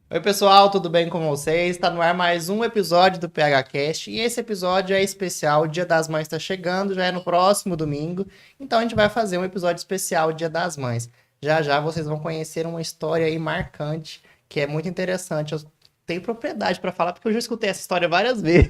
Oi, pessoal, tudo bem com vocês? Está no ar mais um episódio do PHCast e esse episódio é especial. O Dia das Mães está chegando, já é no próximo domingo, então a gente vai fazer um episódio especial Dia das Mães. Já já vocês vão conhecer uma história aí marcante que é muito interessante. Eu tenho propriedade para falar porque eu já escutei essa história várias vezes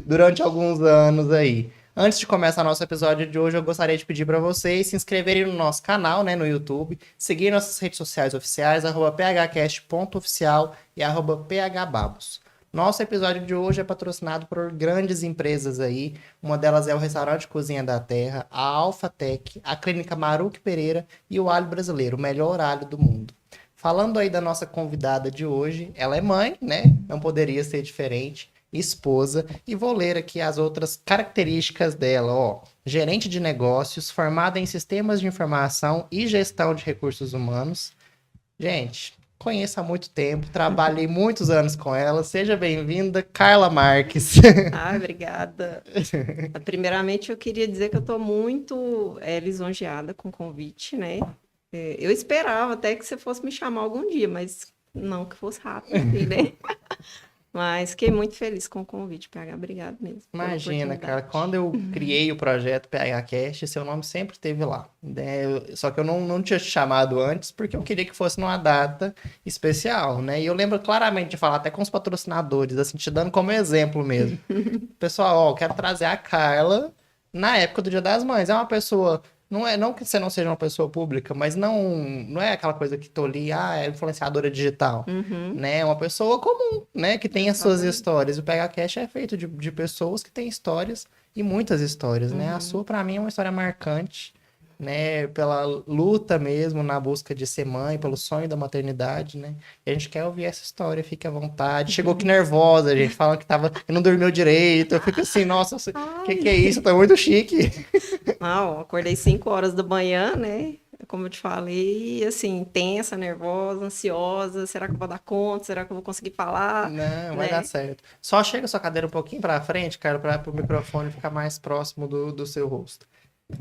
durante alguns anos aí. Antes de começar nosso episódio de hoje, eu gostaria de pedir para vocês se inscreverem no nosso canal, né, no YouTube, seguir nossas redes sociais oficiais, phcast.oficial e phbabos. Nosso episódio de hoje é patrocinado por grandes empresas aí. Uma delas é o Restaurante Cozinha da Terra, a Alphatec, a Clínica Maruque Pereira e o Alho Brasileiro, o melhor alho do mundo. Falando aí da nossa convidada de hoje, ela é mãe, né? Não poderia ser diferente, esposa, e vou ler aqui as outras características dela, ó. Gerente de negócios, formada em sistemas de informação e gestão de recursos humanos. Gente, conheço há muito tempo, trabalhei muitos anos com ela. Seja bem-vinda, Carla Marques. Ah, obrigada. Primeiramente, eu queria dizer que eu estou muito lisonjeada com o convite, né? Eu esperava até que você fosse me chamar algum dia, mas não que fosse rápido, assim, né? Mas fiquei muito feliz com o convite, PH. Obrigado mesmo pela Imagina, cara, quando oportunidade. eu criei o projeto PHCast, seu nome sempre esteve lá, né? Só que eu não tinha te chamado antes porque eu queria que fosse numa data especial, né? E eu lembro claramente de falar até com os patrocinadores, assim, te dando como exemplo mesmo. Pessoal, ó, eu quero trazer a Carla na época do Dia das Mães. É uma pessoa, não que você não seja uma pessoa pública, mas não é aquela coisa que tô ali, é influenciadora digital, Uhum, né? É uma pessoa comum, né? Que tem as suas exatamente. histórias. O PHCast é feito de pessoas que têm histórias e muitas histórias, né? A Uhum. sua, pra mim, é uma história marcante, né? Pela luta mesmo na busca de ser mãe, pelo sonho da maternidade, né? E a gente quer ouvir essa história, fique à vontade. Chegou aqui nervosa, gente, falando que não dormiu direito. Eu fico assim, nossa, que é Ai, isso? Tá muito chique. não, acordei 5 horas da manhã, né? Como eu te falei, assim, tensa, nervosa, ansiosa. Será que eu vou dar conta? Será que eu vou conseguir falar? Não, vai dar Né? certo. Só chega a sua cadeira um pouquinho pra frente, cara, para o microfone ficar mais próximo do seu rosto.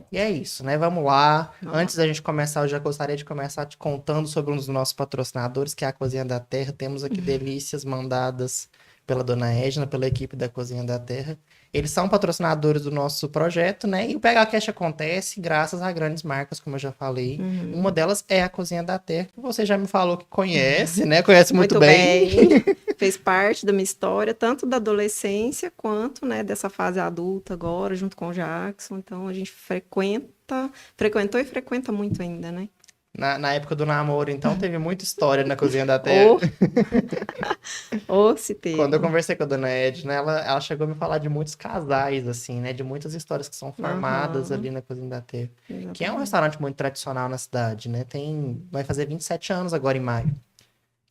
E é isso, né? Vamos lá. Vamos lá. Antes da gente começar, eu já gostaria de começar te contando sobre um dos nossos patrocinadores, que é a Cozinha da Terra. Temos aqui delícias mandadas pela Dona Edna, pela equipe da Cozinha da Terra. Eles são patrocinadores do nosso projeto, né? E o PHCast acontece graças a grandes marcas, como eu já falei. Uma Uhum. delas é a Cozinha da Terra, que você já me falou que conhece, né? Conhece muito Muito bem. bem. Fez parte da minha história, tanto da adolescência quanto, né, dessa fase adulta agora, junto com o Jackson. Então a gente frequentou e frequenta muito ainda, né? Na época do namoro, então, teve muita história na Cozinha da Terra. Ou, ou se Quando eu teve. conversei com a dona Edna, ela chegou a me falar de muitos casais, assim, né? De muitas histórias que são formadas ali Aham, na Cozinha da Terra. Que é um exatamente. restaurante muito tradicional na cidade, né? Vai fazer 27 anos agora em maio.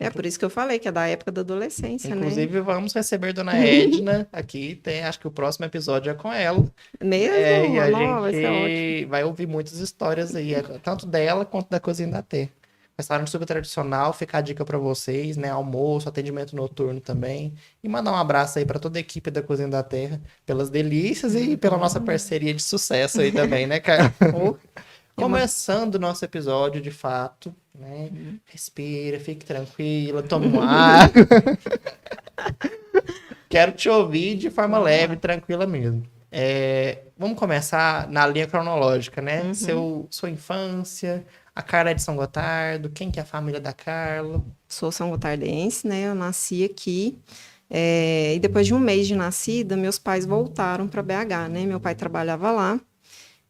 É por isso que eu falei que é da época da adolescência, né? Inclusive, vamos receber dona Edna aqui. Acho que o próximo episódio é com ela. E Mesmo? a Não, vai ser ótimo. gente vai ouvir muitas histórias aí, tanto dela quanto da Cozinha da Terra. Restaurante super tradicional, fica a dica para vocês, né? Almoço, atendimento noturno também. E mandar um abraço aí para toda a equipe da Cozinha da Terra, pelas delícias e pela nossa Uhum. parceria de sucesso aí também, né, cara? Ou é uma. Começando o nosso episódio, de fato, né? Respira, fique tranquila, tome uma água. Quero te ouvir de forma Vamos leve, lá. tranquila mesmo. Vamos começar na linha cronológica, né? Uhum. Sua infância, a Carla é de São Gotardo, quem que é a família da Carla? Sou são gotardense, né? Eu nasci aqui. E depois de um mês de nascida, meus pais voltaram para BH, né? Meu pai trabalhava lá.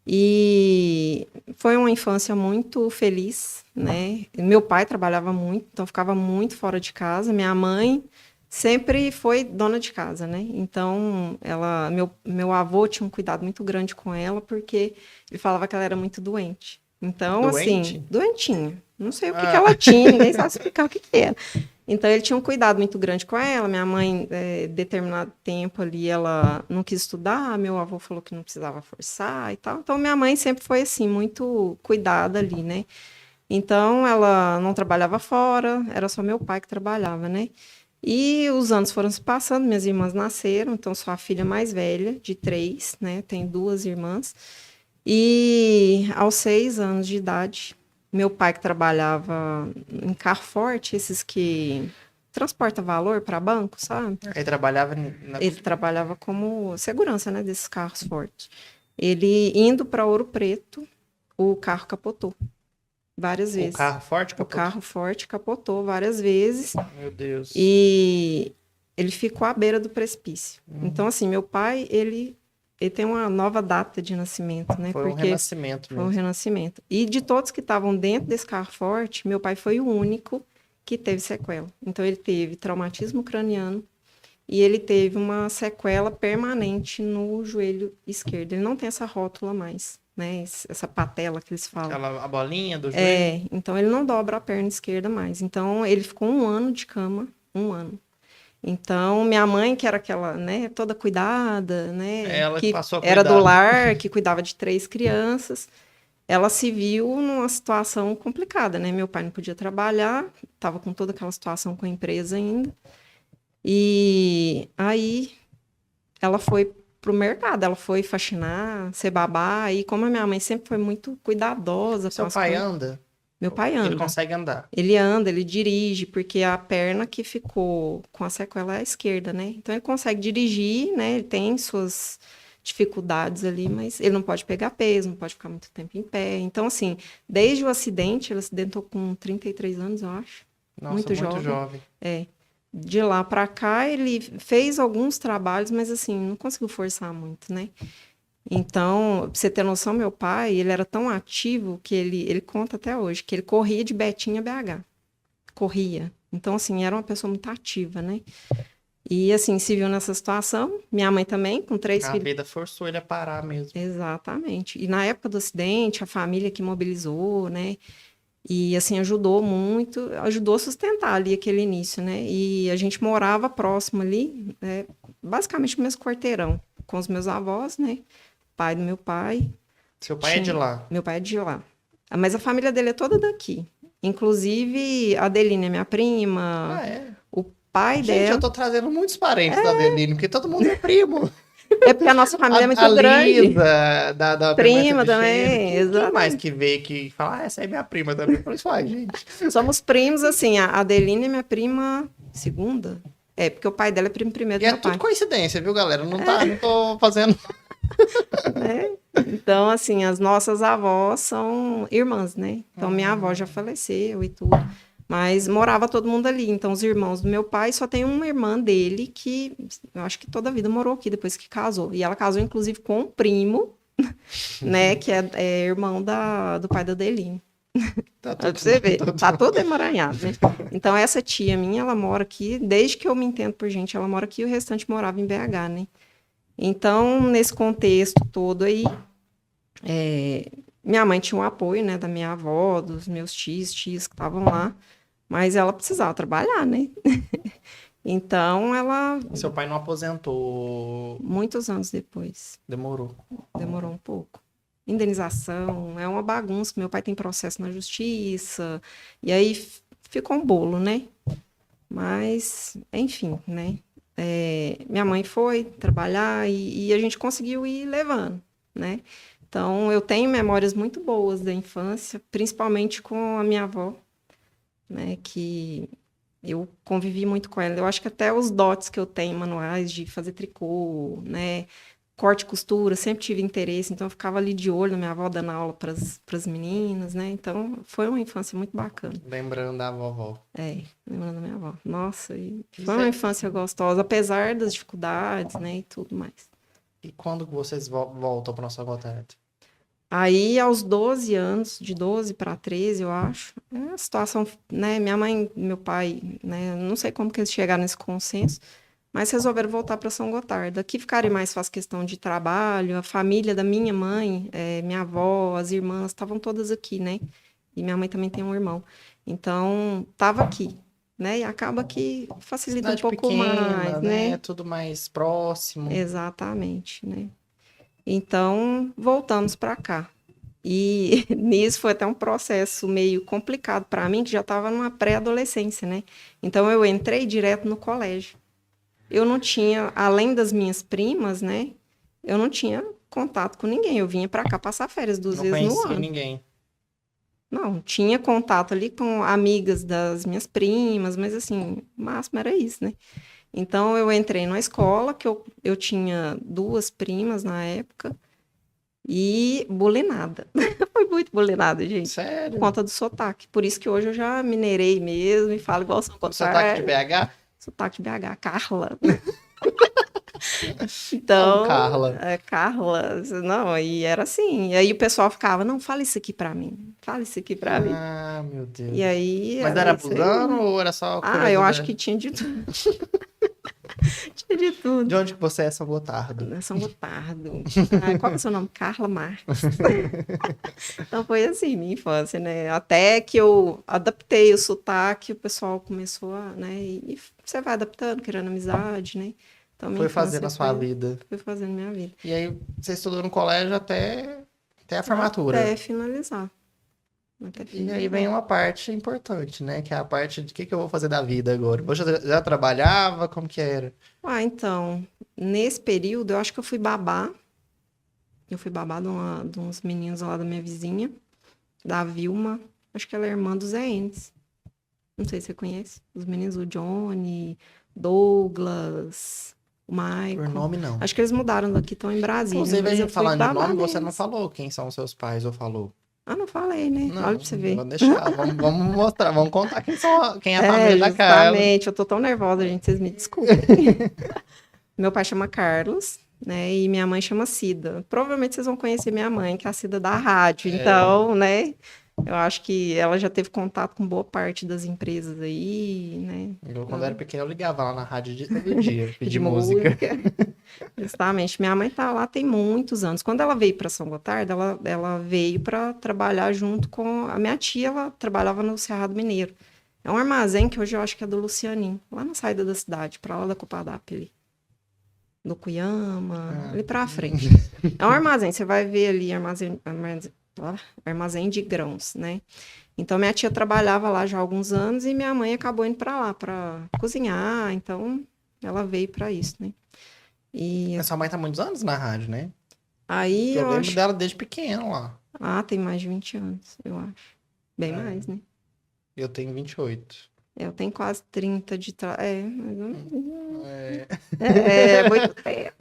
E foi uma infância muito feliz, né? Meu pai trabalhava muito, então ficava muito fora de casa. Minha mãe sempre foi dona de casa, né? Então, meu avô tinha um cuidado muito grande com ela, porque ele falava que ela era muito doente. Então, assim, Doente? doentinha. Não sei o que que Ah, ela tinha, ninguém sabe explicar o que que era. Então, ele tinha um cuidado muito grande com ela. Minha mãe, determinado tempo ali, ela não quis estudar. Meu avô falou que não precisava forçar e tal. Então, minha mãe sempre foi, assim, muito cuidada ali, né? Então, ela não trabalhava fora, era só meu pai que trabalhava, né? E os anos foram se passando, minhas irmãs nasceram, então sou a filha mais velha de três, né? Tenho duas irmãs. E aos 6 anos de idade, meu pai que trabalhava em Carrefour, esses que. transporta valor para banco, sabe? Ele trabalhava Ele trabalhava como segurança, né, desses carros fortes. Ele indo para Ouro Preto, o carro capotou várias vezes. O carro forte O capotou? carro forte capotou várias vezes. Meu Deus. E ele ficou à beira do precipício. Então, assim, meu pai, ele tem uma nova data de nascimento, né? Foi um Porque renascimento foi um mesmo. renascimento. E de todos que estavam dentro desse carro forte, meu pai foi o único que teve sequela. Então, ele teve traumatismo craniano e ele teve uma sequela permanente no joelho esquerdo. Ele não tem essa rótula mais, né? Essa patela que eles falam. A bolinha do joelho. Então ele não dobra a perna esquerda mais. Então ele ficou 1 ano de cama, 1 ano. Então minha mãe, que era aquela, né, toda cuidada, né, Ela que passou a era do cuidar. lar, que cuidava de 3 crianças, ela se viu numa situação complicada, né? Meu pai não podia trabalhar, estava com toda aquela situação com a empresa ainda. E aí ela foi pro mercado, ela foi faxinar, ser babá, e como a minha mãe sempre foi muito cuidadosa com Seu as pai coisas. anda? Meu pai anda. Ele consegue andar. Ele anda, ele dirige, porque a perna que ficou com a sequela é a esquerda, né? Então ele consegue dirigir, né? Ele tem suas dificuldades ali, mas ele não pode pegar peso, não pode ficar muito tempo em pé. Então, assim, desde o acidente, ele acidentou com 33 anos, eu acho. Nossa, Muito jovem. jovem. De lá para cá, ele fez alguns trabalhos, mas assim, não conseguiu forçar muito, né? Então, pra você ter noção, meu pai, ele era tão ativo que ele conta até hoje, que ele corria de Betim a BH. Corria. Então, assim, era uma pessoa muito ativa, né? E, assim, se viu nessa situação. Minha mãe também, com 3 A filhos. vida forçou ele a parar mesmo. Exatamente. E na época do acidente, a família que mobilizou, né? E, assim, ajudou muito, ajudou a sustentar ali aquele início, né? E a gente morava próximo ali, basicamente no mesmo quarteirão, com os meus avós, né? Pai do meu pai. Seu pai é de lá? Meu pai é de lá. Mas a família dele é toda daqui. Inclusive, a Adeline é minha prima. Ah, é? O pai Gente, dela. eu tô trazendo muitos parentes da Adeline, porque todo mundo é primo. É porque a nossa família é muito A grande. Lisa, da Prima Promessa de Cheiro. também, Quem mais exatamente. que veio que fala, essa aí é minha prima também? Eu falei, ai, gente. Somos primos, assim. A Adeline é minha prima segunda. Porque o pai dela é primo primeiro E do é meu pai. tudo coincidência, viu, galera? Não tô fazendo. Né? Então, assim, as nossas avós são irmãs, né? Então, minha avó já faleceu e tudo. Mas morava todo mundo ali. Então, os irmãos do meu pai, só tem uma irmã dele que eu acho que toda a vida morou aqui depois que casou. E ela casou, inclusive, com um primo, né? Que é irmão do pai da Adeline. Tá Pra você ver, tá todo emaranhado, né? Então, essa tia minha, ela mora aqui, desde que eu me entendo por gente, ela mora aqui e o restante morava em BH, né? Então, nesse contexto todo aí, minha mãe tinha um apoio, né, da minha avó, dos meus tios que estavam lá, mas ela precisava trabalhar, né? Então, ela, Seu pai não aposentou. muitos anos depois, Demorou. demorou um pouco. Indenização, é uma bagunça, meu pai tem processo na justiça, e aí ficou um bolo, né? Mas, enfim, né? Minha mãe foi trabalhar e a gente conseguiu ir levando, né? Então, eu tenho memórias muito boas da infância, principalmente com a minha avó, né? Que eu convivi muito com ela. Eu acho que até os dotes que eu tenho, manuais de fazer tricô, né? Corte e costura, sempre tive interesse. Então, eu ficava ali de olho na minha avó, dando aula para as meninas, né? Então, foi uma infância muito bacana. Lembrando da vovó. Lembrando da minha avó. Nossa, e foi uma infância gostosa, apesar das dificuldades, né? E tudo mais. E quando que vocês voltam para nossa volta? Aí, aos 12 anos, de 12 para 13, eu acho, a situação, né? Minha mãe e meu pai, né? Não sei como que eles chegaram nesse consenso, mas resolveram voltar para São Gotardo. Aqui ficaram mais faz questão de trabalho, a família da minha mãe, minha avó, as irmãs, estavam todas aqui, né? E minha mãe também tem um irmão. Então, estava aqui, né? E acaba que facilita Cidade um pouco pequena, mais, né? É tudo mais próximo. Exatamente, né? Então, voltamos para cá. E nisso foi até um processo meio complicado para mim, que já estava numa pré-adolescência, né? Então, eu entrei direto no colégio. Eu não tinha, além das minhas primas, né? Eu não tinha contato com ninguém. Eu vinha para cá passar férias 2 vezes no Não conhecia ano. ninguém. Não, tinha contato ali com amigas das minhas primas, mas assim, o máximo era isso, né? Então eu entrei numa escola que eu tinha 2 primas na época e bulinada. Foi muito bulinada, gente. Por Sério? conta do sotaque. Por isso que hoje eu já mineirei mesmo e falo igual São O sotaque de Gotardo. BH? Sotaque de BH, Carla. Como Então, Carla? Carla, não, e era assim. E aí o pessoal ficava, não, fala isso aqui pra mim. Fala isso aqui pra mim. Ah, meu E Deus. aí Mas era era isso abusando aí. ou era só Ah, eu acho que curiosidade? tinha de tudo. Tinha de De tudo. onde que você é, São Gotardo? São Gotardo. Ah, qual que é o seu nome? Carla Marques. Então foi assim, minha infância, né? Até que eu adaptei o sotaque, o pessoal começou a, né? E você vai adaptando, criando amizade, né? Então minha Foi fazendo infância a sua foi, vida. foi fazendo minha vida. E aí, você estudou no colégio até a formatura. Até finalizar. Até E aí vem finalizar. uma parte importante, né? Que é a parte de que eu vou fazer da vida agora. Você já trabalhava? Como que era? Ah, então, nesse período, eu acho que eu fui babá. Eu fui babá de uns meninos lá da minha vizinha, da Vilma. Acho que ela é irmã do Zé Enes. Não sei se você conhece. Os meninos, o Johnny, Douglas, o Por Maicon. nome, não. Acho que eles mudaram daqui, estão em Brasília, Inclusive, a mas eu gente fui falando de babá nome, você não deles. falou quem são os seus pais, ou falou? Ah, não falei, né? Olha Não, pra você ver. vou deixar. Vamos mostrar, vamos contar quem é a família É, da Carla. justamente. Eu tô tão nervosa, gente, vocês me desculpem. Meu pai chama Carlos, né? E minha mãe chama Cida. Provavelmente vocês vão conhecer minha mãe, que é a Cida da rádio. É, Então, né? Eu acho que ela já teve contato com boa parte das empresas aí, né? quando eu era pequeno, eu ligava lá na rádio todo dia, De pedir música. música. Justamente. Minha mãe tá lá tem muitos anos. Quando ela veio para São Gotardo, ela veio para trabalhar junto com a minha tia, ela trabalhava no Cerrado Mineiro. É um armazém que hoje eu acho que é do Lucianinho, lá na saída da cidade, para lá da Copadap ali. Do Cuyama, Ah, ali pra frente. É um armazém, você vai ver ali armazém de grãos, né? Então minha tia trabalhava lá já há alguns anos e minha mãe acabou indo para lá para cozinhar, então ela veio para isso, né? E Mas sua mãe tá há muitos anos na rádio, né? aí Eu eu lembro acho, dela desde pequeno lá. tem mais de 20 anos, eu acho. Bem É, mais, né? eu tenho 28. Eu tenho quase 30 de mais ou menos. É, Muito tempo.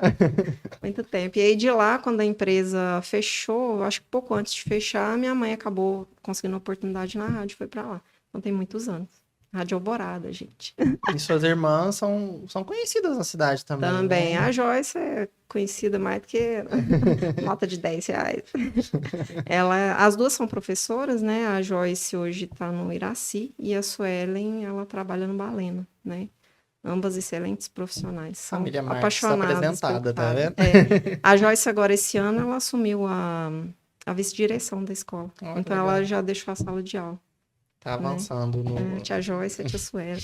Muito tempo. E aí de lá, quando a empresa fechou, eu acho que pouco antes de fechar, minha mãe acabou conseguindo uma oportunidade na rádio, foi pra lá. Então tem muitos anos. Rádio Alvorada, gente. e suas irmãs são conhecidas na cidade também, Também. né? A Joyce é conhecida mais do que nota de R$ 10. As duas são professoras, né? A Joyce hoje está no Iraci e a Suelen, ela trabalha no Balena, né? Ambas excelentes profissionais, são Família Marques apaixonadas pelo que apresentada, tá fazem. vendo? A Joyce agora esse ano ela assumiu a vice-direção da escola. Olha que Então ela legal. já deixou a sala de aula, Tá né? avançando A no. tia Joyce e a tia Suelen.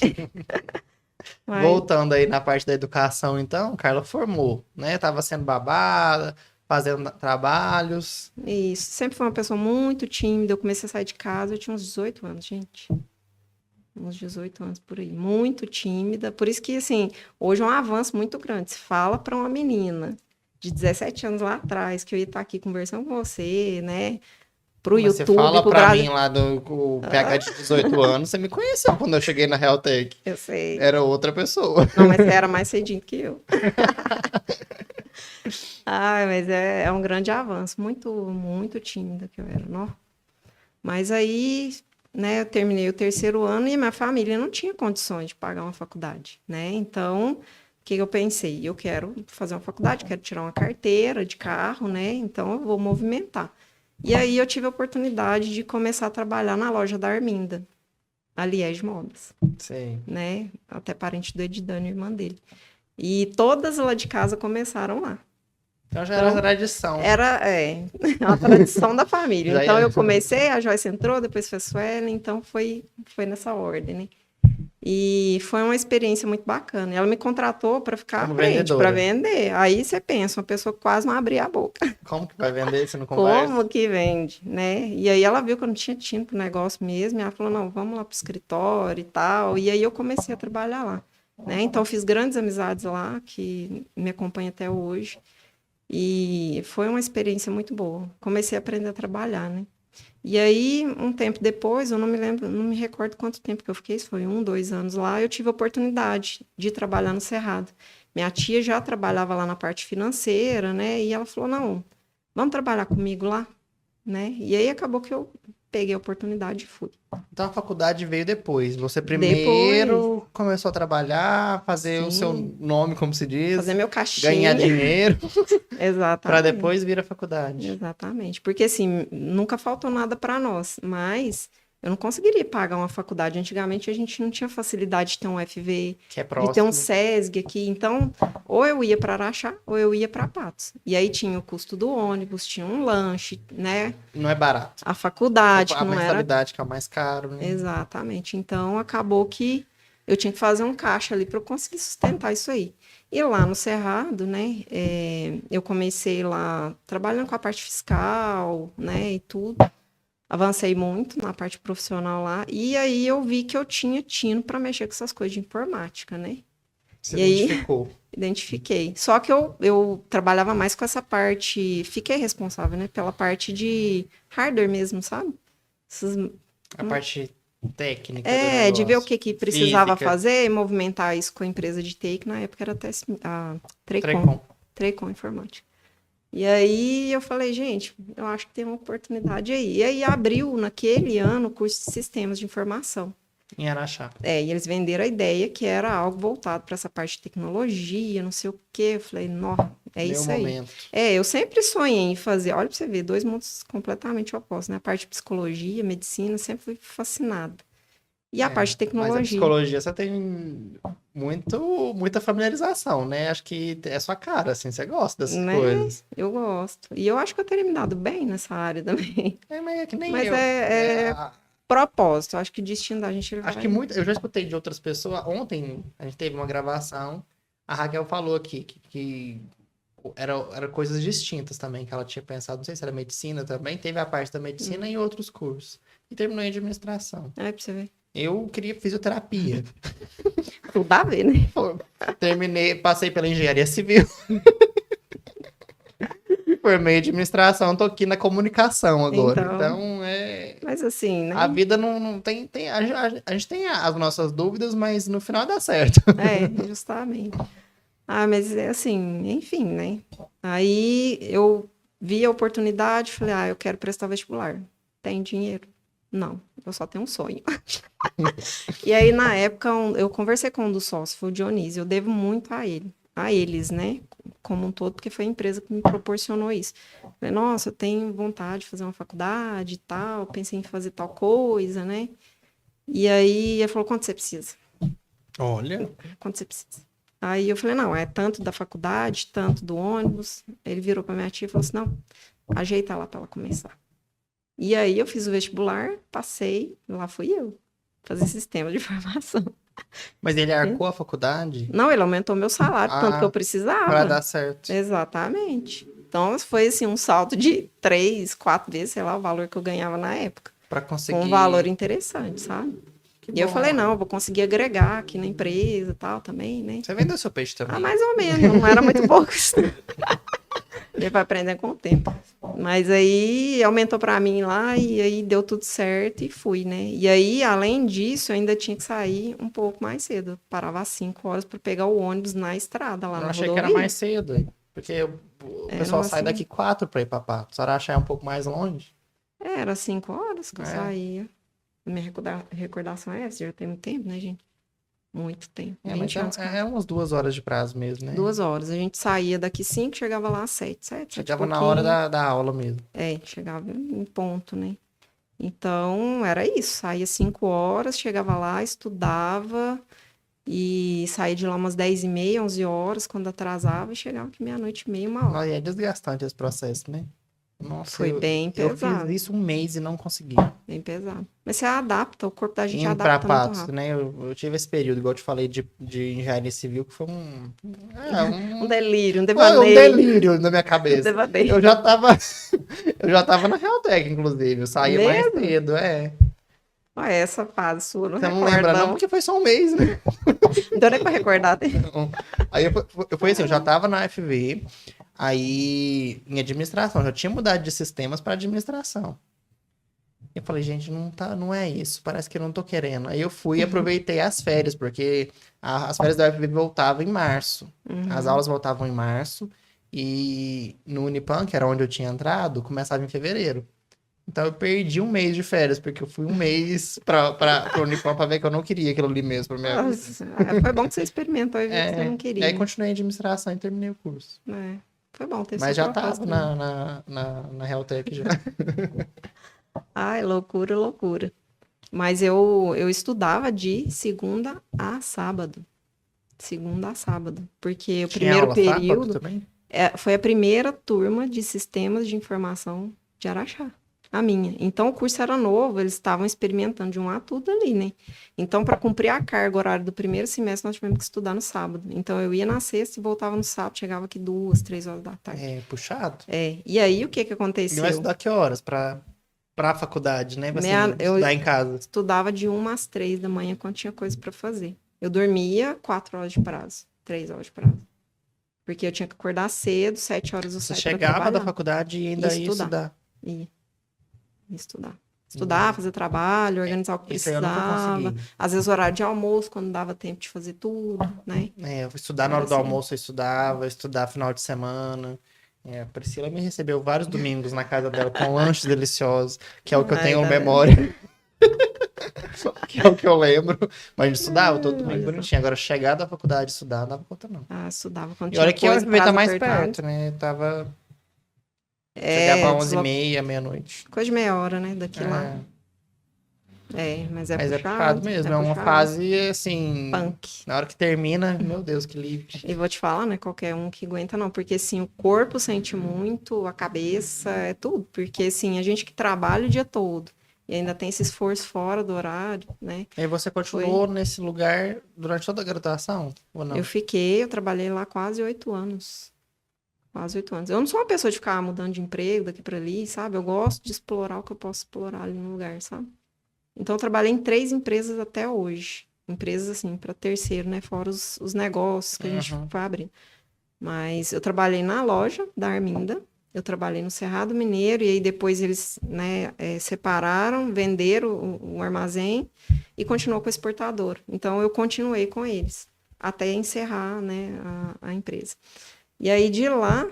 Mas, Voltando aí na parte da educação, então, Carla formou, né? Tava sendo babada, fazendo trabalhos. isso, sempre foi uma pessoa muito tímida. Eu comecei a sair de casa, eu tinha uns 18 anos, gente. Uns 18 anos por aí. Muito tímida. Por isso que, assim, hoje é um avanço muito grande. Se fala para uma menina de 17 anos lá atrás, que eu ia estar aqui conversando com você, né? Pro Mas você YouTube, fala pro pra Brasil. mim lá do com o PH de 18 anos, você me conheceu quando eu cheguei na Realtech. Eu sei. Era outra pessoa. Não, mas você era mais cedinho que eu. Ai, mas é um grande avanço. Muito, muito tímida que eu era, não? Mas aí, né, eu terminei o terceiro ano e minha família não tinha condições de pagar uma faculdade, né? Então, o que eu pensei? Eu quero fazer uma faculdade, quero tirar uma carteira de carro, né? Então, eu vou movimentar. E aí, eu tive a oportunidade de começar a trabalhar na loja da Arminda, a Liege Modas, Sim. né? Até parente do Edidano, irmã dele. E todas lá de casa começaram lá. Então já era tradição. É uma tradição da família. Já Então ia. eu comecei, a Joyce entrou, depois foi a Suelen, então foi nessa ordem, né? E foi uma experiência muito bacana. Ela me contratou para ficar à Como frente, para vendedora. vender. Aí você pensa, uma pessoa que quase não abria a boca. Como que vai vender se não conversa? Como que vende, né? E aí ela viu que eu não tinha tino pro negócio mesmo, e ela falou, não, vamos lá pro escritório e tal. E aí eu comecei a trabalhar lá, né? Então eu fiz grandes amizades lá, que me acompanham até hoje. E foi uma experiência muito boa. Comecei a aprender a trabalhar, né? E aí, um tempo depois, eu não me lembro, não me recordo quanto tempo que eu fiquei, isso foi 2 anos lá, eu tive a oportunidade de trabalhar no Cerrado. Minha tia já trabalhava lá na parte financeira, né? E ela falou, não, vamos trabalhar comigo lá, né? E aí acabou que eu peguei a oportunidade e fui. Então a faculdade veio depois. Você Depois, primeiro começou a trabalhar, fazer o seu sim, nome, como se fazer diz, meu ganhar caixinha. dinheiro, para Exatamente. depois vir a faculdade. Exatamente. Porque, assim, nunca faltou nada para nós, mas eu não conseguiria pagar uma faculdade. Antigamente, a gente não tinha facilidade de ter um FV, Que é de ter um próximo. SESG aqui. Então, ou eu ia para Araxá, ou eu ia para Patos. E aí tinha o custo do ônibus, tinha um lanche, né? Não é barato. A faculdade, que A não era. mensalidade que é o mais caro, né? Exatamente. Então, acabou que eu tinha que fazer um caixa ali para eu conseguir sustentar isso aí. E lá no Cerrado, né, eu comecei lá trabalhando com a parte fiscal, né, e tudo. Avancei muito na parte profissional lá. E aí eu vi que eu tinha tino para mexer com essas coisas de informática, né? Se E aí identificou. identifiquei. Só que eu trabalhava mais com essa parte, fiquei responsável, né, pela parte de hardware mesmo, sabe? Essas A parte técnica do de ver o negócio. que precisava Física. fazer e movimentar isso com a empresa de TI, que na época era até a Trecom. Trecom Informática. E aí eu falei, gente, eu acho que tem uma oportunidade aí. E aí abriu naquele ano o curso de Sistemas de Informação. Em Araxá. E eles venderam a ideia que era algo voltado para essa parte de tecnologia, não sei o quê. Eu falei, não, é Meu isso aí. momento. Eu sempre sonhei em fazer, olha para você ver, 2 mundos completamente opostos, né? A parte de psicologia, medicina, sempre fui fascinada. E a parte de Mas a tecnologia. psicologia você tem muita familiarização, né? Acho que é sua cara, assim, você gosta dessas Né? coisas. Eu gosto. E eu acho que eu teria me dado bem nessa área também. Mas é que nem Mas eu. é propósito. Eu acho que o destino da gente ele Acho vai. que eu já escutei de outras pessoas. Ontem a gente teve uma gravação. A Raquel falou aqui que era coisas distintas também que ela tinha pensado. Não sei se era medicina também. Teve a parte da medicina e outros cursos. E terminou em administração. Pra você ver. Eu queria fisioterapia. Tudo a ver, né? Pô, passei pela engenharia civil. Formei em administração, tô aqui na comunicação agora. Então, Mas assim, né? a vida não tem. A gente tem as nossas dúvidas, mas no final dá certo. Justamente. Mas é assim, enfim, né? Aí eu vi a oportunidade, falei, eu quero prestar vestibular. Tem dinheiro? Não, eu só tenho um sonho. E aí, na época, eu conversei com um dos sócios, foi o Dionísio, eu devo muito a eles, né? Como um todo, porque foi a empresa que me proporcionou isso. Falei, nossa, eu tenho vontade de fazer uma faculdade e tal, pensei em fazer tal coisa, né? E aí, ele falou, quanto você precisa? Olha. Quanto você precisa? Aí eu falei, não, é tanto da faculdade, tanto do ônibus. Ele virou para minha tia e falou assim, não, ajeita lá para ela começar. E aí eu fiz o vestibular, passei, lá fui eu, fazer sistema de informação. Mas ele arcou a faculdade? Não, ele aumentou meu salário, tanto que eu precisava. Para dar certo. Exatamente. Então foi assim, um salto de 3, 4 vezes, sei lá, o valor que eu ganhava na época. Para conseguir. Com um valor interessante, sabe? E eu falei, não, eu vou conseguir agregar aqui na empresa e tal também, né? Você vendeu seu peixe também? Mais ou menos, não era muito pouco. Ele vai aprender com o tempo. Mas aí aumentou para mim lá e aí deu tudo certo e fui, né? E aí, além disso, eu ainda tinha que sair um pouco mais cedo. Eu parava às 5 horas para pegar o ônibus na estrada lá na rodovia. Eu achei que era mais cedo, porque o pessoal sai daqui 4 para ir para Patos. Araxá é um pouco mais longe? Era 5 horas que eu saía. Minha recordação é essa, já tem muito tempo, né, gente? Muito tempo. Mas é umas 2 horas de prazo mesmo, né? 2 horas. A gente saía daqui 5, chegava lá às 7. Chegava na hora da aula mesmo. Chegava em ponto, né? Então, era isso. Saía 5 horas, chegava lá, estudava e saía de lá umas 10h30, 11 horas, quando atrasava, e chegava aqui meia-noite e meia, 1 hora. É desgastante esse processo, né? Nossa, foi bem pesado. Eu fiz isso 1 mês e não consegui. Bem pesado. Mas você adapta, o corpo da gente Indo adapta pra muito Patos, rápido. né? Eu tive esse período, igual eu te falei, de engenharia civil, que foi um delírio, um devaneio. Foi um delírio na minha cabeça. Devaneio. Eu já tava na Realtec, inclusive. Eu saía mais cedo, Olha, essa fase sua, não você não lembra não, porque foi só 1 mês, né? Não deu nem pra recordar. Aí eu fui assim, eu já tava na FV, aí em administração, já tinha mudado de sistemas para administração. Eu falei, gente, não é isso, parece que eu não tô querendo. Aí eu fui e aproveitei as férias, porque as férias da UFV voltavam em março. As Uhum. aulas voltavam em março e no Unipan, que era onde eu tinha entrado, começava em fevereiro. Então eu perdi um mês de férias, porque eu fui um mês pra Unipan pra ver que eu não queria aquilo ali mesmo pra minha vida. Nossa, foi bom que você experimentou e viu que você não E aí queria. continuei administração e terminei o curso. É, foi bom ter Mas sua já proposta tava também. na Realtech já. Ai, loucura, loucura. Mas eu estudava de segunda a sábado. Segunda a sábado. Porque o Tinha primeiro aula sábado período também? foi a primeira turma de sistemas de informação de Araxá. A minha. Então, o curso era novo, eles estavam experimentando de um a tudo ali, né? Então, para cumprir a carga horária do primeiro semestre, nós tivemos que estudar no sábado. Então, eu ia na sexta e voltava no sábado, chegava aqui 2, 3 horas da tarde. É, puxado. E aí, o que E vai aconteceu? estudar que horas pra faculdade, né? Meia- Assim, eu estudar em casa. estudava de 1 às 3 da manhã, quando tinha coisa para fazer. Eu dormia 4 horas de prazo, 3 horas de prazo. Porque eu tinha que acordar cedo, 7 horas eu Você saía para chegava da trabalhar. faculdade e ainda ia estudar. Ia estudar. Estudar, fazer trabalho, organizar o que Isso aí eu nunca precisava. consegui. Às vezes horário de almoço, quando dava tempo de fazer tudo, né? É, eu vou estudar na Era hora do assim. almoço, eu estudava, estudar final de semana. É, a Priscila me recebeu vários domingos na casa dela com lanches deliciosos, que é o que eu Ai, tenho tá vendo? memória, que é o que eu lembro. Mas a gente estudava todo domingo Olha só. bonitinho. Agora, chegar da faculdade e estudar, não dava conta, não. Ah, estudava quando E olha tinha que a coisa, UFV tá prazo mais apertado. perto, né? Chegava às 11h30, meia-noite. Coisa de meia hora, né? Daqui lá. É, Mas é mas é puxado. puxado mesmo, é uma puxado. fase assim. Punk. Na hora que termina, meu Deus, que livre. E vou te falar, né? Qualquer um que aguenta, não. Porque, assim, o corpo sente muito, a cabeça, é tudo. Porque, assim, a gente que trabalha o dia todo e ainda tem esse esforço fora do horário, né? E aí você continuou nesse lugar durante toda a graduação? Ou não? Eu trabalhei lá quase 8 anos. Quase 8 anos. Eu não sou uma pessoa de ficar mudando de emprego daqui para ali, sabe? Eu gosto de explorar o que eu posso explorar ali no lugar, sabe? Então, eu trabalhei em 3 empresas até hoje. Empresas, assim, para terceiro, né? Fora os negócios que a gente Uhum. vai abrindo. Mas eu trabalhei na loja da Arminda, eu trabalhei no Cerrado Mineiro, e aí depois eles, né, separaram, venderam o armazém e continuou com o exportador. Então, eu continuei com eles, até encerrar, né, a empresa. E aí, de lá,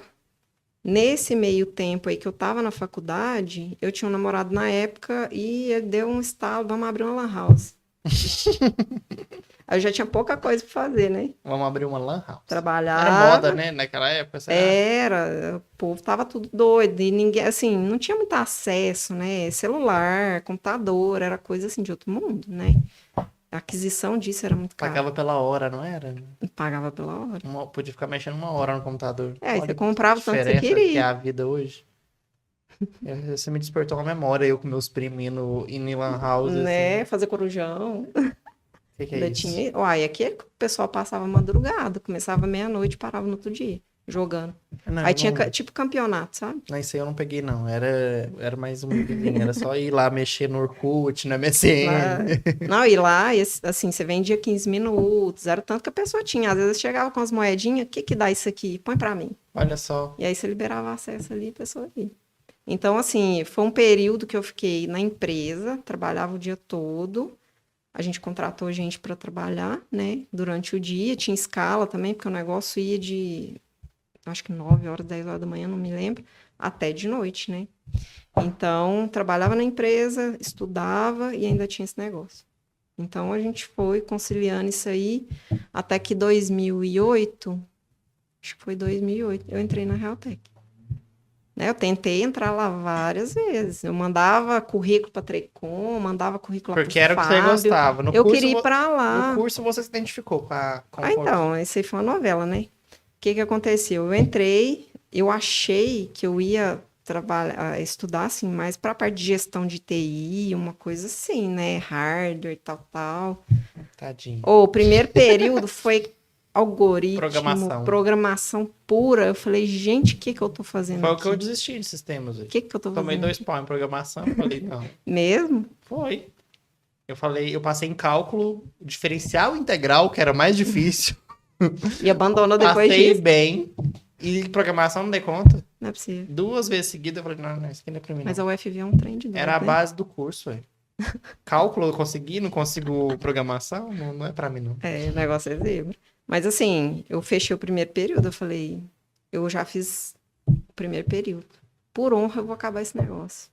nesse meio tempo aí que eu tava na faculdade, eu tinha um namorado na época e ele deu um estalo, vamos abrir uma lan house. Aí eu já tinha pouca coisa pra fazer, né? Vamos abrir uma lan house. Trabalhar. Era moda, né? Naquela época, será? Era, o povo tava tudo doido e ninguém, assim, não tinha muito acesso, né? Celular, computador, era coisa assim de outro mundo, né? A aquisição disso era muito cara. Pagava pela hora, não era? Pagava pela hora. Podia ficar mexendo 1 hora no computador. Aí Olha você comprava o tanto que você diferença que é queria. a vida hoje. Você me despertou uma memória, eu com meus primos indo em lan house, Né? assim. Fazer corujão. O que é Ainda isso? tinha. Uai, aquele que o pessoal passava madrugada, começava meia-noite e parava no outro dia, jogando. Não, Aí tinha não, tipo campeonato, sabe? não, isso aí eu não peguei, não. Era mais um vizinho, era só ir lá mexer no Orkut, no MSN. Não, e lá, assim, você vendia 15 minutos, era tanto que a pessoa tinha. Às vezes chegava com as moedinhas, o que que dá isso aqui? Põe pra mim. Olha só. E aí você liberava acesso ali, a pessoa ia. Então, assim, foi um período que eu fiquei na empresa, trabalhava o dia todo. A gente contratou gente para trabalhar, né? Durante o dia, tinha escala também, porque o negócio ia de, acho que 9 horas, 10 horas da manhã, não me lembro, até de noite, né? Então, trabalhava na empresa, estudava e ainda tinha esse negócio. Então, a gente foi conciliando isso aí, até que 2008, acho que foi 2008, eu entrei na Realtech. Né? Eu tentei entrar lá várias vezes. Eu mandava currículo para Trecom, mandava currículo lá Porque pro era o que você Fábio. gostava. No Eu curso, queria ir para lá. No curso você se identificou com o Então, essa aí foi uma novela, né? O que aconteceu? Eu entrei, eu achei que eu ia trabalhar, estudar assim, mais para a parte de gestão de TI, uma coisa assim, né? Hardware, tal. Tadinho. O primeiro período foi algoritmo, Programação pura. Eu falei, gente, o que eu tô fazendo Foi aqui? o que eu desisti de sistemas. O que eu tô Tomei fazendo 2 pau em programação, falei, não. Mesmo? Foi. Eu passei em cálculo diferencial integral, que era mais difícil. E abandonou depois Passei disso? bem. E programação não dei conta. Não é possível. 2 vezes seguidas eu falei, não, isso aqui não é pra mim, Mas não. a UFV é um trem de doido, Era a né? base do curso, velho. Cálculo eu consegui, não consigo programação, não é pra mim, não. É, o negócio é zebra. Mas assim, eu fechei o primeiro período, eu falei, eu já fiz o primeiro período. Por honra, eu vou acabar esse negócio.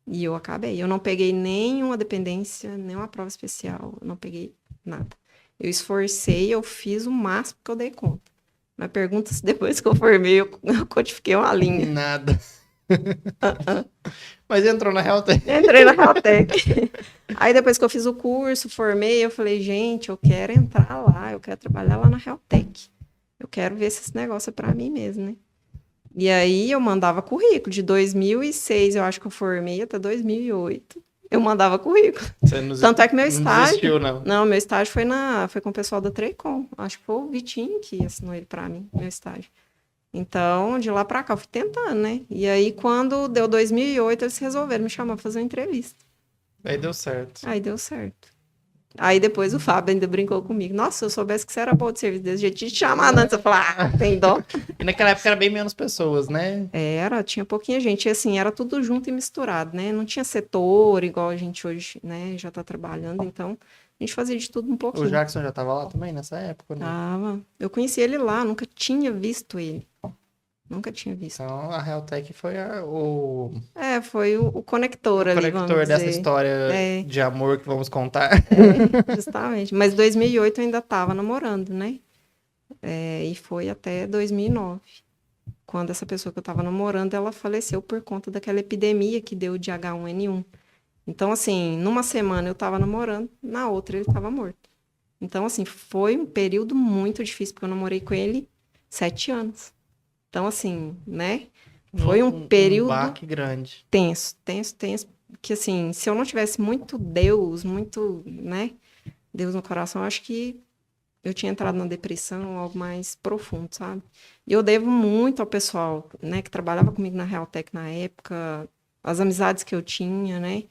E eu acabei. Eu não peguei nenhuma dependência, nenhuma prova especial, eu não peguei nada. Eu esforcei, eu fiz o máximo que eu dei conta. Mas pergunta se depois que eu formei, eu codifiquei uma linha. Nada. Mas entrou na Realtech. Entrei na Realtech. Aí depois que eu fiz o curso, formei, eu falei, gente, eu quero entrar lá, eu quero trabalhar lá na Realtech. Eu quero ver se esse negócio é pra mim mesmo, né? E aí eu mandava currículo. De 2006, eu acho que eu formei, até 2008. Eu mandava currículo. Você não, Tanto é que meu não estágio... desistiu, não. Não, meu estágio foi com o pessoal da Treycom. Acho que foi o Vitinho que assinou ele pra mim, meu estágio. Então, de lá pra cá, eu fui tentando, né? E aí, quando deu 2008, eles resolveram me chamar pra fazer uma entrevista. Aí deu certo. Aí deu certo. Aí depois o Fábio ainda brincou comigo. Nossa, se eu soubesse que você era boa de serviço desse jeito, tinha te chamado antes. Eu falei, tem dó. E naquela época era bem menos pessoas, né? Tinha pouquinha gente. E assim, era tudo junto e misturado, né? Não tinha setor igual a gente hoje, né? Já tá trabalhando. Então, a gente fazia de tudo um O pouquinho. Jackson já tava lá também nessa época, né? Tava. Eu conheci ele lá, nunca tinha visto ele. Nunca tinha visto. Então a Realtech foi o Foi o conector ali, vamos conector dessa dizer. história de amor que vamos contar. Justamente. Mas 2008 eu ainda tava namorando, né? E foi até 2009. Quando essa pessoa que eu tava namorando, ela faleceu por conta daquela epidemia que deu de H1N1. Então, assim, numa semana eu tava namorando, na outra ele tava morto. Então, assim, foi um período muito difícil, porque eu namorei com ele 7 anos. Então, assim, né? Foi um período baque grande. tenso, que assim, se eu não tivesse muito Deus, né? Deus no coração, eu acho que eu tinha entrado na depressão, algo mais profundo, sabe? E eu devo muito ao pessoal, né, que trabalhava comigo na Realtech na época, as amizades que eu tinha, né?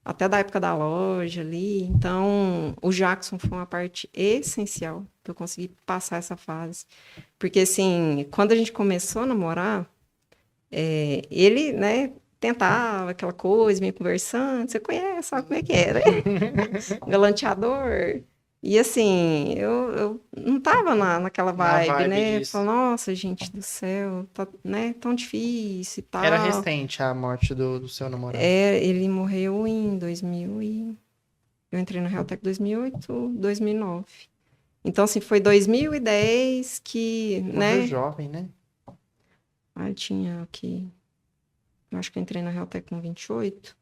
Até da época da loja ali. Então, o Jackson foi uma parte essencial para eu conseguir passar essa fase. Porque, assim, quando a gente começou a namorar, ele, né, tentava aquela coisa, meio conversando, você conhece, sabe como é que é, né? Galanteador. E assim, eu não tava naquela vibe, né? Disso. Falei, nossa, gente do céu, tá, né, tão difícil e tal. Era recente a morte do seu namorado. Ele morreu em 2000 e... Eu entrei na Realtech em 2008, 2009. Então, assim, foi 2010 que, Morreu né? jovem, né? Ele tinha aqui... Eu acho que eu entrei na Realtech com 28.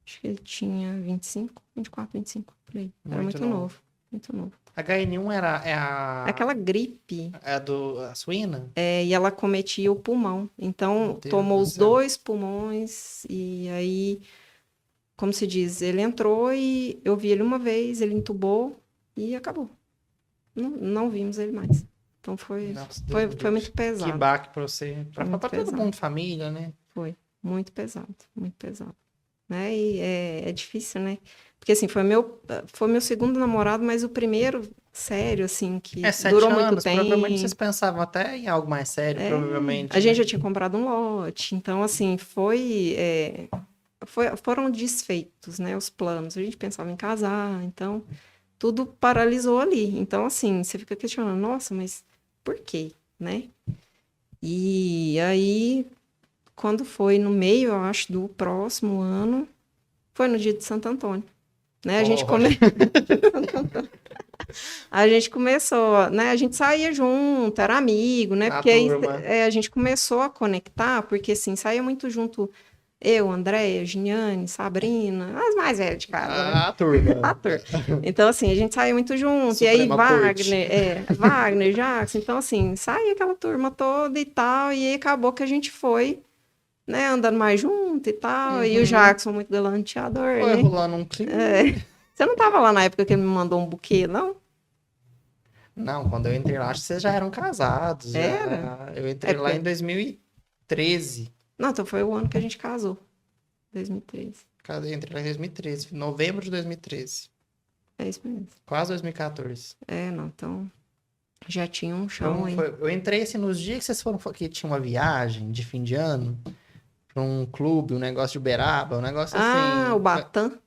Acho que ele tinha 25, 24, 25, por aí. Era muito novo. Muito novo. HN1 é aquela gripe. É a suína? E ela cometia o pulmão. Então, tomou os 2 pulmões e aí, como se diz, ele entrou e eu vi ele uma vez, ele entubou e acabou. Não vimos ele mais. Então, foi muito pesado. Que baque pra você. Pra todo mundo, família, né? Foi. Muito pesado, muito pesado. Né? E é difícil, né? Porque, assim, foi meu segundo namorado, mas o primeiro sério, assim, que durou muito tempo. Provavelmente vocês pensavam até em algo mais sério, provavelmente. A gente já tinha comprado um lote, então, assim, foram desfeitos, né, os planos. A gente pensava em casar, então, tudo paralisou ali. Então, assim, você fica questionando, nossa, mas por quê, né? E aí, quando foi no meio, eu acho, do próximo ano, foi no dia de Santo Antônio. Né? A gente começou, né? A gente saía junto, era amigo, né? Porque aí, a gente começou a conectar, porque assim, saía muito junto eu, Andréia, Giniane, Sabrina, as mais velhas de casa. Né? A turma. Então, assim, a gente saía muito junto. Suprema e aí, Wagner, Jackson. Então, assim, saía aquela turma toda e tal. E aí acabou que a gente foi, né, andando mais junto e tal. E o Jackson, muito galanteador. Foi né? rolando um clima. Você não tava lá na época que ele me mandou um buquê, não? Não, quando eu entrei lá, acho que vocês já eram casados. Era? Eu entrei lá em 2013. Não, então foi o ano que a gente casou. 2013. Entrei lá em 2013, novembro de 2013. É isso mesmo. Quase 2014. Não, então... Já tinha um chão aí. Eu entrei assim nos dias que vocês foram, que tinha uma viagem de fim de ano, pra um clube, um negócio de Uberaba, um negócio Ah, o assim. Batam, Foi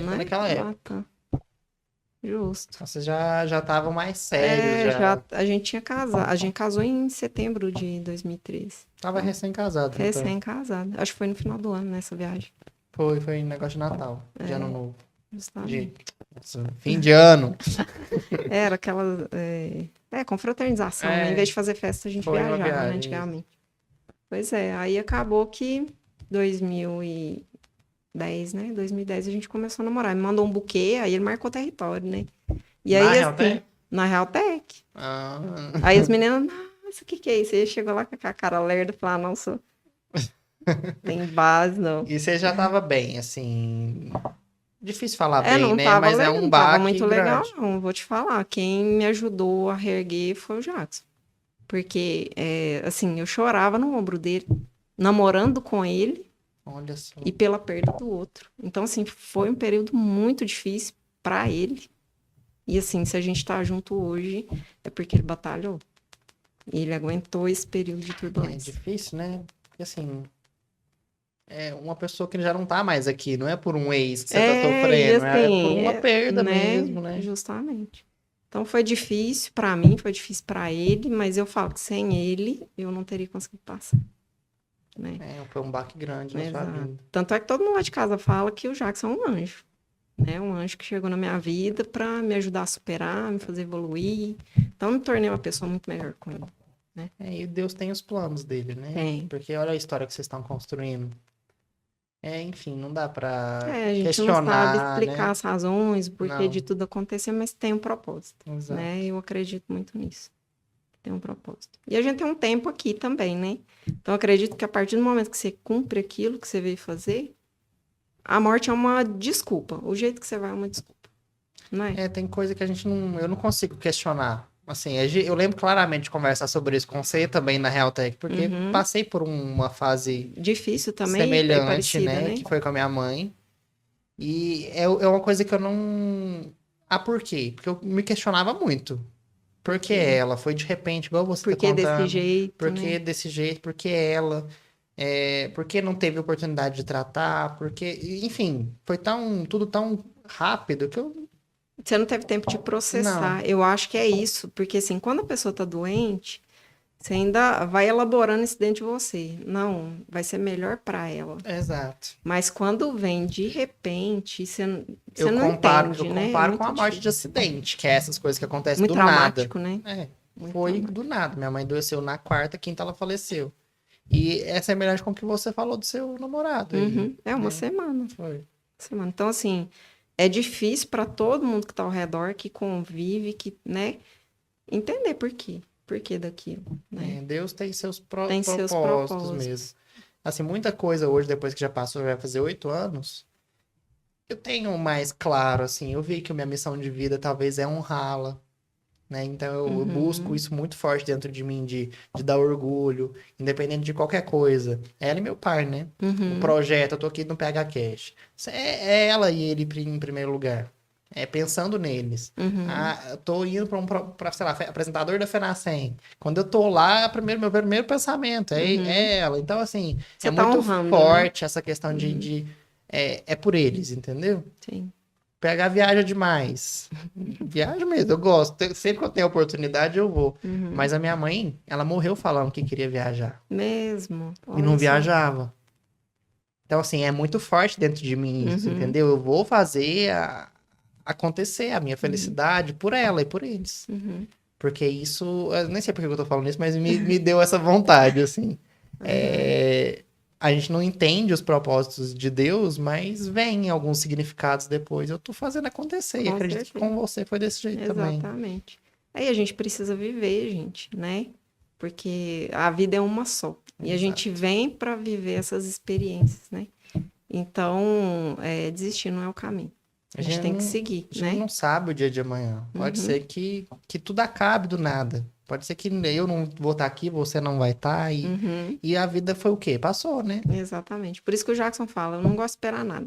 né? naquela época. Batam. Justo. Então, vocês já estavam mais sérios, já A gente tinha casado. A gente casou em setembro de 2013. tava recém-casado, então. Recém-casado. Acho que foi no final do ano, nessa viagem. Foi negócio de Natal, de Ano Novo. Justamente. Fim de ano. Era aquela. Confraternização, né? Em vez de fazer festa, a gente Foi uma viajava, né? viagem, Antigamente. Pois é, aí acabou que 2010, né? 2010 a gente começou a namorar. Me mandou um buquê, aí ele marcou território, né? E Na aí, assim, Realtec? na Realtec. Ah. Aí os meninos, nossa, o que é isso? Aí chegou lá com a cara lerda e falou, não, sou. Tem base, não. E você já tava bem, assim. Difícil falar bem, Não né? tava Mas é legal, um não tava baque muito grande. legal, não. Vou te falar. Quem me ajudou a reerguer foi o Jackson. Porque, assim, eu chorava no ombro dele, namorando com ele Olha só. e pela perda do outro. Então, assim, foi um período muito difícil pra ele. E, assim, se a gente tá junto hoje, é porque ele batalhou. E ele aguentou esse período de É turbulência. difícil, né? Porque assim. É uma pessoa que já não tá mais aqui, não é por um ex que você tá E sofrendo, é por assim, uma perda né? mesmo, né? Justamente. Então foi difícil pra mim, foi difícil pra ele, mas eu falo que sem ele eu não teria conseguido passar, né? Foi um baque grande na sua Exato. vida. Tanto é que todo mundo lá de casa fala que o Jackson é um anjo, né? Um anjo que chegou na minha vida pra me ajudar a superar, me fazer evoluir. Então eu me tornei uma pessoa muito melhor com ele. E Deus tem os planos dele, né? Tem. Porque olha a história que vocês estão construindo. Enfim, não dá pra A gente questionar, não sabe explicar né? as razões, o porquê Não. de tudo acontecer, mas tem um propósito, Exato. né? Eu acredito muito nisso. Tem um propósito. E a gente tem um tempo aqui também, né? Então, eu acredito que a partir do momento que você cumpre aquilo que você veio fazer, a morte é uma desculpa. O jeito que você vai é uma desculpa, não é? Tem coisa que eu não consigo questionar. Assim, eu lembro claramente de conversar sobre isso com você também na Realtec, porque passei por uma fase Difícil também, semelhante, parecida, né? Que foi com a minha mãe. E é uma coisa que eu não... por quê? Porque eu me questionava muito. Por que ela? Foi de repente, igual você Por tá que desse contando. jeito, Por né? que desse jeito? Por que ela? Por que não teve oportunidade de tratar? Porque, enfim, foi tudo tão rápido que eu... Você não teve tempo de processar. Eu acho que é isso, porque assim, quando a pessoa tá doente, você ainda vai elaborando isso dentro de você. Não, vai ser melhor para ela. Exato. Mas quando vem de repente, você não Eu entende, né? comparo com a morte de acidente, que é essas coisas que acontecem Muito do nada. traumático, né? Foi traumático. Do nada. Minha mãe adoeceu na quarta, quinta ela faleceu. E é semelhante com o que você falou do seu namorado. É uma semana. Foi. Semana. Então, assim, é difícil para todo mundo que tá ao redor, que convive, que, né? Entender por quê. Por que daquilo, né? Deus tem seus Tem propósitos seus propósitos mesmo. Assim, muita coisa hoje, depois que já passou, vai fazer 8 anos, eu tenho mais claro, assim, eu vi que a minha missão de vida talvez é honrá-la, né? Então eu busco isso muito forte dentro de mim, de dar orgulho, independente de qualquer coisa. Ela e meu pai, né? O projeto, eu tô aqui no PH Cash. É ela e ele em primeiro lugar. Pensando neles. Eu tô indo pra, sei lá, apresentador da FENACEM. Quando eu tô lá, meu primeiro pensamento é ela. Então, assim, Você é tá muito honrando, forte essa questão de é por eles, entendeu? Sim. PH viaja demais. Viaja mesmo, eu gosto. Sempre que eu tenho oportunidade, eu vou. Mas a minha mãe, ela morreu falando que queria viajar. Mesmo. E não viajava. Então, assim, é muito forte dentro de mim isso, entendeu? Eu vou fazer acontecer a minha felicidade por ela e por eles. Porque isso... Eu nem sei por que eu tô falando isso, mas me deu essa vontade, assim. A gente não entende os propósitos de Deus, mas vem alguns significados depois. Eu tô fazendo acontecer. E acredito que com você foi desse jeito também. Exatamente. Aí a gente precisa viver, gente, né? Porque a vida é uma só. E a gente vem para viver essas experiências, né? Então, desistir não é o caminho. A gente tem que seguir, A gente né? não sabe o dia de amanhã. Pode ser que tudo acabe do nada. Pode ser que eu não vou estar aqui, você não vai estar. E a vida foi o quê? Passou, né? Exatamente. Por isso que o Jackson fala, eu não gosto de esperar nada.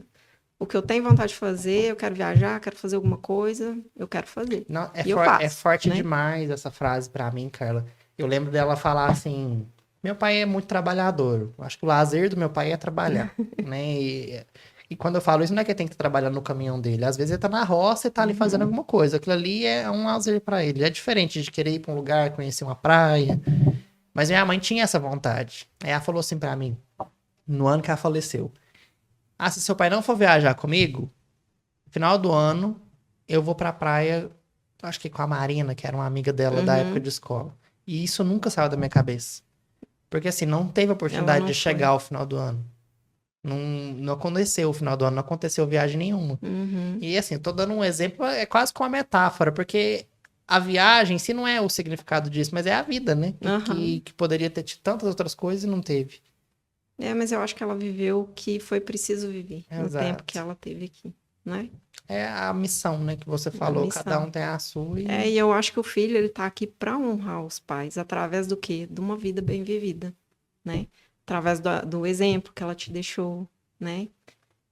O que eu tenho vontade de fazer, eu quero viajar, quero fazer alguma coisa, eu quero fazer. Não, E eu faço, é forte né? demais essa frase pra mim, Carla. Eu lembro dela falar assim: meu pai é muito trabalhador. Eu acho que o lazer do meu pai é trabalhar, né? E quando eu falo isso, não é que ele tem que trabalhar no caminhão dele. Às vezes ele tá na roça e tá ali fazendo alguma coisa. Aquilo ali é um lazer pra ele. É diferente de querer ir pra um lugar, conhecer uma praia. Mas minha mãe tinha essa vontade. Aí ela falou assim pra mim, no ano que ela faleceu: ah, se seu pai não for viajar comigo, no final do ano eu vou pra praia, acho que com a Marina, que era uma amiga dela da época de escola. E isso nunca saiu da minha cabeça. Porque assim, não teve Ela oportunidade não de foi. chegar ao final do ano. Não, não aconteceu o final do ano, não aconteceu viagem nenhuma. Uhum. E assim, eu tô dando um exemplo, é quase com uma metáfora, porque a viagem, se não é o significado disso, mas é a vida, né? Aham. Que poderia ter tido tantas outras coisas e não teve. É, mas eu acho que ela viveu o que foi preciso viver no tempo que Exato. ela teve aqui, né? É a missão, né, que você A falou, cada um missão. tem a sua É, e e eu acho que o filho, ele tá aqui para honrar os pais, através do quê? De uma vida bem vivida, né? Através do exemplo que ela te deixou, né?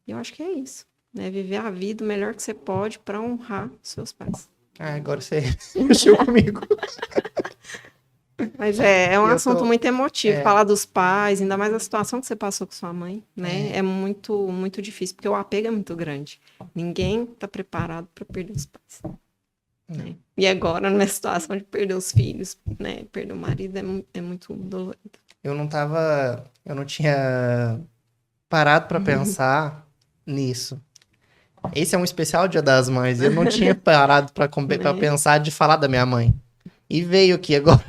E eu acho que é isso, né? Viver a vida o melhor que você pode para honrar seus pais. ah, agora você mexeu comigo. Mas é um E eu assunto tô. muito emotivo, É, falar dos pais, ainda mais a situação que você passou com sua mãe, né? é, É muito, muito difícil, porque o apego é muito grande. Ninguém tá preparado para perder os pais, não. né? E agora, numa situação de perder os filhos, né? Perder o marido é muito dolorido. Eu não tava. Eu não tinha parado pra pensar nisso. Esse é um especial Dia das Mães. E eu não tinha parado pra Né? pensar de falar da minha mãe. E veio aqui agora,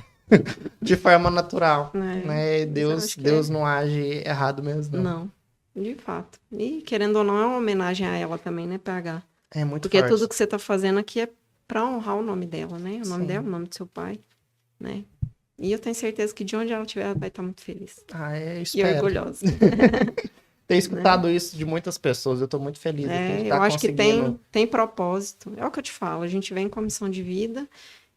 de forma natural. Né? Né? Mas eu Deus, acho que é. Deus não age errado mesmo, não. Não, de fato. E querendo ou não, é uma homenagem a ela também, né, PH? É muito Porque forte. tudo que você tá fazendo aqui é pra honrar o nome dela, né? O nome dela, Sim. o nome do seu pai, né? E eu tenho certeza que de onde ela estiver, ela vai estar muito feliz Ah, eu e espero. orgulhosa, Ter né? escutado isso de muitas pessoas. Eu tô muito feliz aqui de É, estar eu acho que conseguindo. tem propósito. É o que eu te falo, a gente vem com a missão de vida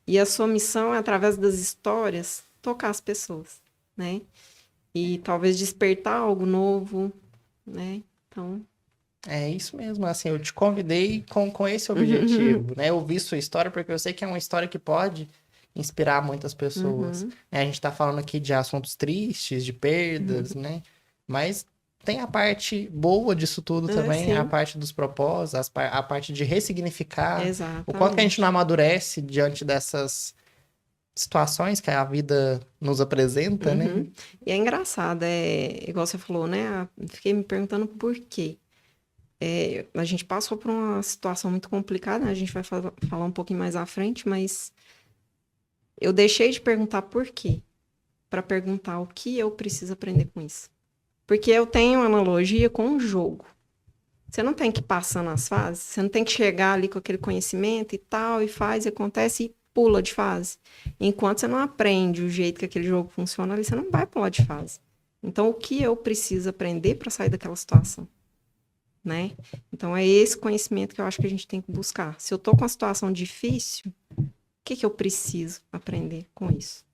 e a sua missão é, através das histórias, tocar as pessoas, né? E talvez despertar algo novo, né? Então, É isso mesmo, assim, eu te convidei com esse objetivo, né? Eu vi sua história porque eu sei que é uma história que pode inspirar muitas pessoas. uhum, Né? A gente tá falando aqui de assuntos tristes, de perdas, né? Mas tem a parte boa disso tudo também, a sim, parte dos propósitos, a parte de ressignificar, o quanto que a gente não exatamente. amadurece diante dessas situações que a vida nos apresenta, né? Uhum. E é engraçado, é igual você falou, né? Fiquei me perguntando por quê. É, a gente passou por uma situação muito complicada, né? A gente vai falar um pouquinho mais à frente, mas eu deixei de perguntar por quê, para perguntar o que eu preciso aprender com isso. Porque eu tenho uma analogia com um jogo. Você não tem que ir passando as fases, você não tem que chegar ali com aquele conhecimento e tal, e faz, e acontece e pula de fase. Enquanto você não aprende o jeito que aquele jogo funciona ali, você não vai pular de fase. Então, o que eu preciso aprender para sair daquela situação, né? Então, é esse conhecimento que eu acho que a gente tem que buscar. Se eu tô com uma situação difícil, o que eu preciso aprender com isso?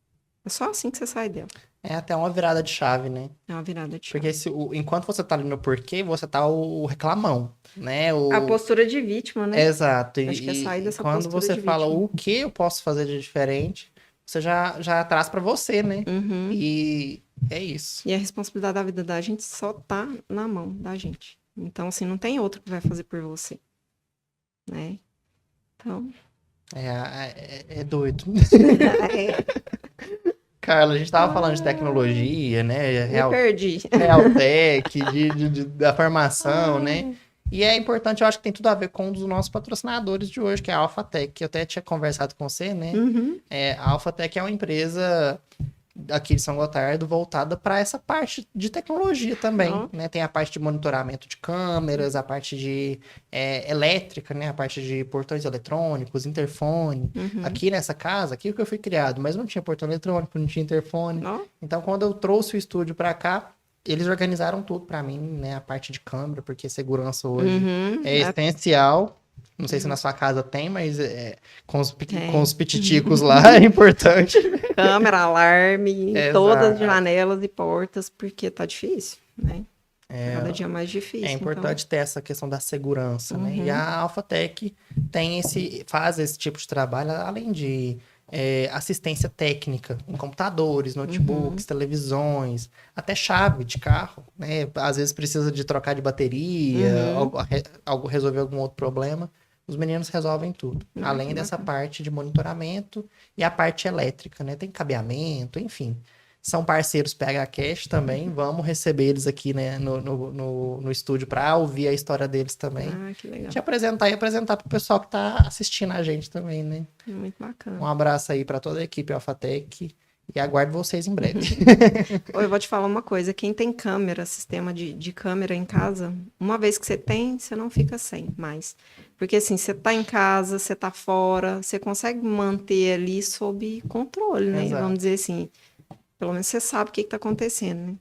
É só assim que você sai dela. É até uma virada de chave, né? É uma virada de chave. Porque enquanto você tá ali no porquê, você tá o reclamão, né? A postura de vítima, né? Exato. Acho que é sair E dessa quando postura você de fala vítima. o que eu posso fazer de diferente, você já traz pra você, né? Uhum. E é isso. E a responsabilidade da vida da gente só tá na mão da gente. Então, assim, não tem outro que vai fazer por você, né? Então, É doido. é, Carla, a gente tava falando de ah, tecnologia, né? me perdi. Realtech, da formação, né? Ai, E é importante, eu acho que tem tudo a ver com um dos nossos patrocinadores de hoje, que é a Alphatec. Eu até tinha conversado com você, né? uhum, A Alphatec é uma empresa aqui de São Gotardo voltada para essa parte de tecnologia também, ó, né? Tem a parte de monitoramento de câmeras, a parte de elétrica, né? A parte de portões eletrônicos, interfone. uhum, Aqui nessa casa, aqui que eu fui criado, mas não tinha portão eletrônico, não tinha interfone. ó, Então, quando eu trouxe o estúdio para cá, eles organizaram tudo para mim, né? A parte de câmera, porque segurança hoje uhum, é essencial. Não sei se na uhum, sua casa tem, mas com tem. os pititicos lá é importante. Câmera, alarme em todas as Exato. janelas e portas, porque tá difícil, né? Cada dia mais difícil. É importante ter essa questão da segurança, né? E a Alphatec faz esse tipo de trabalho, além de assistência técnica em computadores, notebooks, televisões, até chave de carro, né? Às vezes precisa de trocar de bateria, resolver algum outro problema. Os meninos resolvem tudo. Além dessa parte de monitoramento e a parte elétrica, né? Tem cabeamento, enfim. São parceiros PHCast também. Vamos receber eles aqui, né, no estúdio para ouvir a história deles também. Que legal. Te apresentar e apresentar para o pessoal que está assistindo a gente também, né? Muito bacana. Um abraço aí para toda a equipe Alphatec e aguardo vocês em breve. Eu vou te falar uma coisa. Quem tem câmera, sistema de câmera em casa, uma vez que você tem, você não fica sem mais. Porque assim, você tá em casa, você tá fora, você consegue manter ali sob controle, né? Exato. Vamos dizer assim. Pelo menos você sabe o que está acontecendo, né?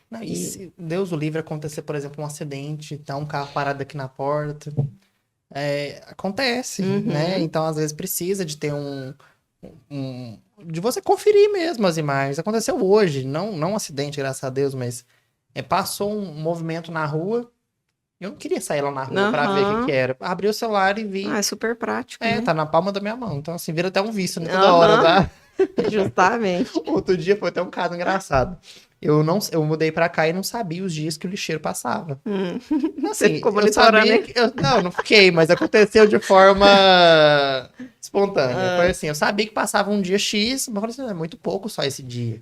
Não, e se Deus o livre acontecer, por exemplo, um acidente, tá um carro parado aqui na porta, acontece, né? Então, às vezes, precisa de ter de você conferir mesmo as imagens. Aconteceu hoje, não um acidente, graças a Deus, mas passou um movimento na rua. Eu não queria sair lá na rua pra ver o que era. Abri o celular e vi. É super prático, né? Tá na palma da minha mão. Então, assim, vira até um vício, né? Toda hora, tá? Justamente. Outro dia foi até um caso engraçado. Eu mudei pra cá e não sabia os dias que o lixeiro passava. Assim, você ficou monitorando, né? Não fiquei, mas aconteceu de forma espontânea. Foi assim, eu sabia que passava um dia X, mas eu falei assim, é muito pouco só esse dia.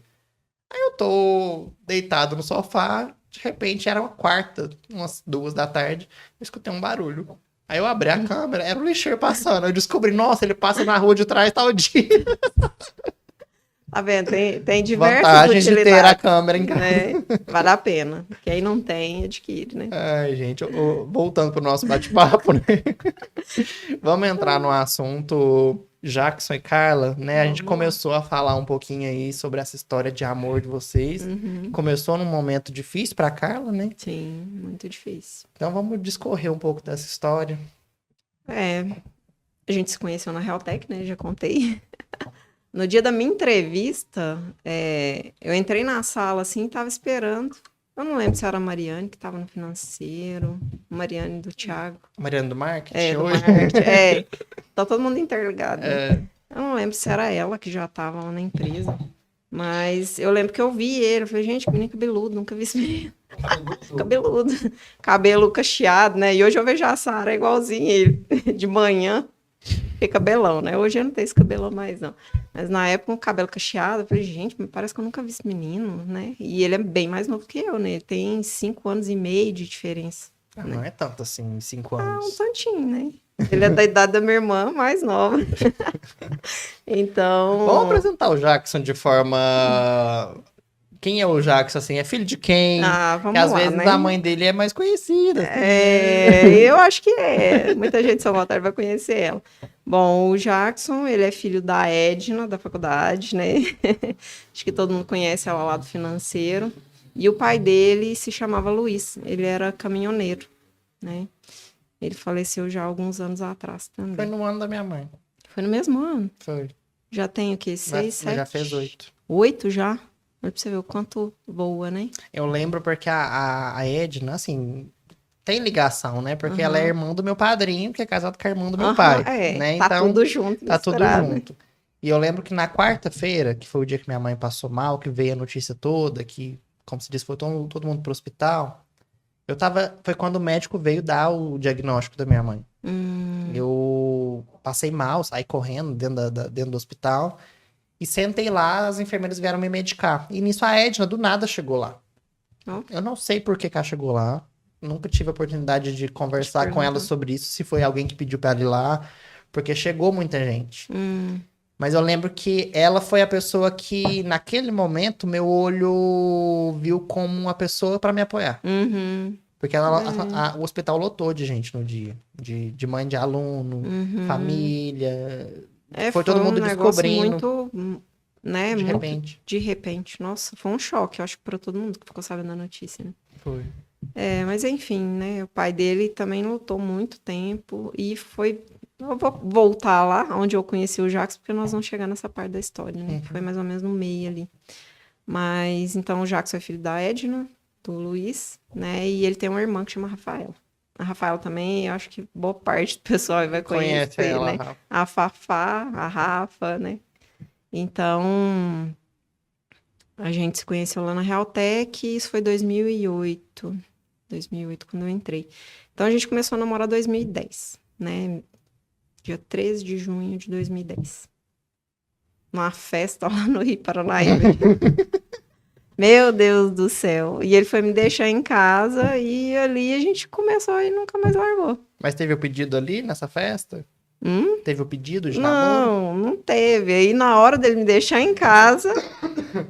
Aí eu tô deitado no sofá, de repente era uma quarta, umas 2 da tarde, eu escutei um barulho. Aí eu abri a câmera, era o lixeiro passando. Eu descobri, nossa, ele passa na rua de trás tal dia. Tá vendo? Tem diversas vantagens utilidades, de ter a câmera em casa. Né? Vale a pena. Quem não tem, adquire, né? Ai, gente, voltando pro nosso bate-papo, né? Vamos entrar no assunto Jackson e Carla, né? A gente começou a falar um pouquinho aí sobre essa história de amor de vocês. Começou num momento difícil pra Carla, né? Sim, muito difícil. Então vamos discorrer um pouco dessa história. A gente se conheceu na Realtec, né? Já contei. No dia da minha entrevista, eu entrei na sala assim, tava esperando. Eu não lembro se era a Mariane que tava no financeiro, a Mariane do Thiago. Mariane do marketing? Do marketing. Tá todo mundo interligado. Né? Eu não lembro se era ela que já tava lá na empresa. Mas eu lembro que eu vi ele. Eu falei, gente, que menino cabeludo, nunca vi esse menino. Cabeludo. Cabelo cacheado, né? E hoje eu vejo a Sara igualzinho ele. De manhã, fiquei cabelão, né? Hoje eu não tenho esse cabelão mais, não. Mas na época, um cabelo cacheado, eu falei, gente, parece que eu nunca vi esse menino, né? E ele é bem mais novo que eu, né? Ele tem 5 anos e meio de diferença. Né? Não é tanto assim, 5 anos. Um tantinho, né? Ele é da idade da minha irmã, mais nova. Então... Vamos apresentar o Jackson de forma... Quem é o Jackson, assim? É filho de quem? Vamos Porque às lá, vezes né? a mãe dele é mais conhecida. Assim, eu acho que é. Muita gente de São Paulo vai conhecer ela. Bom, o Jackson, ele é filho da Edna, da faculdade, né? Acho que todo mundo conhece ela lá do financeiro. E o pai dele se chamava Luiz. Ele era caminhoneiro, né? Ele faleceu já há alguns anos atrás também. Foi no ano da minha mãe. Foi no mesmo ano? Foi. Já tem o quê? 6, 7? Já fez 8. 8 já? Olha pra você ver o quanto voa, né? Eu lembro porque a Edna, assim, tem ligação, né? Porque ela é irmã do meu padrinho, que é casado com a irmã do meu pai. Né? Tá então, tudo junto. Tá tudo junto. E eu lembro que na quarta-feira, que foi o dia que minha mãe passou mal, que veio a notícia toda, que, como se disse, foi todo mundo pro hospital. Foi quando o médico veio dar o diagnóstico da minha mãe. Eu passei mal, saí correndo dentro do hospital. E sentei lá, as enfermeiras vieram me medicar. E nisso a Edna, do nada, chegou lá. Eu não sei por que ela chegou lá. Nunca tive a oportunidade de conversar com ela sobre isso, se foi alguém que pediu pra ela ir lá. Porque chegou muita gente. Mas eu lembro que ela foi a pessoa que, naquele momento, meu olho viu como uma pessoa pra me apoiar. Porque o hospital lotou de gente no dia. De mãe de aluno, família... foi todo mundo descobrindo. Muito, né? De repente. Nossa, foi um choque, eu acho, para todo mundo que ficou sabendo da notícia, né? Foi. Mas enfim, né? O pai dele também lutou muito tempo e foi... Eu vou voltar lá onde eu conheci o Jackson, porque nós vamos chegar nessa parte da história, né? Foi mais ou menos no meio ali. Mas, então, o Jackson é filho da Edna, do Luiz, né? E ele tem uma irmã que chama Rafaela. A Rafaela também, eu acho que boa parte do pessoal vai Conhece conhecer, ela, né? Rafa. A Fafá, a Rafa, né? Então, a gente se conheceu lá na Realtec, e isso foi 2008. 2008, quando eu entrei. Então, a gente começou a namorar em 2010, né? Dia 13 de junho de 2010. Numa festa lá no Rio Paranaíba. Meu Deus do céu. E ele foi me deixar em casa e ali a gente começou e nunca mais largou. Mas teve o pedido ali nessa festa? Teve o pedido de namoro? Não teve. Aí na hora dele me deixar em casa,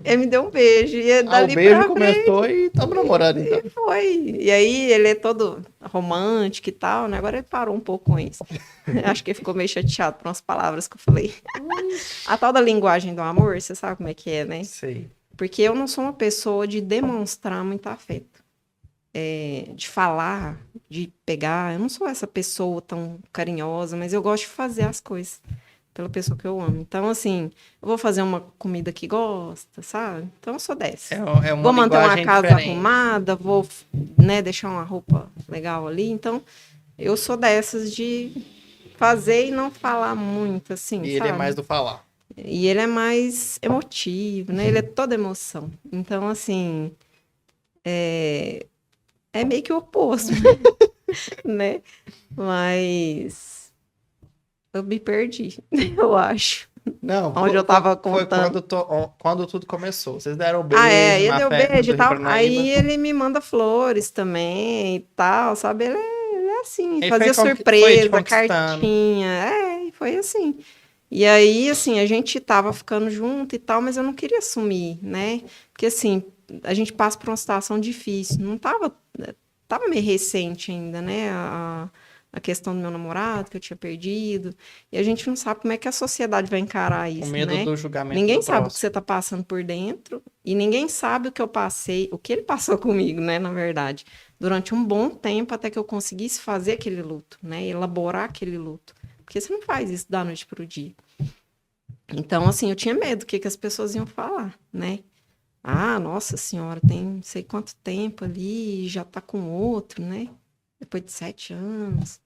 ele me deu um beijo. E O dali beijo pra frente começou e tamo namorando, então. foi. E aí ele é todo romântico e tal, né? Agora ele parou um pouco com isso. Acho que ele ficou meio chateado por umas palavras que eu falei. A tal da linguagem do amor, você sabe como é que é, né? Sei. Porque eu não sou uma pessoa de demonstrar muito afeto. De falar, de pegar. Eu não sou essa pessoa tão carinhosa, mas eu gosto de fazer as coisas pela pessoa que eu amo. Então, assim, eu vou fazer uma comida que gosta, sabe? Então, eu sou dessa. É uma Vou manter uma linguagem casa diferente. arrumada, vou, né, deixar uma roupa legal ali. Então, eu sou dessas de fazer e não falar muito, assim, E sabe? ele é mais do falar. E ele é mais emotivo, né? Ele é toda emoção. Então, assim, é meio que o oposto, né? Mas eu me perdi, eu acho. Não, Onde eu tava foi contando. quando tudo começou. Vocês deram um beijo Ele na deu festa beijo do e Rio tal. Paranaíba. Aí ele me manda flores também e tal, sabe? Ele é assim, Ele fazia foi te surpresa, conquistando. cartinha. E foi assim. E aí, assim, a gente tava ficando junto e tal, mas eu não queria assumir, né? Porque, assim, a gente passa por uma situação difícil. Não tava... Tava meio recente ainda, né? A questão do meu namorado, que eu tinha perdido. E a gente não sabe como é que a sociedade vai encarar Com isso, medo né? do julgamento Ninguém do sabe o que próximo. você tá passando por dentro. E ninguém sabe o que eu passei, o que ele passou comigo, né? Na verdade. Durante um bom tempo, até que eu conseguisse fazer aquele luto, né? Elaborar aquele luto. Porque você não faz isso da noite pro dia. Então, assim, eu tinha medo do que as pessoas iam falar, né? Ah, nossa senhora, tem não sei quanto tempo ali, já tá com outro, né? Depois de 7 anos.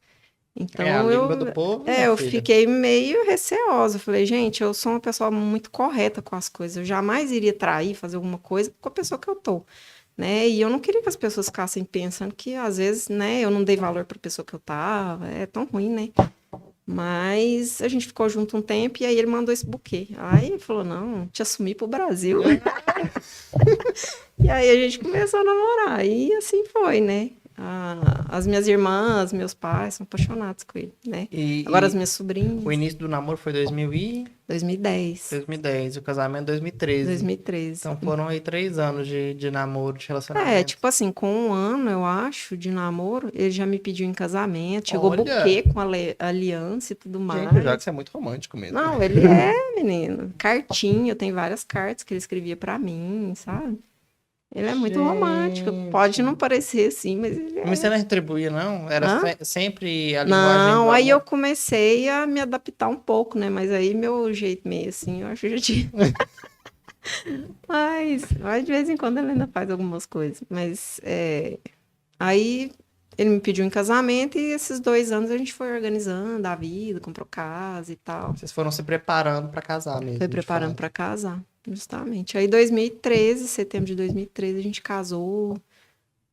A Então, língua do povo, minha eu filha. fiquei meio receosa. Eu falei, gente, eu sou uma pessoa muito correta com as coisas. Eu jamais iria trair, fazer alguma coisa com a pessoa que eu tô, né? E eu não queria que as pessoas ficassem pensando que, às vezes, né, eu não dei valor pra pessoa que eu tava. É tão ruim, né? Mas a gente ficou junto um tempo e aí ele mandou esse buquê. Aí ele falou, não, te assumi pro Brasil. E aí a gente começou a namorar. E assim foi, né? As minhas irmãs, meus pais são apaixonados com ele, né? Agora as minhas O sobrinhas, início do namoro foi 2010, 2010, o casamento 2013. 2013. Então foram aí 3 anos de namoro, de relacionamento. Tipo assim, com um ano, eu acho, de namoro, ele já me pediu em casamento, chegou Olha! buquê com aliança e tudo mais. Gente, o Jacques é muito romântico mesmo. Não, ele é, menino. Cartinha, eu tenho várias cartas que ele escrevia pra mim, sabe? Ele é muito romântico. Gente. Pode não parecer assim, mas ele é. Mas você não retribuía, não? Era Hã? sempre a linguagem do Não, aí amor? eu comecei a me adaptar um pouco, né? Mas aí meu jeito meio assim, eu acho que já tinha. Mas de vez em quando ele ainda faz algumas coisas. Mas aí ele me pediu em casamento e esses 2 anos a gente foi organizando a vida, comprou casa e tal. Vocês foram se preparando pra casar mesmo. Foi de preparando fato. para casar, justamente. Aí 2013, setembro de 2013, a gente casou.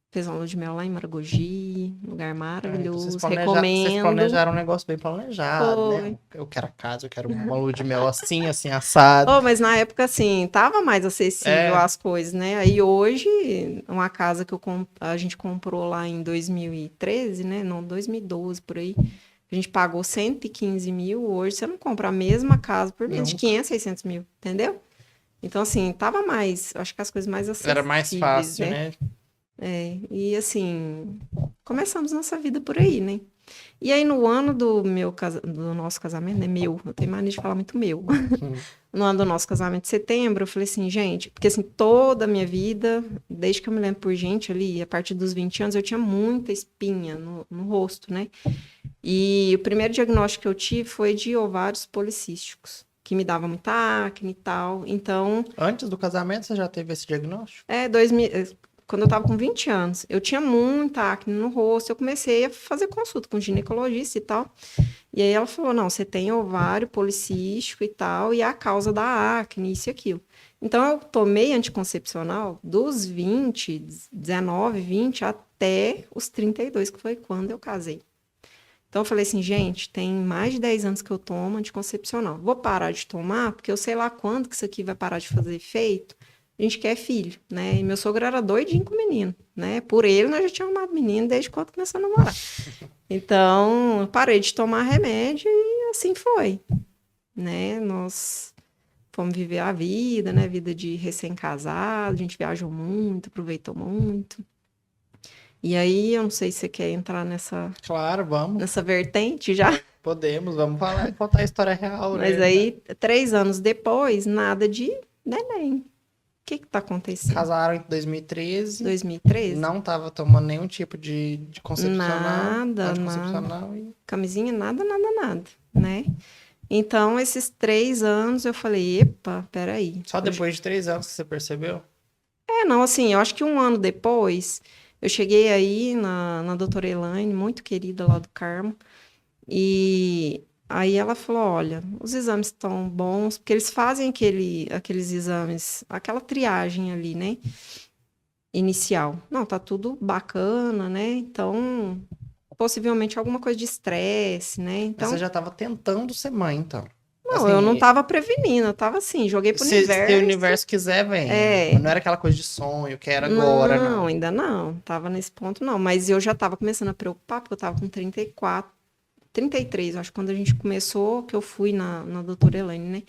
Fez uma lua de mel lá em Maragogi, um lugar Então maravilhoso, vocês recomendo. planejaram um negócio bem planejado, né? Foi. Eu quero a casa, eu quero uma lua de mel assim, assim, assado. Oh, mas na época, assim, tava mais acessível É. as coisas, né? Aí hoje, uma casa que a gente comprou lá em 2013, né? Não, 2012, por aí. A gente pagou 115 mil. Hoje você não compra a mesma casa por menos de Nunca. 500, 600 mil, entendeu? Então, assim, tava mais, acho que as coisas mais acessíveis, Era mais fácil, né? né? E assim, começamos nossa vida por aí, né? E aí, no ano do nosso casamento, né? Eu tenho mania de falar muito meu. No ano do nosso casamento de setembro, eu falei assim, gente, porque assim, toda a minha vida, desde que eu me lembro por gente ali, a partir dos 20 anos, eu tinha muita espinha no rosto, né? E o primeiro diagnóstico que eu tive foi de ovários policísticos, que me dava muita acne e tal. Então, Antes do casamento, você já teve esse diagnóstico? quando eu tava com 20 anos, eu tinha muita acne no rosto, eu comecei a fazer consulta com ginecologista e tal. E aí ela falou, não, você tem ovário policístico e tal, e é a causa da acne, isso e aquilo. Então, eu tomei anticoncepcional dos 20, 19, 20 até os 32, que foi quando eu casei. Então, eu falei assim, gente, tem mais de 10 anos que eu tomo anticoncepcional. Vou parar de tomar, porque eu sei lá quando que isso aqui vai parar de fazer efeito. A gente quer filho, né? E meu sogro era doidinho com o menino, né? Por ele, nós já tínhamos amado menino desde quando começou a namorar. Então, eu parei de tomar remédio e assim foi, né? Nós fomos viver a vida, né? Vida de recém-casado, a gente viajou muito, aproveitou muito. E aí, eu não sei se você quer entrar Claro, vamos. nessa vertente já. Podemos, vamos falar, contar a história real, Mas né? aí, 3 anos depois, nada de neném. O que que tá acontecendo? Casaram em 2013. 2013? Não tava tomando nenhum tipo de concepcional. Nada, Anticoncepcional e... Camisinha, nada, nada, nada, né? Então, esses 3 anos, eu falei, epa, peraí. Só depois de 3 anos que você percebeu? Não, assim, eu acho que 1 ano depois, eu cheguei aí na doutora Elaine, muito querida lá do Carmo, e aí ela falou, olha, os exames estão bons, porque eles fazem aqueles exames, aquela triagem ali, né, inicial. Não, tá tudo bacana, né, então, possivelmente alguma coisa de estresse, né, Mas então... você já tava tentando ser mãe, então. Não, Assim, eu não tava prevenindo, eu tava assim, joguei pro universo. Se o universo quiser, vem. Não era aquela coisa de sonho que era agora, não. Não, ainda não. Tava nesse ponto, não. Mas eu já tava começando a preocupar, porque eu tava com 34, 33, acho, quando a gente começou, que eu fui na doutora Elaine, né?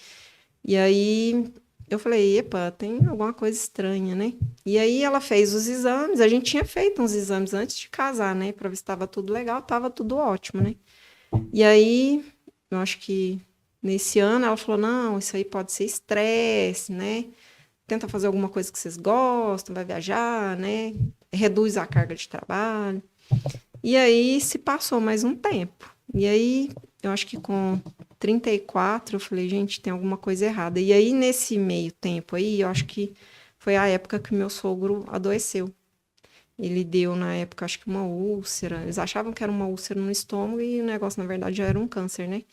E aí eu falei, epa, tem alguma coisa estranha, né? E aí ela fez os exames, a gente tinha feito uns exames antes de casar, né? Pra ver se tava tudo legal, tava tudo ótimo, né? E aí, eu acho que nesse ano ela falou, não, isso aí pode ser estresse, né? Tenta fazer alguma coisa que vocês gostam, vai viajar, né? Reduz a carga de trabalho. E aí se passou mais um tempo. E aí, eu acho que com 34, eu falei, gente, tem alguma coisa errada. E aí, nesse meio tempo aí, eu acho que foi a época que o meu sogro adoeceu. Ele deu, na época, acho que uma úlcera. Eles achavam que era uma úlcera no estômago e o negócio, na verdade, já era um câncer, né?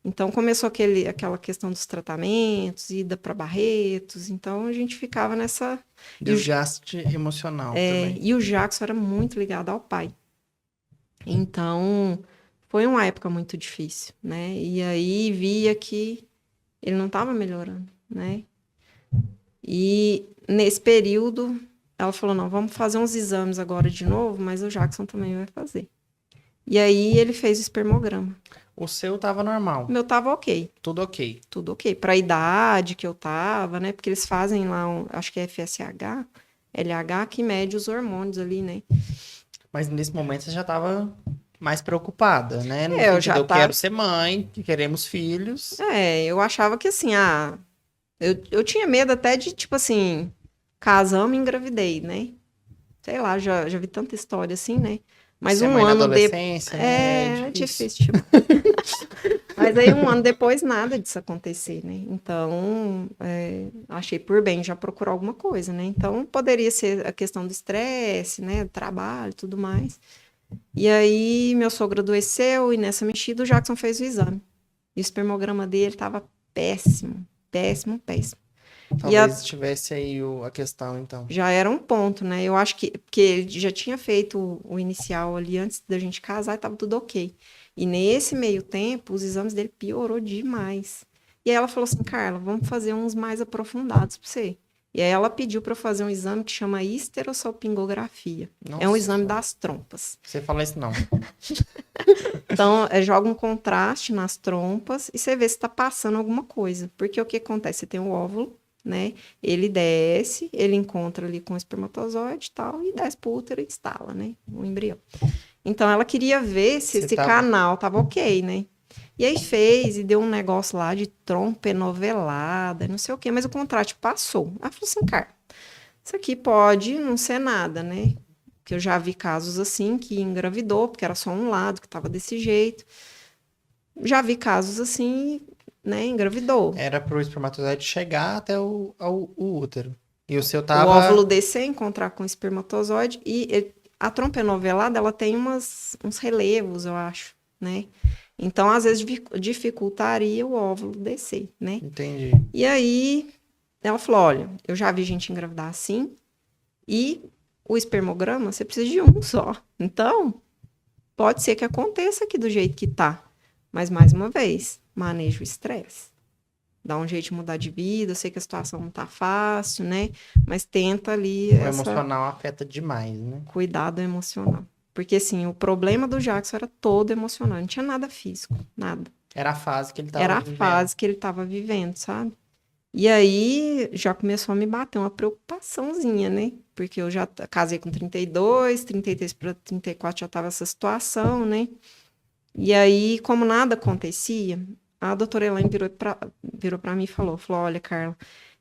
Então, começou aquela questão dos tratamentos, ida para Barretos. Então, a gente ficava nessa... Desgaste emocional também. E o Jackson era muito ligado ao pai. Então, foi uma época muito difícil, né? E aí, via que ele não estava melhorando, né? E, nesse período, ela falou, não, vamos fazer uns exames agora de novo, mas o Jackson também vai fazer. E aí, ele fez o espermograma. O seu tava normal. O meu tava ok. Tudo ok. Tudo ok. Para a idade que eu tava, né? Porque eles fazem lá, acho que é FSH, LH, que mede os hormônios ali, né? Mas nesse momento você já tava mais preocupada, né? No eu sentido, já eu tava... quero ser mãe, que queremos filhos. eu achava que assim, eu tinha medo até de, tipo assim, casamos e engravidei, né? Sei lá, já vi tanta história assim, né? Mas Ser um mãe na ano adolescência, né? É difícil. Tipo... Mas aí, um ano depois, nada disso acontecer, né? Então, achei por bem já procurar alguma coisa, né? Então, poderia ser a questão do estresse, né? Do trabalho e tudo mais. E aí, meu sogro adoeceu e nessa mexida o Jackson fez o exame. E o espermograma dele estava péssimo, péssimo, péssimo. Talvez tivesse aí a questão, então. Já era um ponto, né? Eu acho que porque ele já tinha feito o inicial ali antes da gente casar e estava tudo ok. E nesse meio tempo, os exames dele piorou demais. E aí ela falou assim, Carla, vamos fazer uns mais aprofundados para você. E aí ela pediu para eu fazer um exame que chama histerossalpingografia. Nossa. É um exame das trompas. Você fala isso não. Então, joga um contraste nas trompas e você vê se está passando alguma coisa. Porque o que acontece? Você tem o óvulo, né? Ele desce, ele encontra ali com o espermatozoide e tal, e desce pro útero e instala, né? O embrião. Então, ela queria ver se esse canal tava ok, né? E aí fez, e deu um negócio lá de trompa enovelada, não sei o quê, mas o contraste passou. Ela falou assim, cara, isso aqui pode não ser nada, né? Porque eu já vi casos assim, que engravidou, porque era só um lado que tava desse jeito. Já vi casos assim, né? Engravidou. Era pro espermatozoide chegar até o útero. E o seu O tava... óvulo descer, encontrar com o espermatozoide a trompa enovelada, ela tem uns relevos, eu acho, né? Então, às vezes, dificultaria o óvulo descer, né? Entendi. E aí, ela falou, olha, eu já vi gente engravidar assim, e o espermograma, você precisa de um só. Então, pode ser que aconteça aqui do jeito que tá. Mas, mais uma vez, maneja o estresse. Dá um jeito de mudar de vida, eu sei que a situação não tá fácil, né? Mas tenta ali O emocional afeta demais, né? cuidado emocional. Porque, assim, o problema do Jackson era todo emocional. Não tinha nada físico, nada. Era a fase que ele tava Era a vivendo. fase que ele tava vivendo, sabe? E aí, já começou a me bater uma preocupaçãozinha, né? Porque eu já casei com 32, 33 para 34 já tava essa situação, né? E aí, como nada acontecia, a doutora Elaine virou para mim e falou, olha, Carla,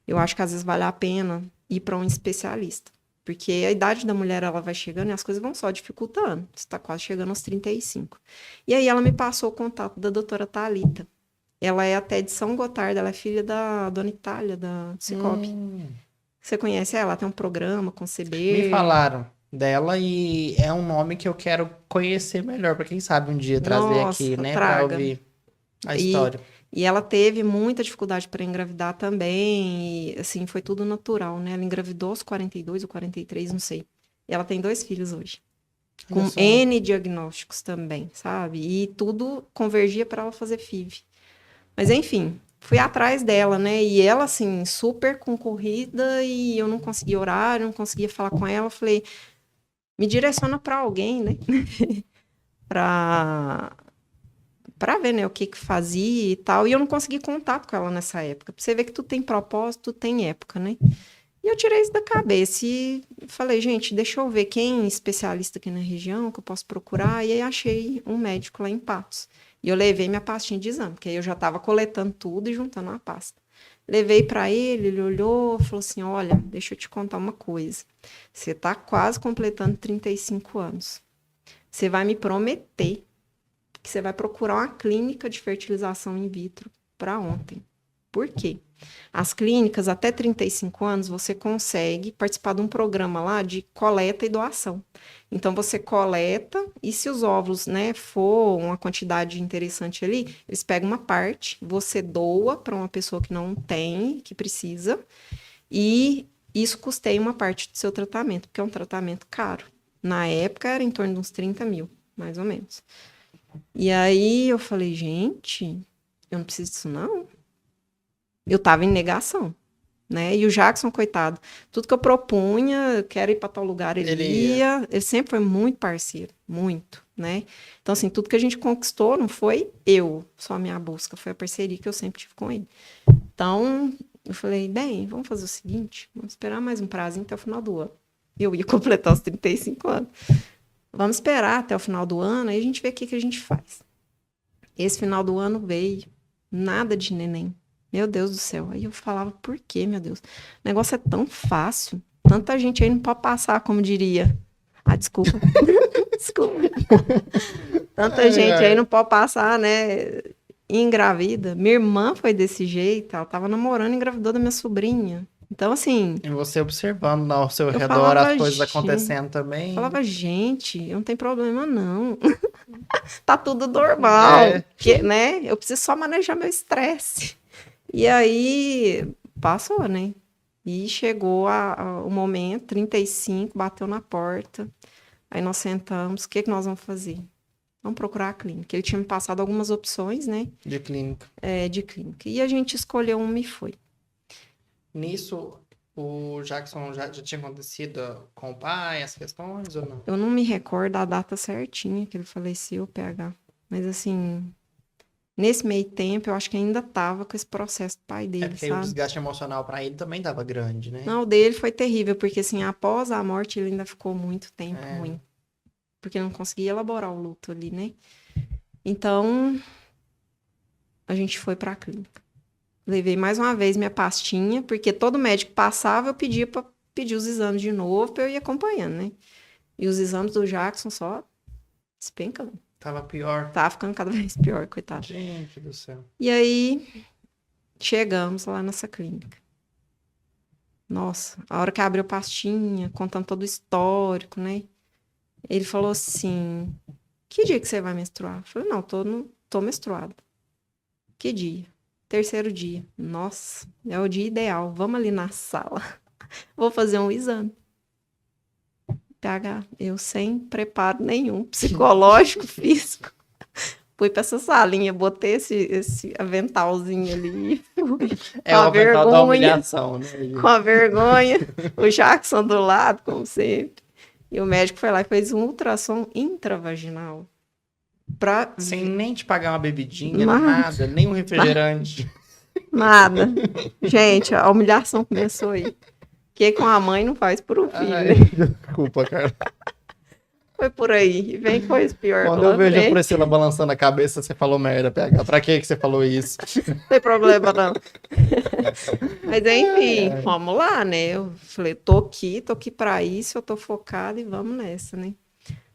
eu acho que às vezes vale a pena ir para um especialista. Porque a idade da mulher, ela vai chegando e as coisas vão só dificultando. Você está quase chegando aos 35. E aí ela me passou o contato da doutora Thalita. Ela é até de São Gotardo, ela é filha da Dona Itália, da Cicobi. Você conhece ela? Ela tem um programa com CB. Me falaram dela e é um nome que eu quero conhecer melhor, para quem sabe um dia trazer aqui, Nossa, né, para traga. ouvir a história. E ela teve muita dificuldade para engravidar também, e, assim, foi tudo natural, né? Ela engravidou aos 42 ou 43, não sei. E ela tem 2 filhos hoje, Olha com só. N diagnósticos também, sabe? E tudo convergia para ela fazer FIV. Mas, enfim, fui atrás dela, né? E ela, assim, super concorrida e eu não conseguia horário, não conseguia falar com ela. Eu falei, me direciona para alguém, né? para ver, né, o que fazia e tal. E eu não consegui contato com ela nessa época. Pra você ver que tu tem propósito, tem época, né? E eu tirei isso da cabeça e falei, gente, deixa eu ver quem é especialista aqui na região que eu posso procurar. E aí achei um médico lá em Patos. E eu levei minha pastinha de exame, porque aí eu já estava coletando tudo e juntando uma pasta. Levei para ele olhou, falou assim, olha, deixa eu te contar uma coisa. Você está quase completando 35 anos. Você vai me prometer que você vai procurar uma clínica de fertilização in vitro para ontem. Por quê? As clínicas, até 35 anos, você consegue participar de um programa lá de coleta e doação. Então, você coleta e se os óvulos, né, for uma quantidade interessante ali, eles pegam uma parte, você doa para uma pessoa que não tem, que precisa, e isso custeia uma parte do seu tratamento, porque é um tratamento caro. Na época, era em torno de uns 30 mil, mais ou menos. E aí eu falei, gente, eu não preciso disso, não. Eu tava em negação, né? E o Jackson, coitado, tudo que eu propunha, eu quero ir para tal lugar, ele ia. Ele sempre foi muito parceiro, muito, né? Então, assim, tudo que a gente conquistou não foi só a minha busca, foi a parceria que eu sempre tive com ele. Então, eu falei, bem, vamos fazer o seguinte, vamos esperar mais um prazo até o final do ano. Eu ia completar os 35 anos. Vamos esperar até o final do ano, aí a gente vê o que a gente faz. Esse final do ano veio, nada de neném. Meu Deus do céu. Aí eu falava, por quê, meu Deus? O negócio é tão fácil. Tanta gente aí não pode passar, como diria. Ah, desculpa. Desculpa. Tanta gente aí não pode passar, né? Engravida. Minha irmã foi desse jeito. Ela tava namorando e engravidou da minha sobrinha. Então, assim... E você observando ao seu redor falava, as coisas acontecendo também. Eu falava, gente, não tem problema, não. Tá tudo normal. Que, né? Eu preciso só manejar meu estresse. E aí, passou, né? E chegou o momento, 35, bateu na porta. Aí nós sentamos, o que nós vamos fazer? Vamos procurar a clínica. Ele tinha me passado algumas opções, né? De clínica. De clínica. E a gente escolheu uma e foi. Nisso, o Jackson já tinha acontecido com o pai, as questões ou não? Eu não me recordo a data certinha que ele faleceu, PH. Mas assim, nesse meio tempo, eu acho que ainda tava com esse processo do pai dele, porque sabe? o desgaste emocional para ele também tava grande, né? Não, o dele foi terrível, porque assim, após a morte, ele ainda ficou muito tempo ruim. Porque não conseguia elaborar o luto ali, né? Então, a gente foi pra clínica. Levei mais uma vez minha pastinha, porque todo médico passava, eu pedia pra pedir os exames de novo, pra eu ir acompanhando, né? E os exames do Jackson só despencando. Tava pior. Tava ficando cada vez pior, coitado. Gente do céu. E aí, chegamos lá nessa clínica. Nossa, a hora que abriu a pastinha, contando todo o histórico, né? Ele falou assim: que dia que você vai menstruar? Eu falei: não, tô menstruada. Que dia? Terceiro dia. Nossa, é o dia ideal. Vamos ali na sala. Vou fazer um exame. PH, eu sem preparo nenhum, psicológico, físico. Fui pra essa salinha, botei esse aventalzinho ali, fui, com É o a avental da vergonha, humilhação, né? com a vergonha, o Jackson do lado, como sempre. E o médico foi lá e fez um ultrassom intravaginal. Pra Sem nem te pagar uma bebidinha, nada, nada, nem um refrigerante. nada. Gente, a humilhação começou aí. Que com a mãe não faz por um filho, Ai, né? desculpa, cara. Foi por aí. E vem coisa pior Quando pela eu vejo a frente. Priscila balançando a cabeça, você falou merda, PH. Pra que você falou isso? Não tem problema, não. Mas Ai, enfim, ai. vamos lá, né? Eu falei, tô aqui pra isso, eu tô focada e vamos nessa, né?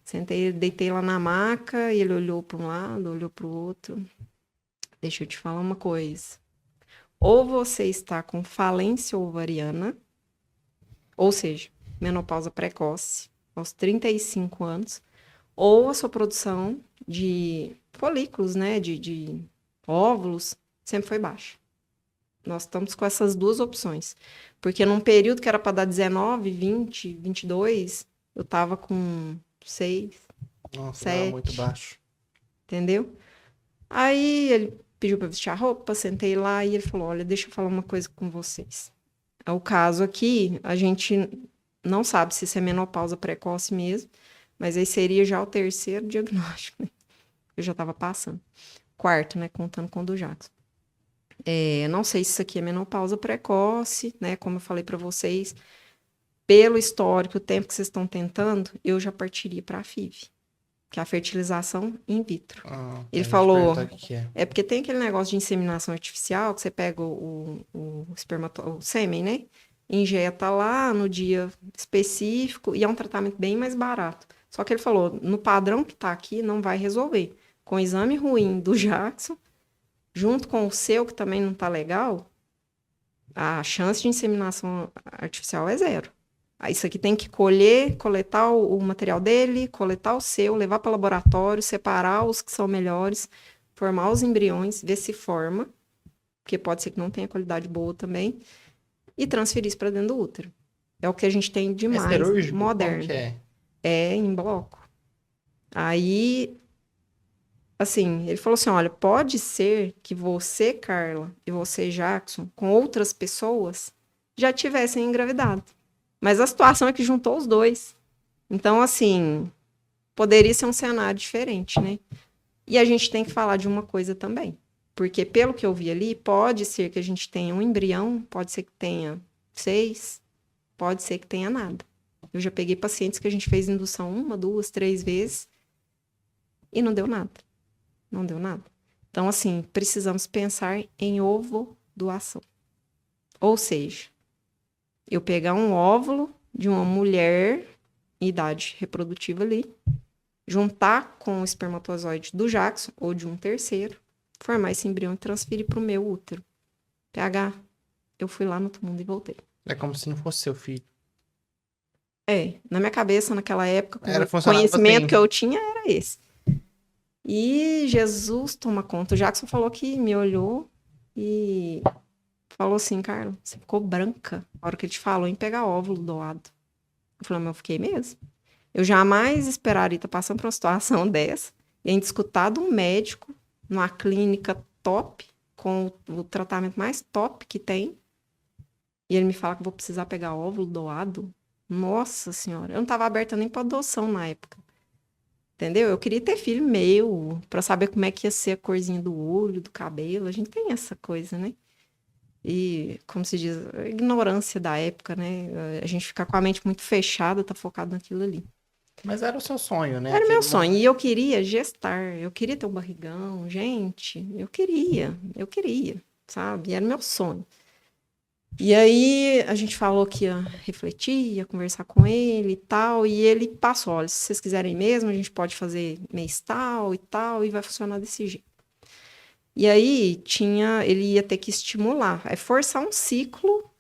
Sentei, deitei lá na maca e ele olhou para um lado, olhou para o outro. Deixa eu te falar uma coisa. Ou você está com falência ovariana, ou seja, menopausa precoce, aos 35 anos, ou a sua produção de folículos, né, de óvulos, sempre foi baixa. Nós estamos com essas duas opções. Porque num período que era para dar 19, 20, 22, eu estava com 6, Nossa, era muito 7, baixo. entendeu? Aí ele pediu para vestir a roupa, sentei lá e ele falou: olha, deixa eu falar uma coisa com vocês. É o caso aqui, a gente não sabe se isso é menopausa precoce mesmo, mas aí seria já o terceiro diagnóstico, né? Eu já estava passando. Quarto, né? Contando com o do Jackson. Não sei se isso aqui é menopausa precoce, né? Como eu falei para vocês, pelo histórico, o tempo que vocês estão tentando, eu já partiria para a FIV, que é a fertilização in vitro. Eu Ele ia te falou, perguntar o que é. é porque tem aquele negócio de inseminação artificial, que você pega o sêmen, né? Injeta lá no dia específico e é um tratamento bem mais barato. Só que ele falou, no padrão que tá aqui, não vai resolver. Com o exame ruim do Jackson, junto com o seu, que também não tá legal, a chance de inseminação artificial é zero. Aí isso aqui tem que coletar o material dele, coletar o seu, levar para o laboratório, separar os que são melhores, formar os embriões, ver se forma, porque pode ser que não tenha qualidade boa também, e transferir isso para dentro do útero. É o que a gente tem de É mais cirúrgico? Como moderno. que é? É em bloco. Aí, assim, ele falou assim, olha, pode ser que você, Carla, e você, Jackson, com outras pessoas, já tivessem engravidado. Mas a situação é que juntou os dois. Então, assim, poderia ser um cenário diferente, né? E a gente tem que falar de uma coisa também. Porque, pelo que eu vi ali, pode ser que a gente tenha um embrião, pode ser que tenha 6, pode ser que tenha nada. Eu já peguei pacientes que a gente fez indução 1, 2, 3 vezes e não deu nada. Não deu nada. Então, assim, precisamos pensar em ovo doação. Ou seja, eu pegar um óvulo de uma mulher em idade reprodutiva ali, juntar com o espermatozoide do Jackson ou de um terceiro, formar esse embrião e transferir para o meu útero. PH, eu fui lá no outro mundo e voltei. É como se não fosse seu filho. Na minha cabeça, naquela época, com o Funcionava conhecimento assim. que eu tinha, era esse. E Jesus toma conta. O Jackson falou que me olhou e falou assim, Carla, você ficou branca na hora que ele te falou em pegar óvulo doado. Eu falei, mas eu fiquei mesmo. Eu jamais esperaria estar passando por uma situação dessa e ainda escutar de um médico numa clínica top, com o tratamento mais top que tem, e ele me fala que eu vou precisar pegar óvulo doado. Nossa Senhora, eu não estava aberta nem para adoção na época. Entendeu? Eu queria ter filho meu, para saber como é que ia ser a corzinha do olho, do cabelo. A gente tem essa coisa, né? E, como se diz, a ignorância da época, né? A gente ficar com a mente muito fechada, tá focado naquilo ali. Mas era o seu sonho, né? Era meu sonho. E eu queria gestar, eu queria ter um barrigão. Gente, eu queria, sabe? Era meu sonho. E aí a gente falou que ia refletir, ia conversar com ele e tal. E ele passou: olha, se vocês quiserem mesmo, a gente pode fazer mês tal, e vai funcionar desse jeito. E aí ele ia ter que estimular, forçar um ciclo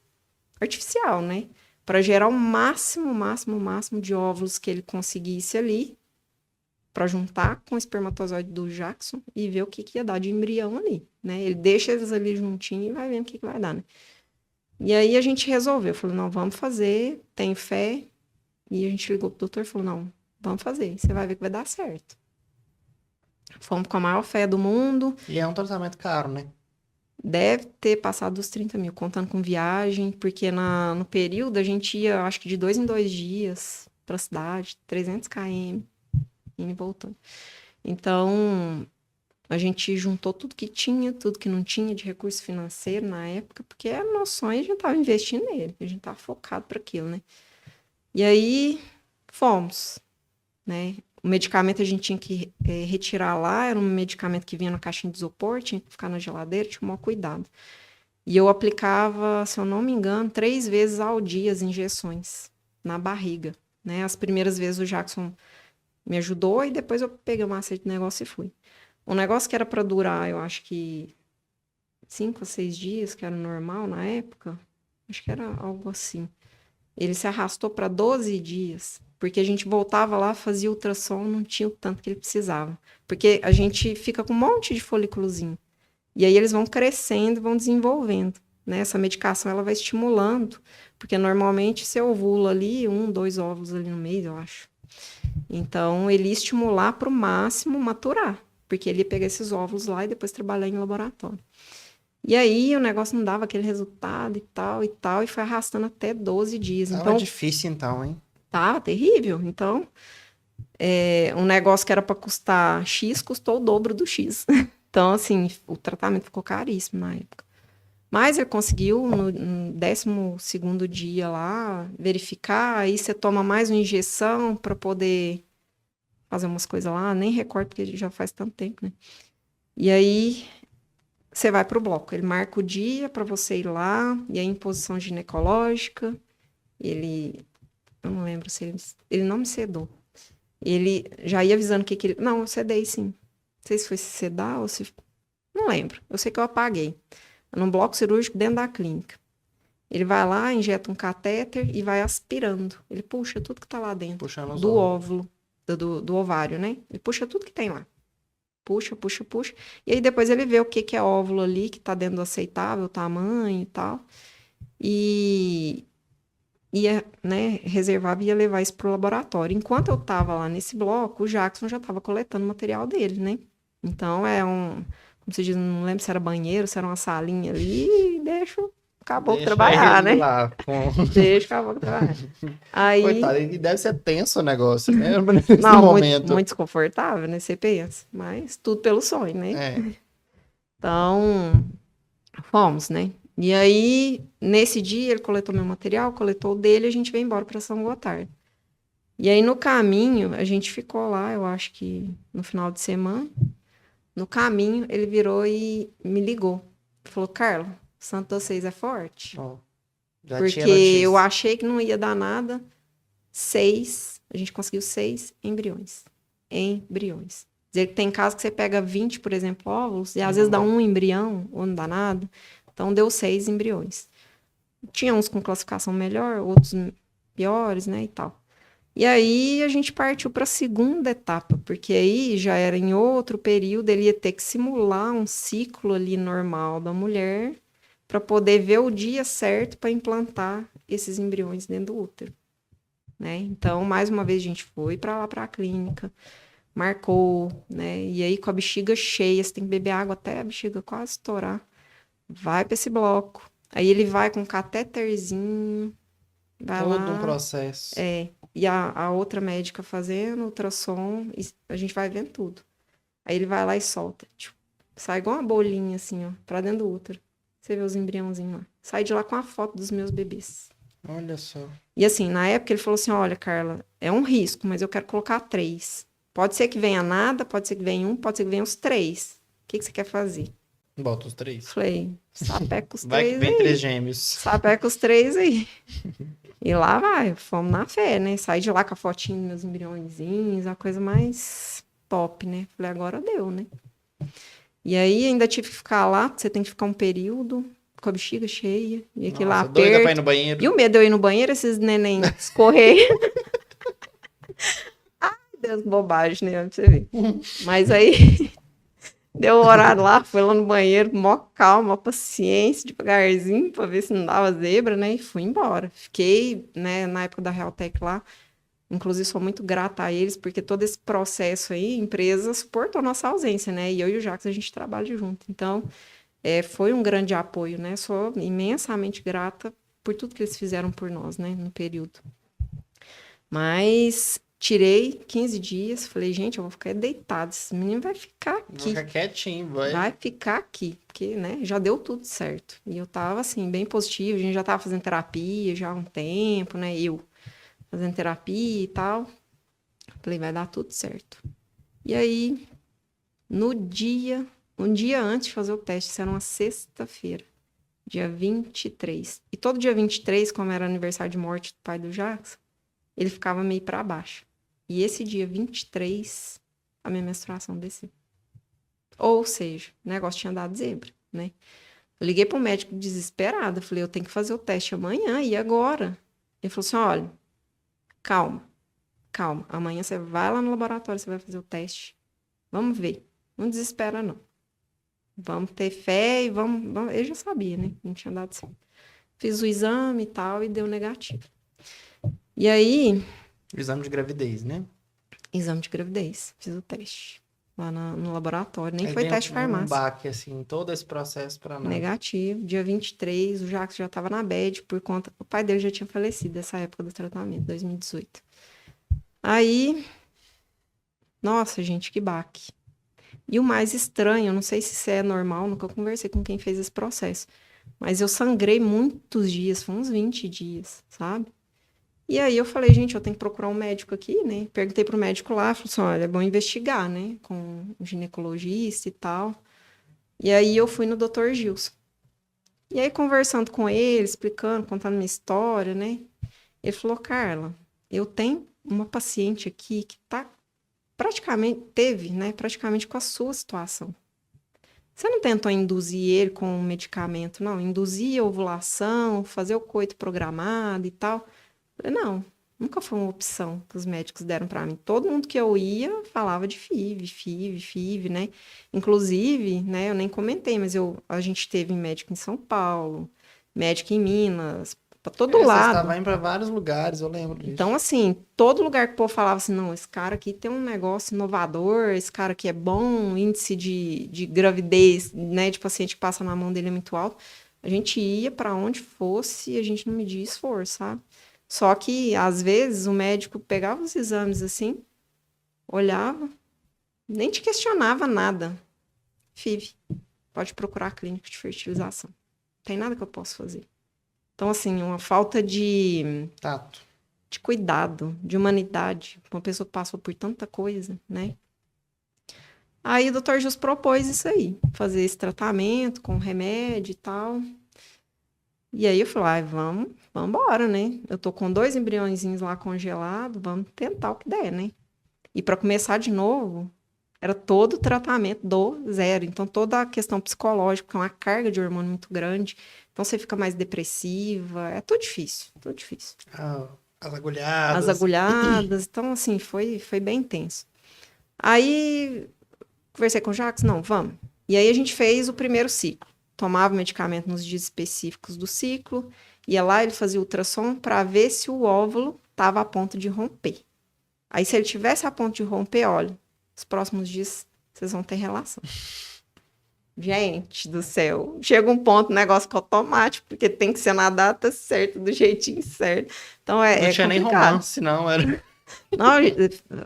artificial, né? Para gerar o máximo de óvulos que ele conseguisse ali, para juntar com o espermatozoide do Jackson e ver o que ia dar de embrião ali, né? Ele deixa eles ali juntinhos e vai vendo o que vai dar, né? E aí a gente resolveu, falou, não, vamos fazer, tem fé. E a gente ligou pro doutor e falou, não, vamos fazer, você vai ver que vai dar certo. Fomos com a maior fé do mundo. E é um tratamento caro, né? Deve ter passado dos 30 mil, contando com viagem, porque no período a gente ia, acho que de 2 em 2 dias pra cidade, 300 km, indo e voltando. Então, a gente juntou tudo que tinha, tudo que não tinha de recurso financeiro na época, porque era nosso sonho, a gente tava investindo nele, a gente tava focado para aquilo, né? E aí, fomos, né? O medicamento a gente tinha que retirar lá, era um medicamento que vinha na caixinha de isopor, tinha que ficar na geladeira, tinha o maior cuidado. E eu aplicava, se eu não me engano, 3 vezes ao dia as injeções na barriga, né? As primeiras vezes o Jackson me ajudou e depois eu peguei o macete do negócio e fui. Um negócio que era para durar, eu acho que 5 ou 6 dias, que era normal na época, acho que era algo assim. Ele se arrastou para 12 dias, porque a gente voltava lá, fazia ultrassom, não tinha o tanto que ele precisava. Porque a gente fica com um monte de folículozinho. E aí eles vão crescendo, vão desenvolvendo, né? Essa medicação, ela vai estimulando, porque normalmente você ovula ali, 1, 2 óvulos ali no mês, eu acho. Então, ele ia estimular para o máximo maturar, porque ele ia pegar esses óvulos lá e depois trabalhar em laboratório. E aí o negócio não dava aquele resultado e tal, e foi arrastando até 12 dias. Tava Então, difícil então, hein? tava terrível. Então, um negócio que era para custar X, custou o dobro do X. Então, assim, o tratamento ficou caríssimo na época. Mas ele conseguiu, no 12º dia lá, verificar, aí você toma mais uma injeção para poder fazer umas coisas lá, nem recordo, porque já faz tanto tempo, né? E aí você vai para o bloco. Ele marca o dia para você ir lá, e aí em posição ginecológica, eu não lembro se ele não me sedou. Ele já ia avisando o que ele... Não, eu sedei sim. Não sei se foi se sedar ou se... Não lembro. Eu sei que eu apaguei. Num bloco cirúrgico dentro da clínica. Ele vai lá, injeta um catéter e vai aspirando. Ele puxa tudo que tá lá dentro. Puxando os do óvulos. óvulo, do ovário, né? Ele puxa tudo que tem lá. Puxa. E aí depois ele vê o que é óvulo ali, que tá dentro do aceitável tamanho e tal. E ia, né, reservava e ia levar isso pro laboratório. Enquanto eu tava lá nesse bloco, o Jackson já tava coletando o material dele, né? Então, como se diz, não lembro se era banheiro, se era uma salinha ali, e deixa o caboclo trabalhar, né? Lá, Deixa o caboclo trabalhar. Aí... Coitado, e deve ser tenso o negócio, né? Não, momento. muito desconfortável, né? Você pensa. Mas tudo pelo sonho, né? É. Então, fomos, né? E aí, nesse dia, ele coletou meu material, coletou o dele, e a gente veio embora para São Gotardo. E aí, no caminho, a gente ficou lá, eu acho que no final de semana. No caminho, ele virou e me ligou. Falou, Carla, o santo de vocês é forte? Oh, já porque tinha notícia. Eu achei que não ia dar nada. A gente conseguiu 6 embriões. Dizer que tem casos que você pega 20, por exemplo, óvulos, e às vezes dá um embrião, ou não dá nada. Então, deu 6 embriões. Tinha uns com classificação melhor, outros piores, né, e tal. E aí, a gente partiu para a segunda etapa, porque aí já era em outro período, ele ia ter que simular um ciclo ali normal da mulher para poder ver o dia certo para implantar esses embriões dentro do útero, né? Então, mais uma vez, a gente foi para lá para a clínica, marcou, né? E aí, com a bexiga cheia, você tem que beber água até a bexiga quase estourar. Vai para esse bloco. Aí ele vai com um catéterzinho, vai Todo lá. um processo. E a outra médica fazendo ultrassom, e a gente vai vendo tudo. Aí ele vai lá e solta. Tipo, sai igual uma bolinha, assim, ó, pra dentro do útero. Você vê os embriãozinhos lá. Sai de lá com a foto dos meus bebês. Olha só. E assim, na época ele falou assim, olha, Carla, é um risco, mas eu quero colocar 3. Pode ser que venha nada, pode ser que venha 1, pode ser que venha os 3. O que você quer fazer? Bota os 3. Falei, sapeca os 3 Vai que vem aí. 3 gêmeos. Sapeca os 3 aí. E lá vai, fomos na fé, né? Saí de lá com a fotinha dos meus embriõezinhos, a coisa mais top, né? Falei, agora deu, né? E aí ainda tive que ficar lá, você tem que ficar um período, com a bexiga cheia, e aquele Nossa, aperto. doida pra ir no banheiro. E o medo de eu ir no banheiro, esses neném escorrer. Ai, Deus, bobagem, né? Pra você ver. Mas aí, deu o horário lá, foi lá no banheiro, mó calma, mó paciência, devagarzinho, pra ver se não dava zebra, né? E fui embora. Fiquei, né, na época da Realtec lá. Inclusive, sou muito grata a eles, porque todo esse processo aí, a empresa suportou nossa ausência, né? E eu e o Jacques, a gente trabalha junto. Então, foi um grande apoio, né? Sou imensamente grata por tudo que eles fizeram por nós, né? No período. Mas tirei 15 dias, falei, gente, eu vou ficar deitado, esse menino vai ficar Vou aqui. ficar quietinho, vai. Vai ficar aqui, porque, né, já deu tudo certo. E eu tava, assim, bem positivo, a gente já tava fazendo terapia já há um tempo, né? Eu fazendo terapia e tal. Falei, vai dar tudo certo. E aí, um dia antes de fazer o teste, isso era uma sexta-feira, dia 23. E todo dia 23, como era aniversário de morte do pai do Jackson, ele ficava meio para baixo. E esse dia 23, a minha menstruação desceu. Ou seja, o negócio tinha dado zebra, né? Eu liguei para o médico desesperada, falei, eu tenho que fazer o teste amanhã, e agora? Ele falou assim, olha, calma. Amanhã você vai lá no laboratório, você vai fazer o teste. Vamos ver. Não desespera, não. Vamos ter fé e vamos... Eu já sabia, né? Não tinha dado certo. Fiz o exame e tal e deu negativo. E aí... Exame de gravidez, né? Exame de gravidez. Fiz o teste lá no laboratório. Nem Aí foi tem teste de farmácia. Um baque, assim, todo esse processo pra nada. Negativo. Dia 23, o Jacques já estava na bed por conta... O pai dele já tinha falecido nessa época do tratamento, 2018. Aí... Nossa, gente, que baque. E o mais estranho, eu não sei se isso é normal, nunca conversei com quem fez esse processo, mas eu sangrei muitos dias, foi uns 20 dias, sabe? E aí eu falei, gente, eu tenho que procurar um médico aqui, né? Perguntei pro médico lá, falou assim, olha, é bom investigar, né? Com um ginecologista e tal. E aí eu fui no Dr. Gilson. E aí conversando com ele, explicando, contando minha história, né? Ele falou, Carla, eu tenho uma paciente aqui que praticamente com a sua situação. Você não tentou induzir ele com um medicamento, não? Induzir a ovulação, fazer o coito programado e tal. Eu falei, não, nunca foi uma opção que os médicos deram para mim. Todo mundo que eu ia falava de FIV, né? Inclusive, né, eu nem comentei, mas a gente teve médico em São Paulo, médico em Minas, para todo lado. Você estava indo para vários lugares, eu lembro disso. Então, assim, todo lugar que o povo falava assim, não, esse cara aqui tem um negócio inovador, esse cara aqui é bom, índice de gravidez, né, de paciente que passa na mão dele é muito alto. A gente ia para onde fosse e a gente não media esforço, sabe? Só que, às vezes, o médico pegava os exames assim, olhava, nem te questionava nada. FIV, pode procurar a clínica de fertilização. Não tem nada que eu possa fazer. Então, assim, uma falta de tato, de cuidado, de humanidade, uma pessoa que passou por tanta coisa, né? Aí o Dr. Jus propôs isso aí, fazer esse tratamento com remédio e tal. E aí eu falei, vamos embora, né? Eu tô com 2 embriõezinhos lá congelados, vamos tentar o que der, né? E para começar de novo, era todo o tratamento do zero. Então, toda a questão psicológica, uma carga de hormônio muito grande. Então, você fica mais depressiva. É tudo difícil, tudo difícil. As agulhadas. As agulhadas. Então, assim, foi bem intenso. Aí, conversei com o Jacques, não, vamos. E aí, a gente fez o primeiro ciclo. Tomava o medicamento nos dias específicos do ciclo. Ia lá, ele fazia ultrassom para ver se o óvulo estava a ponto de romper. Aí, se ele tivesse a ponto de romper, olha, os próximos dias vocês vão ter relação. Gente do céu, chega um ponto, o negócio fica automático, porque tem que ser na data certa, do jeitinho certo. Então não tinha nem romance, não, era... Não,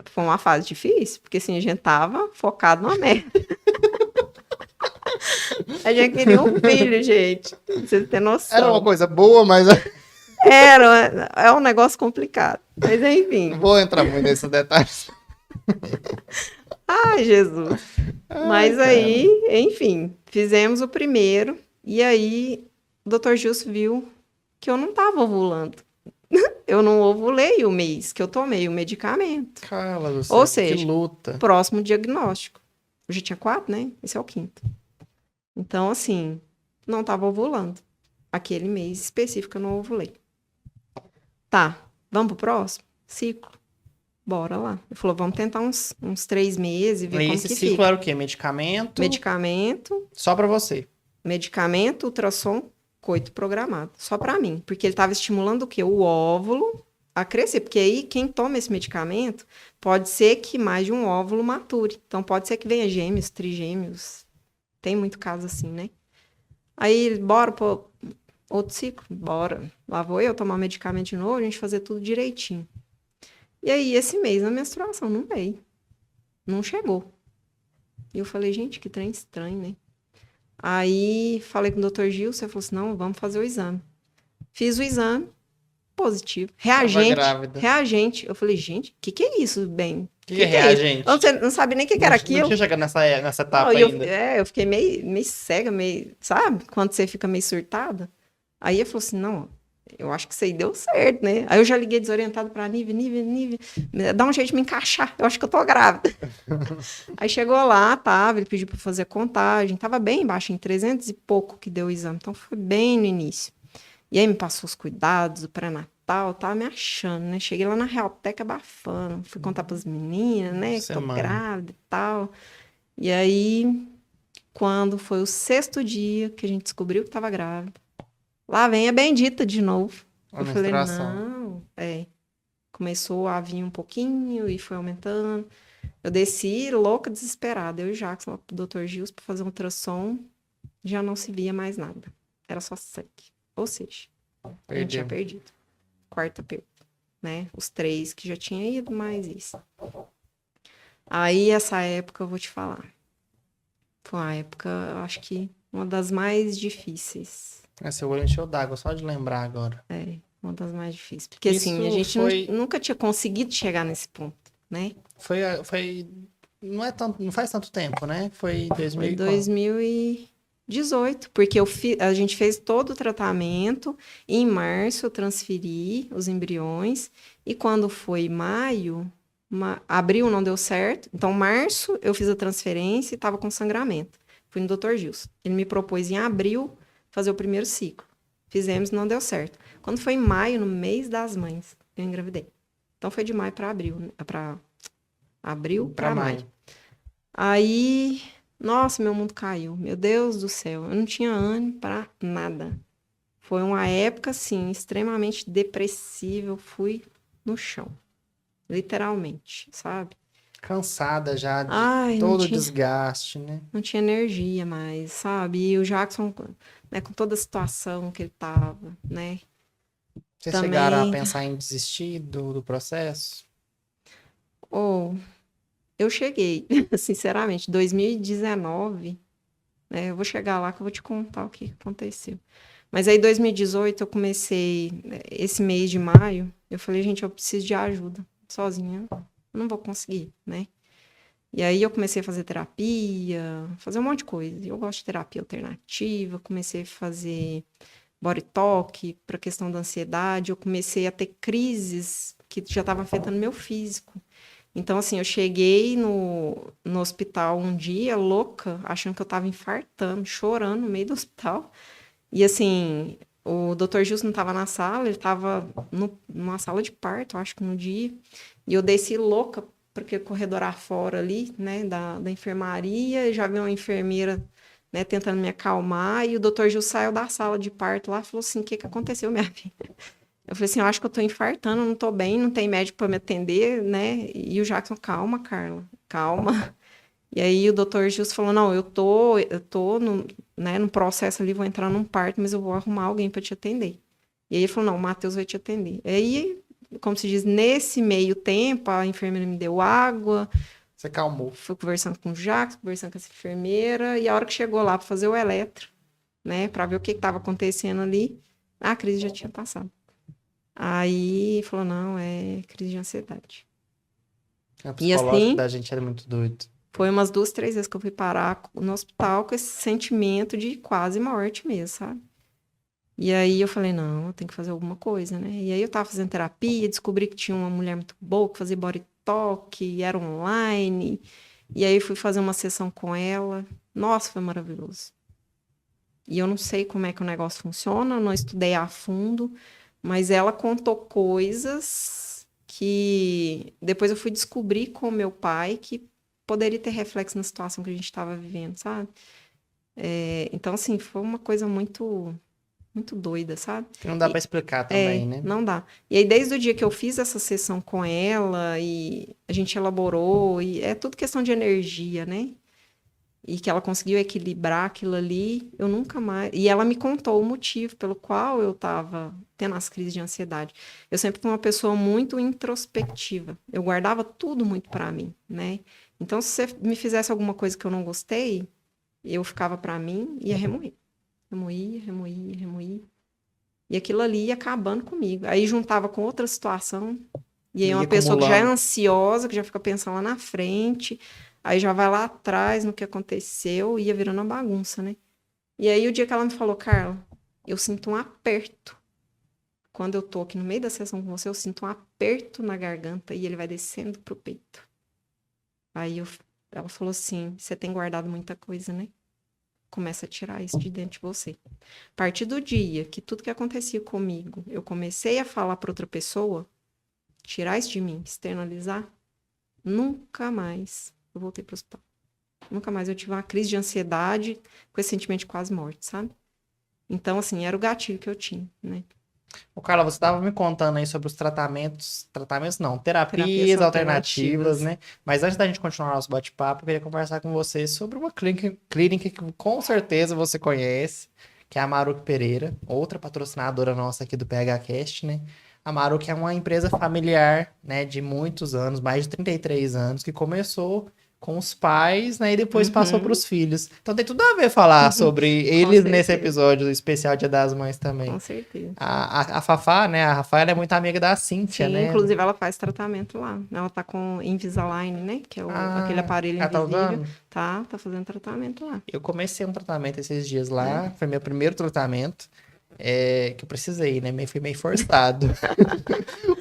foi uma fase difícil, porque assim, a gente tava focado numa merda. A gente queria um filho, gente, pra vocês terem noção. Era uma coisa boa, mas... É um negócio complicado, mas enfim. Não vou entrar muito nesses detalhes. Ai, Jesus. Mas aí, enfim, fizemos o primeiro. E aí, o Dr. Gilson viu que eu não estava ovulando. Eu não ovulei o mês que eu tomei o medicamento. Carla do céu, ou seja, que luta. Próximo diagnóstico. Eu já tinha 4, né? Esse é o 5º. Então, assim, não estava ovulando. Aquele mês específico eu não ovulei. Tá, vamos pro próximo ciclo? Bora lá. Ele falou, vamos tentar uns 3 meses e ver E como esse que ciclo fica. era o quê? Medicamento? Medicamento, Só pra você. ultrassom, coito programado. Só pra mim. Porque ele estava estimulando o quê? O óvulo a crescer. Porque aí, quem toma esse medicamento, pode ser que mais de um óvulo mature. Então, pode ser que venha gêmeos, trigêmeos. Tem muito caso assim, né? Aí, bora pro outro ciclo? Bora. Lá vou eu tomar medicamento de novo, a gente fazer tudo direitinho. E aí, esse mês, na menstruação, não veio. Não chegou. E eu falei, gente, que trem estranho, né? Aí, falei com o doutor Gil, você falou assim, não, vamos fazer o exame. Fiz o exame, positivo. Tava grávida. Reagente. Eu falei, gente, o que é isso, bem? O que é isso? reagente? Eu não sabia nem o que era aquilo. Não tinha chegado nessa etapa Não, ainda. eu fiquei meio cega, meio, sabe? Quando você fica meio surtada. Aí ele falou assim, não, eu acho que isso aí deu certo, né? Aí eu já liguei desorientado pra Nive, dá um jeito de me encaixar, eu acho que eu tô grávida. Aí chegou lá, ele pediu pra fazer a contagem, tava bem baixo, em 300 e pouco que deu o exame, então foi bem no início. E aí me passou os cuidados, o pré-natal, tava me achando, né? Cheguei lá na Realteca abafando, fui contar pras meninas, né, que tô grávida e tal. E aí, quando foi o 6º dia que a gente descobriu que tava grávida, lá vem a bendita de novo. A Eu falei, menstruação. não, começou a vir um pouquinho e foi aumentando. Eu desci louca, desesperada. Eu e o Jackson, pro Dr. Gils, para fazer um ultrassom, já não se via mais nada. Era só sangue. Ou seja, a gente tinha perdido. Quarta perda, né? Os 3 que já tinha ido, mais isso. Aí, essa época, eu vou te falar. Foi uma época, eu acho que uma das mais difíceis. Seu olho encheu d'água, só de lembrar agora. Uma das mais difíceis. Porque, assim, a gente nunca tinha conseguido chegar nesse ponto, né? Não faz tanto tempo, né? Foi 2018, porque a gente fez todo o tratamento. Em março, eu transferi os embriões. E quando foi maio, abril não deu certo. Então, março, eu fiz a transferência e estava com sangramento. Fui no Dr. Gilson. Ele me propôs em abril fazer o primeiro ciclo. Fizemos, não deu certo. Quando foi em maio, no mês das mães, eu engravidei. Então, foi de maio para abril, para maio. Aí, nossa, meu mundo caiu. Meu Deus do céu, eu não tinha ânimo para nada. Foi uma época, assim, extremamente depressiva. Eu fui no chão. Literalmente, sabe? Cansada já de todo o desgaste, né? Não tinha energia mais, sabe? E o Jackson, né, com toda a situação que ele tava, né? Vocês chegaram a pensar em desistir do processo? Eu cheguei, sinceramente, 2019, né? Eu vou chegar lá que eu vou te contar o que aconteceu. Mas aí, 2018, eu comecei, esse mês de maio, eu falei, gente, eu preciso de ajuda. Sozinha, eu não vou conseguir, né? E aí, eu comecei a fazer terapia, fazer um monte de coisa. Eu gosto de terapia alternativa, comecei a fazer body talk para questão da ansiedade. Eu comecei a ter crises que já estavam afetando meu físico. Então, assim, eu cheguei no hospital um dia, louca, achando que eu tava infartando, chorando no meio do hospital. E, assim, o Dr. Gilson não tava na sala, ele tava numa sala de parto, acho que no dia. E eu desci louca, porque corredor afora ali, né, da enfermaria, e já vi uma enfermeira, né, tentando me acalmar, e o Dr. Gilson saiu da sala de parto lá e falou assim, o que aconteceu, minha filha? Eu falei assim, eu acho que eu tô infartando, não tô bem, não tem médico para me atender, né? E o Jackson, calma, Carla, calma. E aí o doutor Gilson falou, não, eu tô no processo ali, vou entrar num parto, mas eu vou arrumar alguém para te atender. E aí ele falou, não, o Matheus vai te atender. E aí, como se diz, nesse meio tempo, a enfermeira me deu água. Você calmou. Fui conversando com o Jackson, conversando com essa enfermeira, e a hora que chegou lá para fazer o eletro, né, para ver o que estava acontecendo ali, a crise já tinha passado. Aí falou, não, é crise de ansiedade. O psicológico da gente era muito doido. Foi umas 2, 3 vezes que eu fui parar no hospital com esse sentimento de quase morte mesmo, sabe? E aí eu falei, não, eu tenho que fazer alguma coisa, né? E aí eu tava fazendo terapia, descobri que tinha uma mulher muito boa que fazia body talk, era online. E aí fui fazer uma sessão com ela. Nossa, foi maravilhoso. E eu não sei como é que o negócio funciona, não estudei a fundo, mas ela contou coisas que depois eu fui descobrir com meu pai que poderia ter reflexo na situação que a gente estava vivendo, sabe? Então, assim, foi uma coisa muito, muito doida, sabe? Que não dá E, pra explicar também, né? não dá. E aí, desde o dia que eu fiz essa sessão com ela, e a gente elaborou, e é tudo questão de energia, né? E que ela conseguiu equilibrar aquilo ali, eu nunca mais. E ela me contou o motivo pelo qual eu estava tendo as crises de ansiedade. Eu sempre fui uma pessoa muito introspectiva. Eu guardava tudo muito para mim, né? Então, se você me fizesse alguma coisa que eu não gostei, eu ficava para mim e ia remoer. Remoía, remoía, remoía. E aquilo ali ia acabando comigo. Aí juntava com outra situação. E aí E uma pessoa que já é acumulando. ansiosa, que já fica pensando lá na frente, aí já vai lá atrás no que aconteceu e ia virando uma bagunça, né? E aí o dia que ela me falou, Carla, eu sinto um aperto. Quando eu tô aqui no meio da sessão com você, eu sinto um aperto na garganta e ele vai descendo pro peito. Ela falou assim, você tem guardado muita coisa, né? Começa a tirar isso de dentro de você. A partir do dia que tudo que acontecia comigo, eu comecei a falar para outra pessoa, tirar isso de mim, externalizar, nunca mais eu voltei para o hospital. Nunca mais eu tive uma crise de ansiedade com esse sentimento de quase morte, sabe? Então, assim, era o gatilho que eu tinha, né? Ô, Carla, você estava me contando aí sobre os tratamentos não, Terapias terapias alternativas, alternativas. né? Mas antes da gente continuar nosso bate-papo, eu queria conversar com você sobre uma clínica que com certeza você conhece, que é a Maruc Pereira, outra patrocinadora nossa aqui do PHCast, né? A Maruc é uma empresa familiar, né, de muitos anos, mais de 33 anos, que começou com os pais, né, e depois passou para Uhum, os filhos. Então tem tudo a ver falar sobre com eles nesse certeza, episódio especial Dia das Mães também. com certeza. A Fafá, né? A Rafaela é muito amiga da Cíntia, Sim, né? inclusive ela faz tratamento lá. Ela tá com Invisalign, né? Que é aquele Ah, aparelho ela tá invisível. usando? Tá fazendo tratamento lá. Eu comecei um tratamento esses dias É. lá. Foi meu primeiro tratamento. Que eu precisei, né? Fui meio forçado.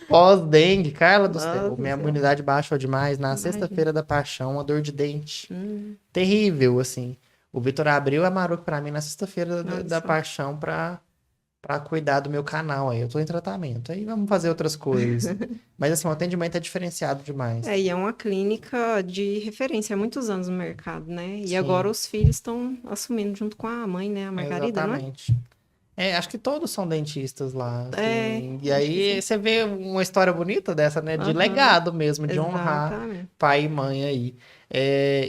Pós-dengue, Carla do céu. Nossa Minha Senhora, imunidade baixou demais. Na imagina. sexta-feira da paixão, uma dor de dente. Hum, Terrível, assim. O Vitor abriu a Maruc pra mim na sexta-feira da, olha da só. paixão pra cuidar do meu canal aí. Eu tô em tratamento. Aí vamos fazer outras coisas. Mas assim, o atendimento é diferenciado demais. E é uma clínica de referência há muitos anos no mercado, né? E agora Sim, os filhos estão assumindo junto com a mãe, né? A Margarida, não é? exatamente. Acho que todos são dentistas lá, É, assim. E acho que aí sim. você vê uma história bonita dessa, né? De Aham, legado mesmo, de honrar exatamente. pai e mãe aí.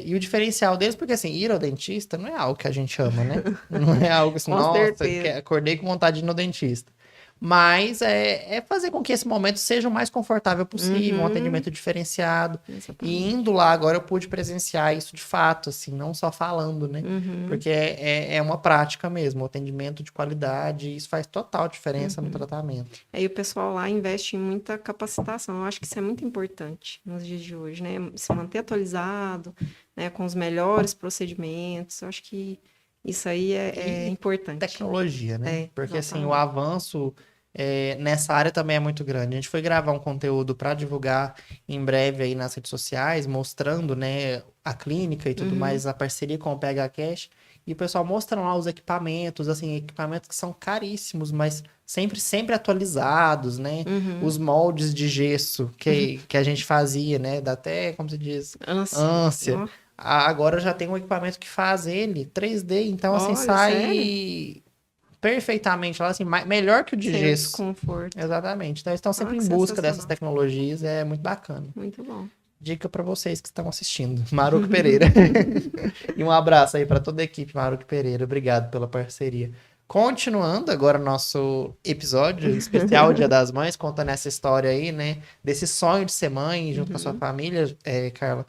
E o diferencial deles, porque assim, ir ao dentista não é algo que a gente ama, né? Não é algo assim, Com nossa, certeza. acordei com vontade de ir no dentista. Mas é fazer com que esse momento seja o mais confortável possível, um Uhum, atendimento diferenciado. E exatamente. indo lá agora eu pude presenciar isso de fato, assim, não só falando, né? Uhum, Porque é uma prática mesmo, um atendimento de qualidade, e isso faz total diferença no uhum. tratamento. Aí o pessoal lá investe em muita capacitação. Eu acho que isso é muito importante nos dias de hoje, né? Se manter atualizado, né? Com os melhores procedimentos. Eu acho que isso aí é E importante. tecnologia, né? É, Porque assim, o exatamente. avanço nessa área também é muito grande. A gente foi gravar um conteúdo para divulgar em breve aí nas redes sociais, mostrando, né, a clínica e tudo Uhum, mais, a parceria com o PHCast. E o pessoal mostrando lá os equipamentos, assim, equipamentos que são caríssimos, mas sempre atualizados, né? uhum. Os moldes de gesso que a gente fazia, né? Dá até, como se diz, Ânsia. ânsia. Ó, Agora já tem um equipamento que faz ele 3D, então assim olha, sério? sai perfeitamente lá, assim, melhor que o de Sem o gesso. desconforto. Exatamente. Então eles estão Ah, sempre que em busca dessas sensacional. tecnologias, é muito bacana. Muito bom. Dica para vocês que estão assistindo. Maruco Pereira. E um abraço aí para toda a equipe Maruco Pereira. Obrigado pela parceria. Continuando agora nosso episódio especial Dia das Mães, contando essa história aí, né? Desse sonho de ser mãe junto com a sua Uhum, família, Carla.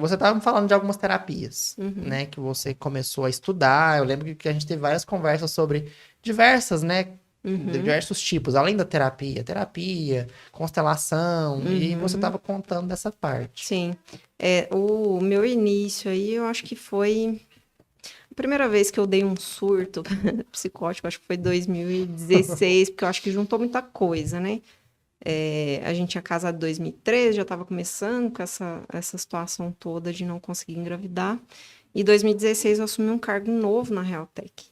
Você estava me falando de algumas terapias, uhum, né? Que você começou a estudar. Eu lembro que a gente teve várias conversas sobre diversas, né? uhum, Diversos tipos, além da terapia, constelação, e você uhum. estava contando dessa parte. Sim. O meu início aí, eu acho que foi a primeira vez que eu dei um surto psicótico, acho que foi 2016, porque eu acho que juntou muita coisa, né? A gente tinha casado em 2013, já estava começando com essa situação toda de não conseguir engravidar. E em 2016 eu assumi um cargo novo na Realtec.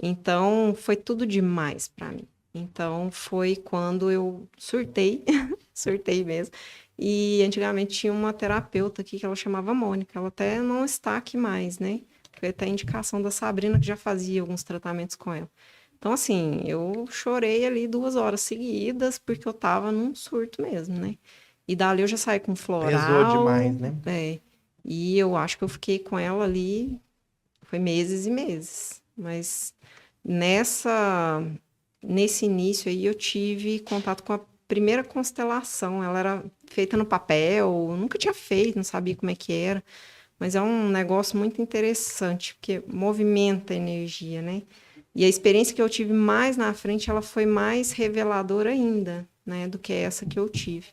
Então, foi tudo demais para mim. Então, foi quando eu surtei, surtei mesmo. E antigamente tinha uma terapeuta aqui que ela chamava Mônica. Ela até não está aqui mais, né? Foi até a indicação da Sabrina, que já fazia alguns tratamentos com ela. Então, assim, eu chorei ali 2 horas seguidas, porque eu tava num surto mesmo, né? E dali eu já saí com Pesou floral, demais, né? e eu acho que eu fiquei com ela ali, foi meses e meses. Mas nessa, nesse início aí eu tive contato com a primeira constelação. Ela era feita no papel, eu nunca tinha feito, não sabia como é que era. Mas é um negócio muito interessante, porque movimenta a energia, né? E a experiência que eu tive mais na frente, ela foi mais reveladora ainda, né, do que essa que eu tive.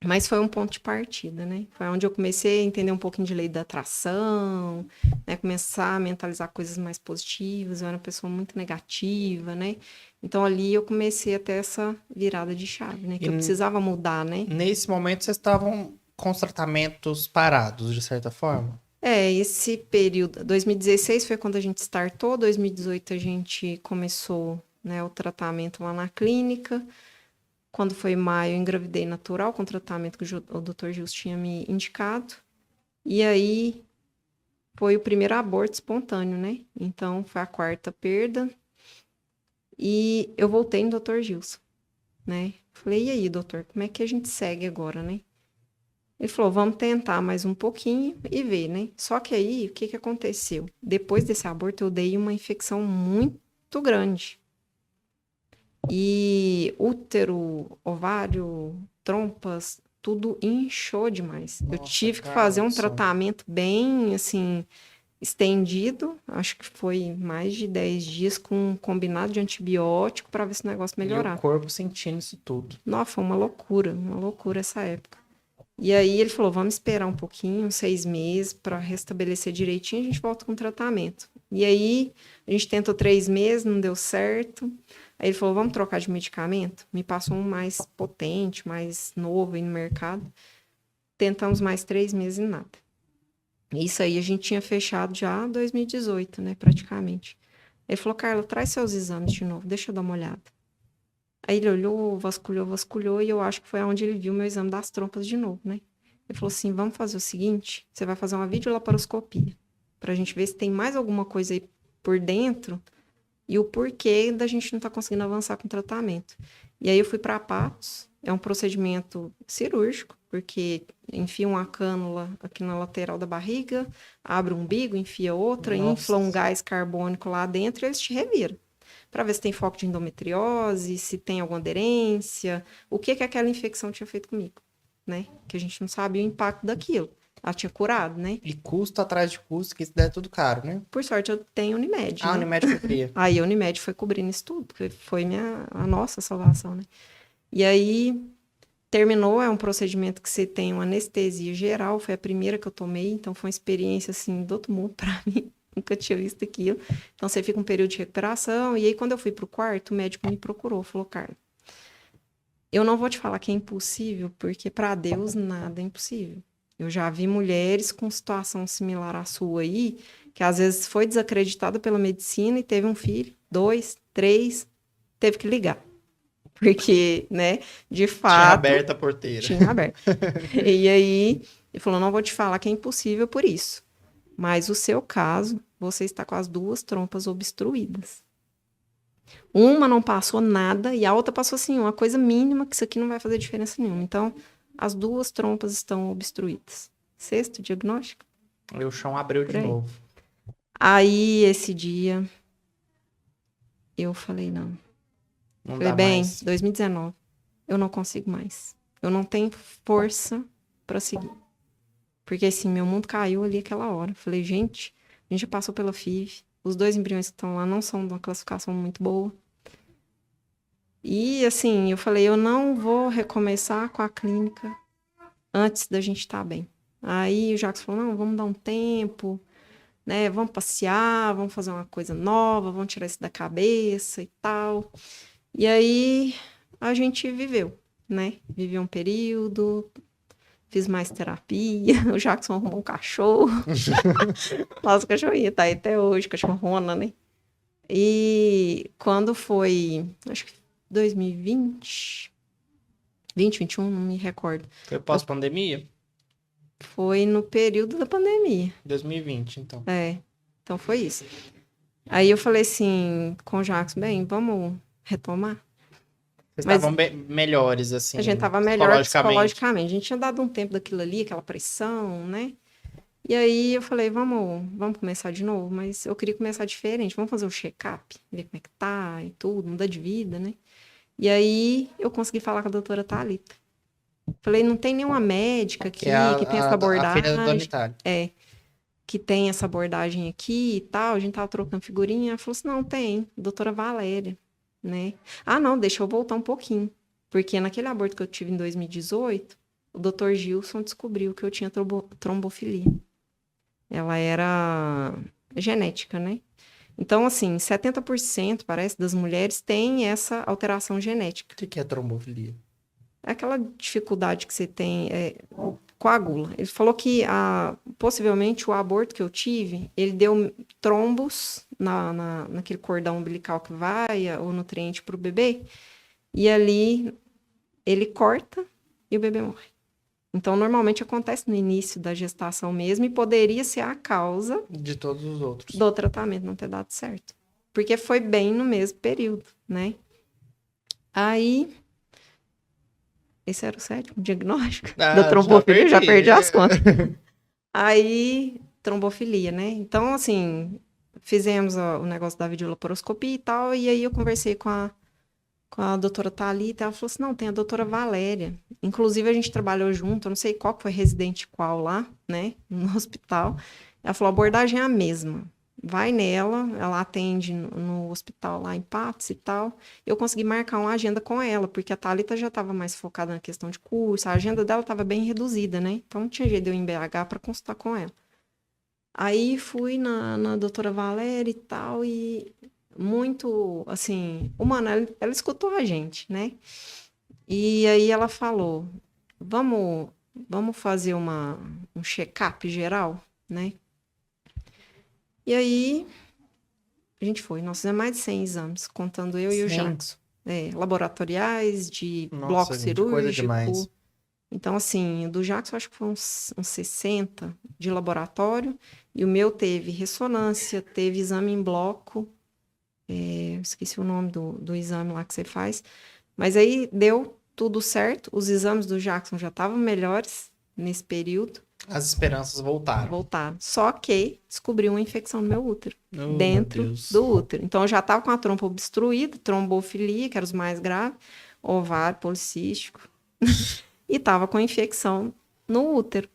Mas foi um ponto de partida, né? Foi onde eu comecei a entender um pouquinho de lei da atração, né? Começar a mentalizar coisas mais positivas. Eu era uma pessoa muito negativa, né? Então ali eu comecei a ter essa virada de chave, né? Que E eu precisava mudar, né? nesse momento vocês estavam com os tratamentos parados, de certa forma? Esse período, 2016 foi quando a gente startou, 2018 a gente começou, né, o tratamento lá na clínica. Quando foi maio, eu engravidei natural, com o tratamento que o Dr. Gils tinha me indicado. E aí foi o primeiro aborto espontâneo, né? Então foi a quarta perda. E eu voltei no Dr. Gils, né? Falei, e aí, doutor, como é que a gente segue agora, né? Ele falou, vamos tentar mais um pouquinho e ver, né? Só que aí, o que que aconteceu? Depois desse aborto, eu dei uma infecção muito grande. E útero, ovário, trompas, tudo inchou demais. Eu Nossa, tive que fazer um Carlson. tratamento bem, assim, estendido. Acho que foi mais de 10 dias com um combinado de antibiótico para ver se o negócio E o melhorar. corpo sentindo isso tudo. Nossa, foi uma loucura essa época. E aí ele falou, vamos esperar um pouquinho, 6 meses, para restabelecer direitinho, a gente volta com o tratamento. E aí a gente tentou 3 meses, não deu certo. Aí ele falou, vamos trocar de medicamento? Me passou um mais potente, mais novo aí no mercado. Tentamos mais 3 meses e nada. Isso aí a gente tinha fechado já em 2018, né, praticamente. Ele falou, Carla, traz seus exames de novo, deixa eu dar uma olhada. Aí ele olhou, vasculhou, e eu acho que foi onde ele viu meu exame das trompas de novo, né? Ele falou assim, vamos fazer o seguinte, você vai fazer uma videolaparoscopia, pra gente ver se tem mais alguma coisa aí por dentro e o porquê da gente não tá conseguindo avançar com o tratamento. E aí eu fui para Patos, é um procedimento cirúrgico, porque enfia uma cânula aqui na lateral da barriga, abre o umbigo, enfia outra, Nossa. infla um gás carbônico lá dentro e eles te reviram. Para ver se tem foco de endometriose, se tem alguma aderência, o que que aquela infecção tinha feito comigo, né? Que a gente não sabia o impacto daquilo. Ela tinha curado, né? E custo atrás de custo, que isso daí é tudo caro, né? Por sorte, eu tenho Unimed, Ah, né? Unimed cobria. Aí a Unimed foi cobrindo isso tudo, porque foi a nossa salvação, né? E aí terminou, é um procedimento que você tem uma anestesia geral, foi a primeira que eu tomei, então foi uma experiência assim do outro mundo para mim. Nunca tinha visto aquilo. Então você fica um período de recuperação. E aí, quando eu fui pro quarto, o médico me procurou, falou, Carla, eu não vou te falar que é impossível, porque para Deus nada é impossível. Eu já vi mulheres com situação similar à sua aí, que às vezes foi desacreditada pela medicina e teve um filho, 2, 3, teve que ligar. Porque, né, de fato... Tinha aberta a porteira. Tinha aberto. E aí, ele falou, não vou te falar que é impossível por isso. Mas o seu caso, você está com as 2 trompas obstruídas. Uma não passou nada e a outra passou assim, uma coisa mínima que isso aqui não vai fazer diferença nenhuma. Então, as 2 trompas estão obstruídas. 6º diagnóstico. E o chão abriu de novo. Aí, esse dia, eu falei, não. Não Falei, dá bem, mais. 2019, eu não consigo mais. Eu não tenho força para seguir. Porque, assim, meu mundo caiu ali aquela hora. Falei, gente, a gente já passou pela FIV. Os 2 embriões que estão lá não são de uma classificação muito boa. E, assim, eu falei, eu não vou recomeçar com a clínica antes da gente estar bem. Aí o Jacques falou, não, vamos dar um tempo, né? Vamos passear, vamos fazer uma coisa nova, vamos tirar isso da cabeça e tal. E aí a gente viveu, né? Viveu um período... Fiz mais terapia. O Jackson arrumou um cachorro. Nossa, o cachorrinho tá aí até hoje, cachorrona, né? E quando foi, acho que 2020, 2021, não me recordo. Foi pós-pandemia? Foi no período da pandemia. 2020, então. É, então foi isso. Aí eu falei assim com o Jackson, bem, vamos retomar? Vocês Mas estavam melhores, assim, a gente tava melhor psicologicamente. psicologicamente. A gente tinha dado um tempo daquilo ali, aquela pressão, né? E aí eu falei, vamos começar de novo, mas eu queria começar diferente. Vamos fazer um check-up, ver como é que tá e tudo, mudar de vida, né? E aí eu consegui falar com a doutora Thalita. Falei, não tem nenhuma médica Que é aqui que tem essa a filha do abordagem. Donitário. Que tem essa abordagem aqui e tal. A gente tava trocando figurinha. Ela falou assim, não, tem, doutora Valéria, né? Ah, não, deixa eu voltar um pouquinho. Porque naquele aborto que eu tive em 2018, o doutor Gilson descobriu que eu tinha trombofilia. Ela era genética, né? Então, assim, 70%, parece, das mulheres têm essa alteração genética. O que é trombofilia? É aquela dificuldade que você tem, coagula. Ele falou que possivelmente o aborto que eu tive, ele deu trombos naquele cordão umbilical que vai o nutriente para o bebê, e ali ele corta e o bebê morre. Então, normalmente acontece no início da gestação mesmo e poderia ser a causa de todos os outros. Do tratamento não ter dado certo. Porque foi bem no mesmo período, né? Aí, esse era o 7º diagnóstico da trombofilia, já perdi as contas. Aí, trombofilia, né? Então, assim, fizemos o negócio da videolaparoscopia e tal, e aí eu conversei com a doutora Thalita, ela falou assim, não, tem a doutora Valéria. Inclusive, a gente trabalhou junto, eu não sei qual que foi residente qual lá, né, no hospital. Ela falou, a abordagem é a mesma. Vai nela, ela atende no hospital lá em Patos e tal. Eu consegui marcar uma agenda com ela, porque a Thalita já estava mais focada na questão de curso, a agenda dela estava bem reduzida, né? Então, não tinha jeito de eu ir em BH para consultar com ela. Aí, fui na doutora Valéria e tal, e muito, assim, humana, ela escutou a gente, né? E aí ela falou, vamos fazer um check-up geral, né? E aí, a gente foi. Nós fizemos mais de 100 exames, contando eu e o Jackson. Laboratoriais, de bloco cirúrgico. Coisa demais. Então, assim, do Jackson, acho que foi uns 60 de laboratório. E o meu teve ressonância, teve exame em bloco. Esqueci o nome do exame lá que você faz. Mas aí deu tudo certo. Os exames do Jackson já estavam melhores nesse período. As esperanças voltaram. Só que descobriu uma infecção no meu útero. Dentro do útero. Então, eu já estava com a trompa obstruída, trombofilia, que era os mais graves, ovário policístico. E estava com infecção no útero.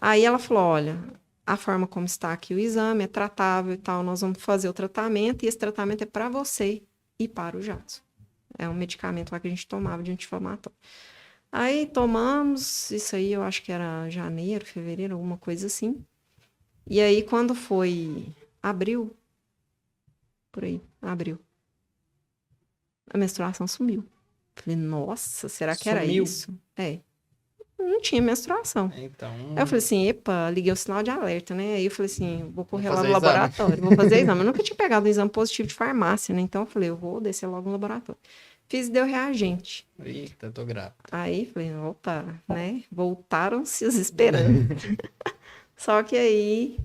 Aí ela falou, olha, a forma como está aqui o exame é tratável e tal, nós vamos fazer o tratamento, e esse tratamento é para você e para o Jackson. É um medicamento lá que a gente tomava de anti-inflamatório. Aí tomamos, isso aí eu acho que era janeiro, fevereiro, alguma coisa assim. E aí quando foi abril, a menstruação sumiu. Falei, nossa, será que era isso? Não tinha menstruação. Então... Aí eu falei assim, epa, liguei o sinal de alerta, né? Aí eu falei assim, vou correr lá no laboratório, vou fazer exame. Eu nunca tinha pegado um exame positivo de farmácia, né? Então eu falei, eu vou descer logo no laboratório. Fiz e deu reagente. Eita, tô grávida. Aí falei, opa, né? Voltaram-se as esperanças. Só que aí,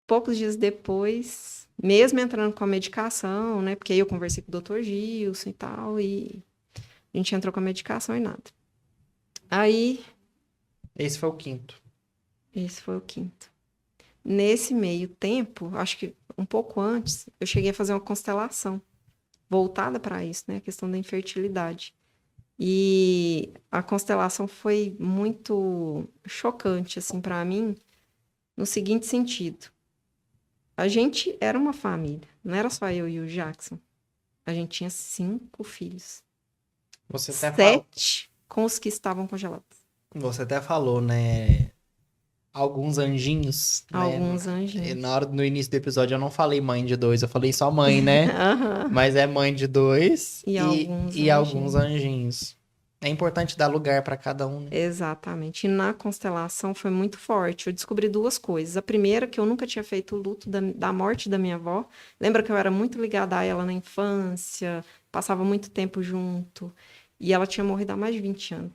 poucos dias depois, mesmo entrando com a medicação, né? Porque aí eu conversei com o Dr. Gilson e tal, e a gente entrou com a medicação e nada. Aí... Esse foi o 5º. Esse foi o 5º. Nesse meio tempo, acho que um pouco antes, eu cheguei a fazer uma constelação voltada para isso, né? A questão da infertilidade. E a constelação foi muito chocante, assim, para mim, no seguinte sentido. A gente era uma família, não era só eu e o Jackson. A gente tinha 5 filhos. Você até 7 com os que estavam congelados. Você até falou, né? Alguns anjinhos. Alguns né? anjinhos. No início do episódio eu não falei mãe de 2, eu falei só mãe, né? Uhum. Mas é mãe de 2 e alguns anjinhos. É importante dar lugar para cada um, né? Exatamente. E na constelação foi muito forte. Eu descobri duas coisas. A primeira, que eu nunca tinha feito o luto da morte da minha avó. Lembra que eu era muito ligada a ela na infância, passava muito tempo junto. E ela tinha morrido há mais de 20 anos.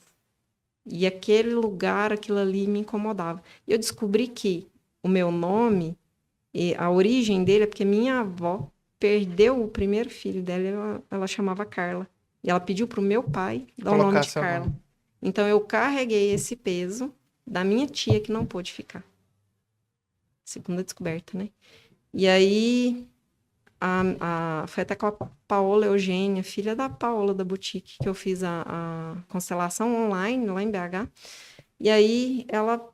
E aquele lugar, aquilo ali me incomodava. E eu descobri que o meu nome, e a origem dele é porque minha avó perdeu o primeiro filho dela, e ela chamava Carla. E ela pediu para o meu pai dar o nome Colocar de seu Carla. nome. Então eu carreguei esse peso da minha tia que não pôde ficar. Segunda descoberta, né? E aí foi até com a Paola Eugênia, filha da Paola da Boutique, que eu fiz a constelação online lá em BH. E aí ela,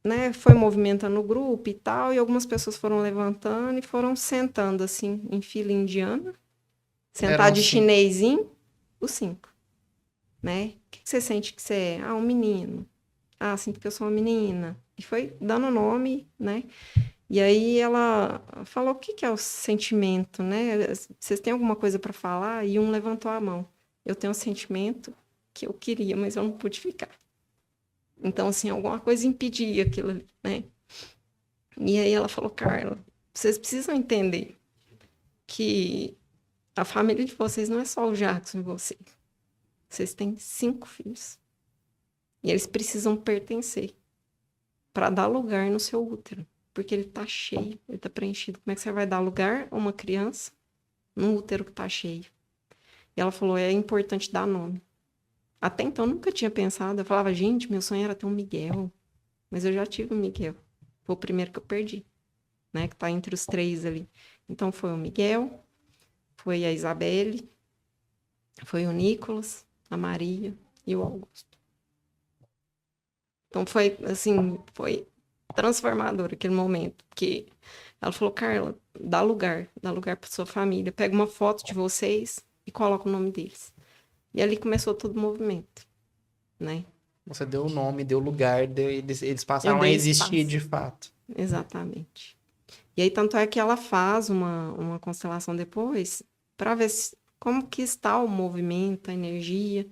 né, foi movimentando o grupo e tal, e algumas pessoas foram levantando e foram sentando assim em fila indiana, sentar Eram de 5. chinesinho, os 5, né? O que você sente que você é? Ah, um menino. Ah, sinto que eu sou uma menina. E foi dando nome, né? E aí ela falou o que que é o sentimento, né? Vocês têm alguma coisa para falar? E um levantou a mão. Eu tenho um sentimento que eu queria, mas eu não pude ficar. Então, assim, alguma coisa impedia aquilo ali, né? E aí ela falou, Carla, vocês precisam entender que a família de vocês não é só o Jackson e você. Vocês têm 5 filhos. E eles precisam pertencer para dar lugar no seu útero. Porque ele tá cheio, ele tá preenchido. Como é que você vai dar lugar a uma criança num útero que tá cheio? E ela falou, é importante dar nome. Até então eu nunca tinha pensado. Eu falava, gente, meu sonho era ter um Miguel. Mas eu já tive um Miguel. Foi o primeiro que eu perdi, né? Que tá entre os 3 ali. Então foi o Miguel, foi a Isabelle, foi o Nicolas, a Maria e o Augusto. Então foi, assim, foi transformador aquele momento. Porque ela falou, Carla, dá lugar para sua família. Pega uma foto de vocês e coloca o nome deles. E ali começou todo o movimento, né? Você deu o nome, deu lugar, eles Eu passaram a dei existir espaço. de fato. Exatamente. E aí, tanto é que ela faz uma constelação depois para ver como que está o movimento, a energia.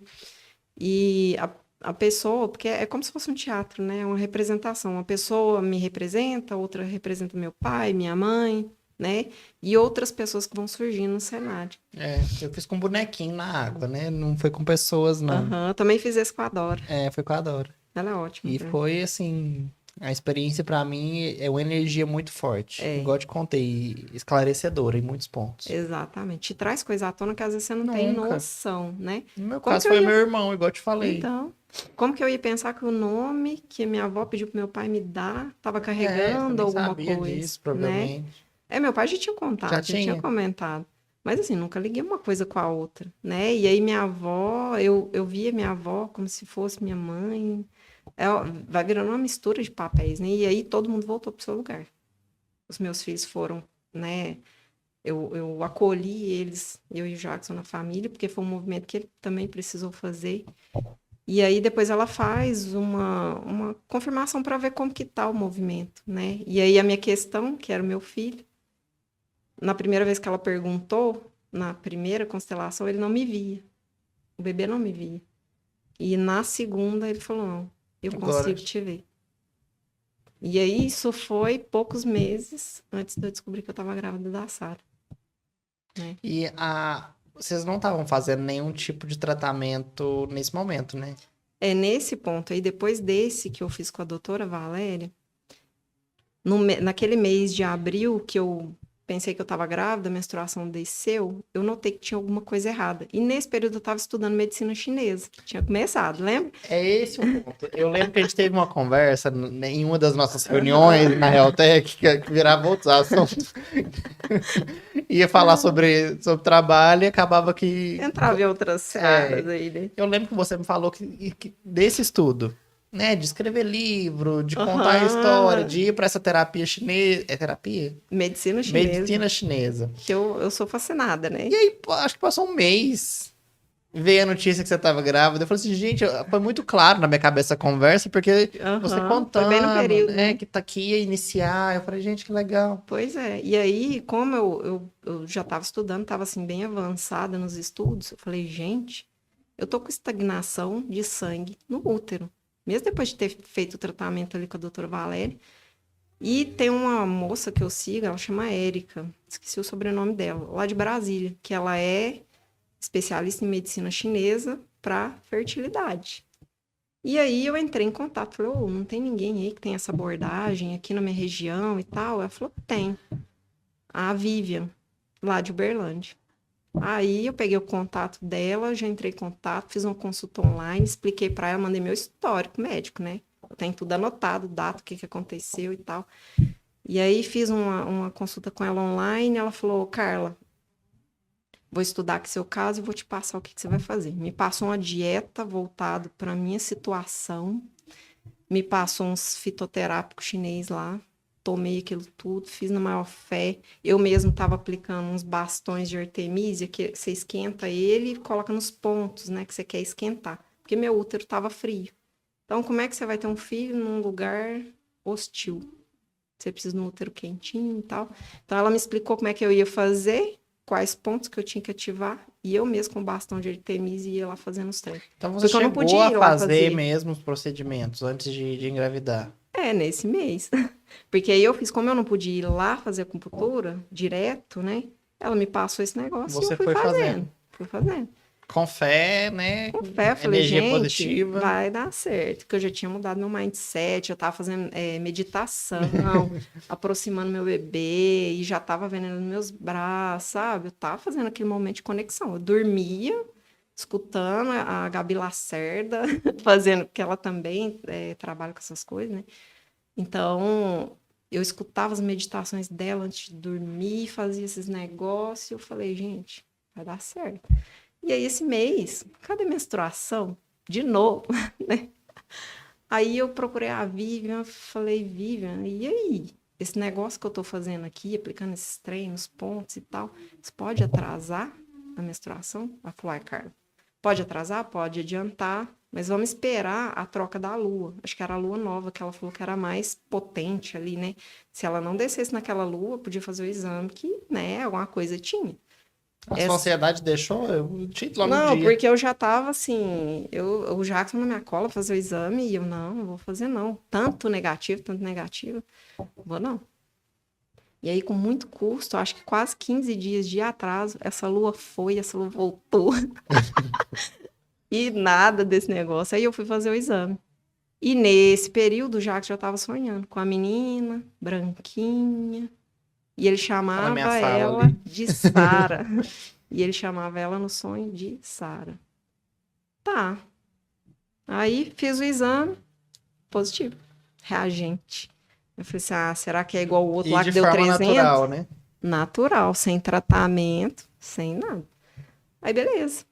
E a pessoa, porque é como se fosse um teatro, né? É uma representação. Uma pessoa me representa, outra representa meu pai, minha mãe, né? E outras pessoas que vão surgindo no cenário. É, eu fiz com bonequinho na água, né? Não foi com pessoas, não. Aham, também fiz esse com a Dora. É, foi com a Dora. Ela é ótima. E Né? foi assim, a experiência pra mim é uma energia muito forte. É, Igual eu te contei, esclarecedora em muitos pontos. exatamente. Te traz coisa à tona que às vezes você não tem Nunca. noção, né? No meu Como caso que eu foi ia meu irmão, igual eu te falei. Então, como que eu ia pensar que o nome que minha avó pediu pro meu pai me dar estava É, você carregando nem alguma sabia coisa, disso, né? provavelmente. É, meu pai já tinha contado, Já já tinha tinha? comentado. Mas assim, nunca liguei uma coisa com a outra, né? E aí minha avó, eu via minha avó como se fosse minha mãe. Vai virando uma mistura de papéis, né? E aí todo mundo voltou pro seu lugar. Os meus filhos foram, né? Eu acolhi eles, eu e o Jackson na família, porque foi um movimento que ele também precisou fazer. E aí depois ela faz uma confirmação para ver como que tá o movimento, né? E aí a minha questão, que era o meu filho, na primeira vez que ela perguntou, na primeira constelação, ele não me via. O bebê não me via. E na segunda ele falou, não, eu Agora. consigo te ver. E aí isso foi poucos meses antes de eu descobrir que eu estava grávida da Sara. Né? E vocês não estavam fazendo nenhum tipo de tratamento nesse momento, né? É nesse ponto aí, depois desse que eu fiz com a doutora Valéria, naquele mês de abril que eu pensei que eu estava grávida, a menstruação desceu, eu notei que tinha alguma coisa errada. E nesse período eu estava estudando medicina chinesa. Tinha começado, lembra? É esse o ponto. Eu lembro que a gente teve uma conversa em uma das nossas reuniões na Realtech, que virava outros assuntos. Ia falar sobre trabalho e acabava que... Entrava em outras searas aí, né? Eu lembro que você me falou que desse estudo, né? De escrever livro, de contar a história, de ir para essa terapia chinesa. É terapia? Medicina chinesa. Medicina chinesa. Que eu sou fascinada, né? E aí, acho que passou um mês, veio a notícia que você estava grávida. Eu falei assim, gente, foi muito claro na minha cabeça a conversa, porque você contando, foi bem no período, né, que tá aqui ia iniciar. Eu falei, gente, que legal. Pois é. E aí, como eu já estava estudando, estava assim, bem avançada nos estudos, eu falei, gente, eu tô com estagnação de sangue no útero. Mesmo depois de ter feito o tratamento ali com a doutora Valéria. E tem uma moça que eu sigo, ela chama Érica, esqueci o sobrenome dela, lá de Brasília, que ela é especialista em medicina chinesa para fertilidade. E aí eu entrei em contato, falei, não tem ninguém aí que tem essa abordagem aqui na minha região e tal? Ela falou, tem. A Vivian, lá de Uberlândia. Aí eu peguei o contato dela, já entrei em contato, fiz uma consulta online, expliquei para ela, mandei meu histórico médico, né? Tem tudo anotado, data, o que aconteceu e tal. E aí fiz uma consulta com ela online, ela falou, Carla, vou estudar aqui seu caso e vou te passar o que você vai fazer. Me passou uma dieta voltada para a minha situação, me passou uns fitoterápicos chinês lá, tomei aquilo tudo, fiz na maior fé. Eu mesmo estava aplicando uns bastões de artemisia, que você esquenta ele e coloca nos pontos, né, que você quer esquentar. Porque meu útero estava frio. Então, como é que você vai ter um filho num lugar hostil? Você precisa de um útero quentinho e tal. Então, ela me explicou como é que eu ia fazer, quais pontos que eu tinha que ativar, e eu mesmo com o bastão de artemisia ia lá fazendo os treinos. Então você Porque eu não chegou podia a ir lá fazer mesmo os procedimentos antes de engravidar? Nesse mês. Porque aí eu fiz, como eu não podia ir lá fazer acupuntura direto, né? Ela me passou esse negócio e Você eu fui foi fazendo. Fui fazendo. Com fé, né? Com fé, eu falei, Energia gente, positiva. vai dar certo. Porque eu já tinha mudado meu mindset, eu tava fazendo meditação, aproximando meu bebê, e já tava vendo ele nos meus braços, sabe? Eu tava fazendo aquele momento de conexão. Eu dormia, escutando a Gabi Lacerda, fazendo, porque ela também trabalha com essas coisas, né? Então, eu escutava as meditações dela antes de dormir, fazia esses negócios, e eu falei, gente, vai dar certo. E aí, esse mês, cadê menstruação? De novo, né? Aí eu procurei a Vivian, falei, Vivian, e aí? Esse negócio que eu tô fazendo aqui, aplicando esses treinos, pontos e tal, isso pode atrasar a menstruação? Ela falou, ai, Carla, pode atrasar? Pode adiantar, mas vamos esperar a troca da lua. Acho que era a lua nova, que ela falou que era mais potente ali, né? Se ela não descesse naquela lua, podia fazer o exame, que, né, alguma coisa tinha. A sua ansiedade deixou o título no Não, dia. porque eu já tava assim, o Jackson na minha cola fazer o exame e eu, não vou fazer não. Tanto negativo, vou não. E aí, com muito custo, acho que quase 15 dias de atraso, essa lua voltou. E nada desse negócio. Aí eu fui fazer o exame. E nesse período, o Jackson já tava sonhando com a menina, branquinha. E ele chamava ela de Sara. E ele chamava ela no sonho de Sara. Tá. Aí fiz o exame, positivo, reagente. Eu falei assim, será que é igual o outro lá que deu 300? Natural, né? Natural, sem tratamento, sem nada. Aí, beleza.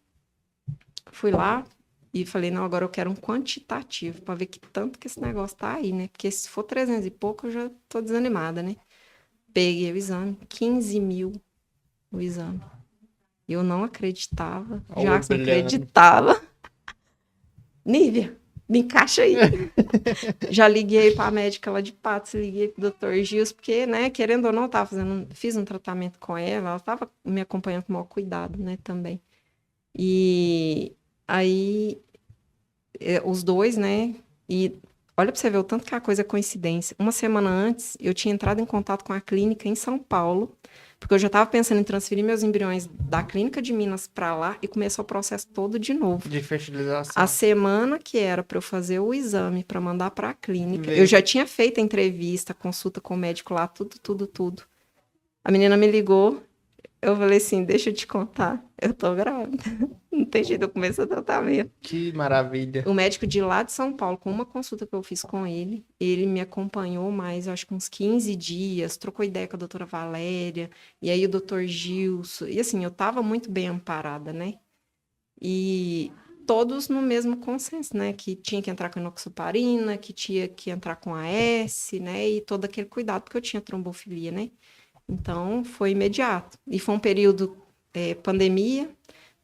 Fui lá e falei, não, agora eu quero um quantitativo, pra ver que tanto que esse negócio tá aí, né? Porque se for 300 e pouco, eu já tô desanimada, né? Peguei o exame, 15 mil o exame. Eu não acreditava, Jackson não acreditava. Nívia, me encaixa aí. Já liguei para a médica lá de Patos, liguei para o Dr. Gils, porque, né, querendo ou não, fiz um tratamento com ela estava me acompanhando com o maior cuidado, né, também. E aí, os dois, né, e olha para você ver o tanto que a coisa é coincidência. Uma semana antes, eu tinha entrado em contato com a clínica em São Paulo, porque eu já estava pensando em transferir meus embriões da clínica de Minas para lá e começar o processo todo de novo. De fertilização. A semana que era para eu fazer o exame para mandar para a clínica, eu já tinha feito a entrevista, consulta com o médico lá, tudo. A menina me ligou, eu falei assim, deixa eu te contar, eu tô grávida. Não tem jeito, eu comecei o tratamento. Que maravilha. O médico de lá de São Paulo, com uma consulta que eu fiz com ele, ele me acompanhou mais, eu acho que uns 15 dias, trocou ideia com a doutora Valéria, e aí o doutor Gilson, e assim, eu tava muito bem amparada, né? E todos no mesmo consenso, né? Que tinha que entrar com enoxaparina, que tinha que entrar com AS, né? E todo aquele cuidado, porque eu tinha trombofilia, né? Então, foi imediato. E foi um período pandemia,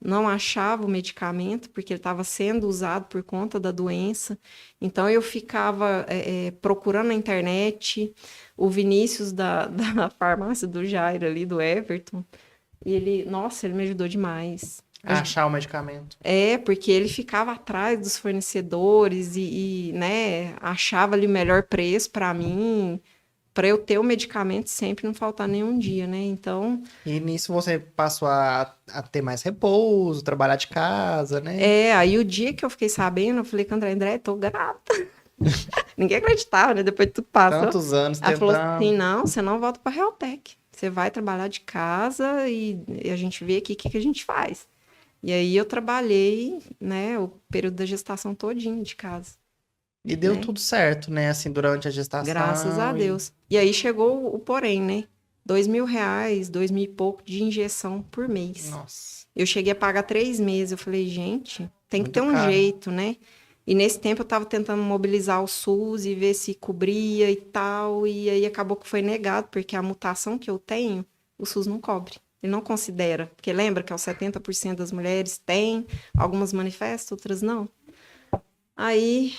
não achava o medicamento, porque ele estava sendo usado por conta da doença. Então, eu ficava procurando na internet o Vinícius da farmácia do Jairo ali, do Everton. E ele me ajudou demais. Achar o medicamento. Porque ele ficava atrás dos fornecedores né, achava ali o melhor preço para mim, para eu ter o medicamento sempre não faltar nenhum dia, né? Então, E nisso você passou a ter mais repouso, trabalhar de casa, né? aí o dia que eu fiquei sabendo, eu falei com a André, tô grávida. Ninguém acreditava, né? Depois de tudo passou. Tantos anos Ela falou assim, tentando. não, você não volta para Realtec. Você vai trabalhar de casa e a gente vê aqui o que a gente faz. E aí eu trabalhei, né, o período da gestação todinho de casa. E deu Né? tudo certo, né? Assim, durante a Graças a gestação. Deus. E aí chegou o porém, né? R$ 2.000, 2.000 e pouco de injeção por mês. Nossa, Eu cheguei a pagar 3 meses. Eu falei, gente, tem que ter muito um caro. jeito, né? E nesse tempo eu tava tentando mobilizar o SUS e ver se cobria e tal. E aí acabou que foi negado, porque a mutação que eu tenho, o SUS não cobre. Ele não considera. Porque lembra que é os 70% das mulheres têm, algumas manifestam, outras não. Aí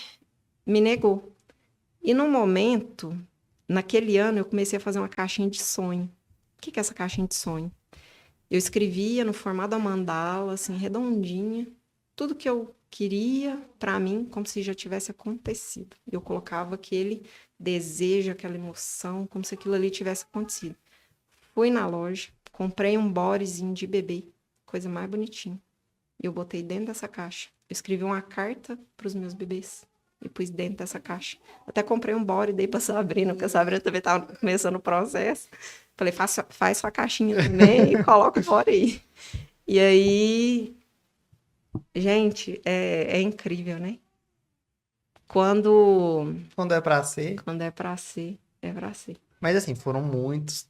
me negou. E no momento, naquele ano, eu comecei a fazer uma caixinha de sonho. O que é essa caixinha de sonho? Eu escrevia no formato da mandala, assim, redondinha, tudo que eu queria para mim, como se já tivesse acontecido. Eu colocava aquele desejo, aquela emoção, como se aquilo ali tivesse acontecido. Fui na loja, comprei um bodezinho de bebê, coisa mais bonitinha. E eu botei dentro dessa caixa. Eu escrevi uma carta para os meus bebês e pus dentro dessa caixa. Até comprei um bode e dei para Sabrina, porque a Sabrina também estava começando o processo. Falei, faz sua caixinha também e coloca o bode aí. E aí, gente, é incrível, né? Quando, Quando é pra ser. quando é para ser, é para ser. Mas assim, foram muitos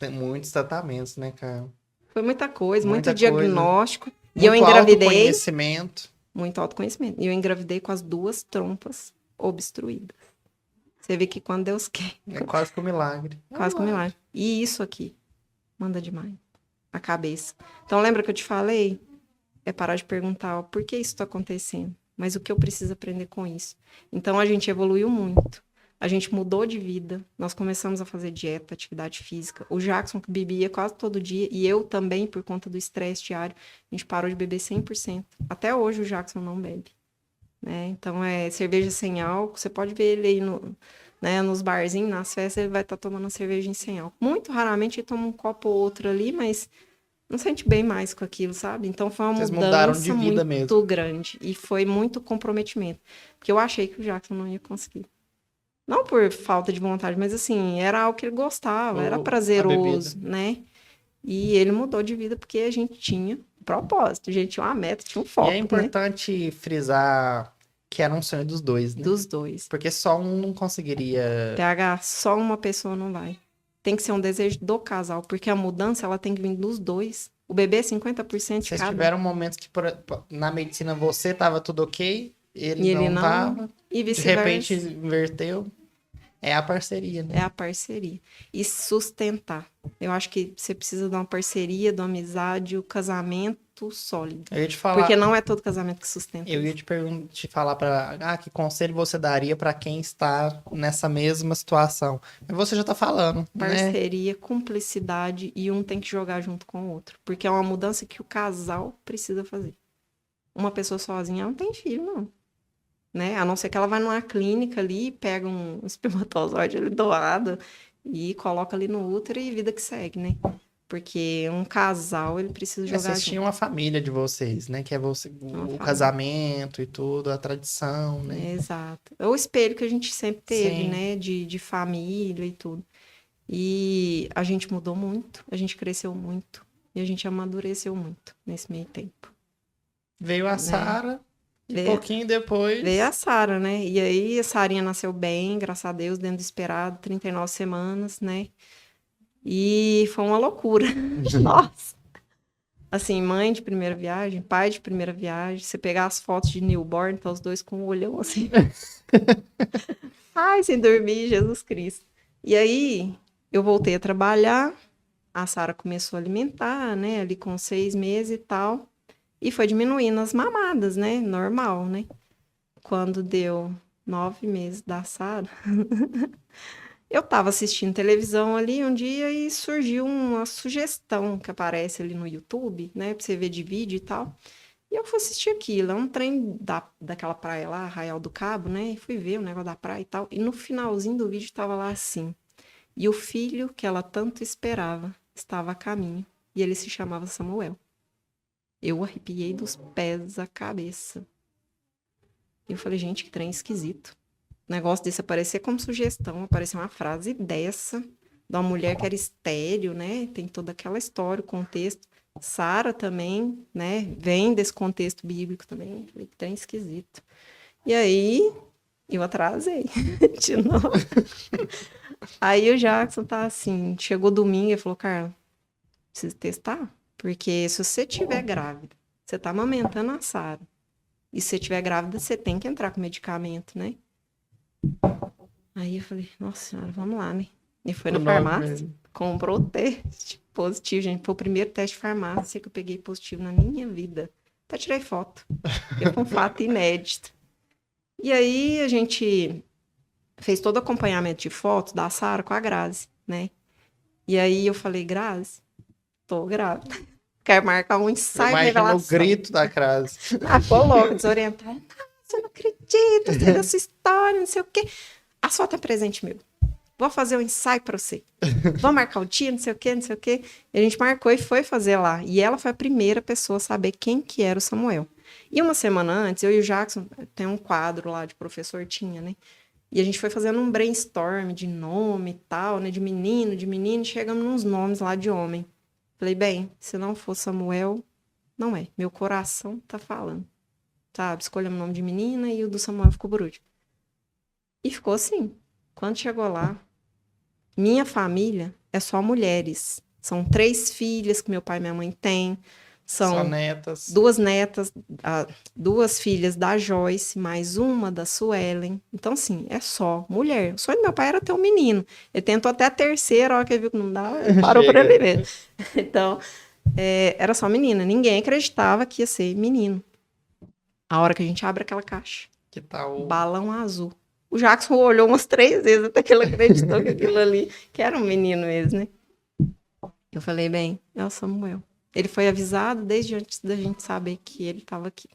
tratamentos, né, cara? Foi muita coisa, muito Muita coisa. diagnóstico. E eu Muito engravidei, autoconhecimento. muito autoconhecimento. E eu engravidei com as 2 trompas obstruídas. Você vê que quando Deus quer, É quase que um milagre. É um quase que um milagre. E isso aqui manda demais. A cabeça. Então, lembra que eu te falei? É parar de perguntar, ó, por que isso está acontecendo? Mas o que eu preciso aprender com isso? Então, a gente evoluiu muito. A gente mudou de vida. Nós começamos a fazer dieta, atividade física. O Jackson, que bebia quase todo dia, e eu também, por conta do estresse diário, a gente parou de beber 100%. Até hoje, o Jackson não bebe. Né? Então, é cerveja sem álcool. Você pode ver ele aí né, nos barzinhos, nas festas, ele vai estar tomando uma cervejinha sem álcool. Muito raramente ele toma um copo ou outro ali, mas não sente bem mais com aquilo, sabe? Então, foi uma Vocês mudaram de mudança vida muito mesmo. grande. E foi muito comprometimento. Porque eu achei que o Jackson não ia conseguir. Não por falta de vontade, mas assim, era algo que ele gostava, era A bebida. prazeroso, né? E ele mudou de vida porque a gente tinha um propósito, a gente tinha uma meta, tinha um E é foco, né? importante frisar que era um sonho dos dois, né? Dos dois. Porque só um não conseguiria. PH, só uma pessoa não vai. Tem que ser um desejo do casal, porque a mudança ela tem que vir dos dois. O bebê é 50% de Vocês cada. tiveram momentos que na medicina você tava tudo ok, ele E ele não não, tava. e De repente vice-versa. inverteu. É a parceria, né? É a parceria. E sustentar. Eu acho que você precisa de uma parceria, de uma amizade, o casamento sólido. Eu ia te Porque falar, não é todo casamento que sustenta. eu ia te falar para, que conselho você daria para quem está nessa mesma situação? Mas você já tá falando, né? Parceria, cumplicidade e um tem que jogar junto com o outro. Porque é uma mudança que o casal precisa fazer. Uma pessoa sozinha não tem filho, não. Né? A não ser que ela vá numa clínica ali, pega um espermatozoide ali doado e coloca ali no útero e vida que segue, né? Porque um casal, ele precisa jogar Vocês junto. tinham a família de vocês, né? Que é você, Uma o família. casamento e tudo, a tradição, né? Exato. É o espelho que a gente sempre teve, Sim. né? De família e tudo. E a gente mudou muito, a gente cresceu muito e a gente amadureceu muito nesse meio tempo. Veio a Sara, e Veio- pouquinho depois. Veio a Sara, né? E aí a Sarinha nasceu bem, graças a Deus, dentro do esperado, 39 semanas, né? E foi uma loucura. Nossa! Assim, mãe de primeira viagem, pai de primeira viagem, você pegar as fotos de newborn, tá os dois com o olhão assim. Ai, sem dormir, Jesus Cristo. E aí, eu voltei a trabalhar, a Sara começou a alimentar, né? Ali com 6 meses e tal. E foi diminuindo as mamadas, né? Normal, né? Quando deu 9 meses da Sara, eu tava assistindo televisão ali um dia e surgiu uma sugestão que aparece ali no YouTube, né? Pra você ver de vídeo e tal. E eu fui assistir aquilo, é um trem daquela praia lá, Arraial do Cabo, né? E fui ver o negócio da praia e tal. E no finalzinho do vídeo tava lá assim. E o filho que ela tanto esperava estava a caminho. E ele se chamava Samuel. Eu arrepiei dos pés à cabeça. E eu falei, gente, que trem esquisito. Negócio desse aparecer como sugestão, aparecer uma frase dessa, de uma mulher que era estéril, né? Tem toda aquela história, o contexto. Sara também, né? Vem desse contexto bíblico também. Falei, que trem esquisito. E aí, eu atrasei de novo. Aí o Jackson tá assim, chegou domingo e falou, Carla, precisa testar? Porque se você estiver grávida, você tá amamentando a Sara, e se você estiver grávida, você tem que entrar com medicamento, né? Aí eu falei, nossa senhora, vamos lá, né? E foi na farmácia, comprou o teste positivo, gente. Foi o primeiro teste de farmácia que eu peguei positivo na minha vida. Até tirei foto. Foi um fato inédito. E aí a gente fez todo o acompanhamento de fotos da Sara com a Grazi, né? E aí eu falei, Grazi, tô grávida. Quero marcar um ensaio de revelação. Imagina o grito da Grazi. Ah, ficou louco, desorientada. Nossa, eu não acredito, você dessa história, não sei o quê. A foto é presente meu. Vou fazer um ensaio pra você. Vamos marcar o dia, não sei o quê, não sei o quê. E a gente marcou e foi fazer lá. E ela foi a primeira pessoa a saber quem que era o Samuel. E uma semana antes, eu e o Jackson, tem um quadro lá de professor tinha, né? E a gente foi fazendo um brainstorm de nome e tal, né? De menino, chegamos nos nomes lá de homem. Falei, bem, se não for Samuel, não é. Meu coração tá falando. Sabe? Escolhemos o nome de menina e o do Samuel ficou por último. E ficou assim. Quando chegou lá, minha família é só mulheres. São 3 filhas que meu pai e minha mãe têm. São só netas. 2 netas, 2 filhas da Joyce, mais uma da Suelen. Então, assim, é só mulher. O sonho do meu pai era ter um menino. Ele tentou até a terceira, a hora que ele viu que não dava, ele parou para ele mesmo. Então, era só menina. Ninguém acreditava que ia ser menino. A hora que a gente abre aquela caixa. Que tal? Balão azul. O Jackson olhou umas 3 vezes até que ele acreditou que aquilo ali, que era um menino mesmo, né? Eu falei, bem, é o Samuel. Ele foi avisado desde antes da gente saber que ele estava aqui.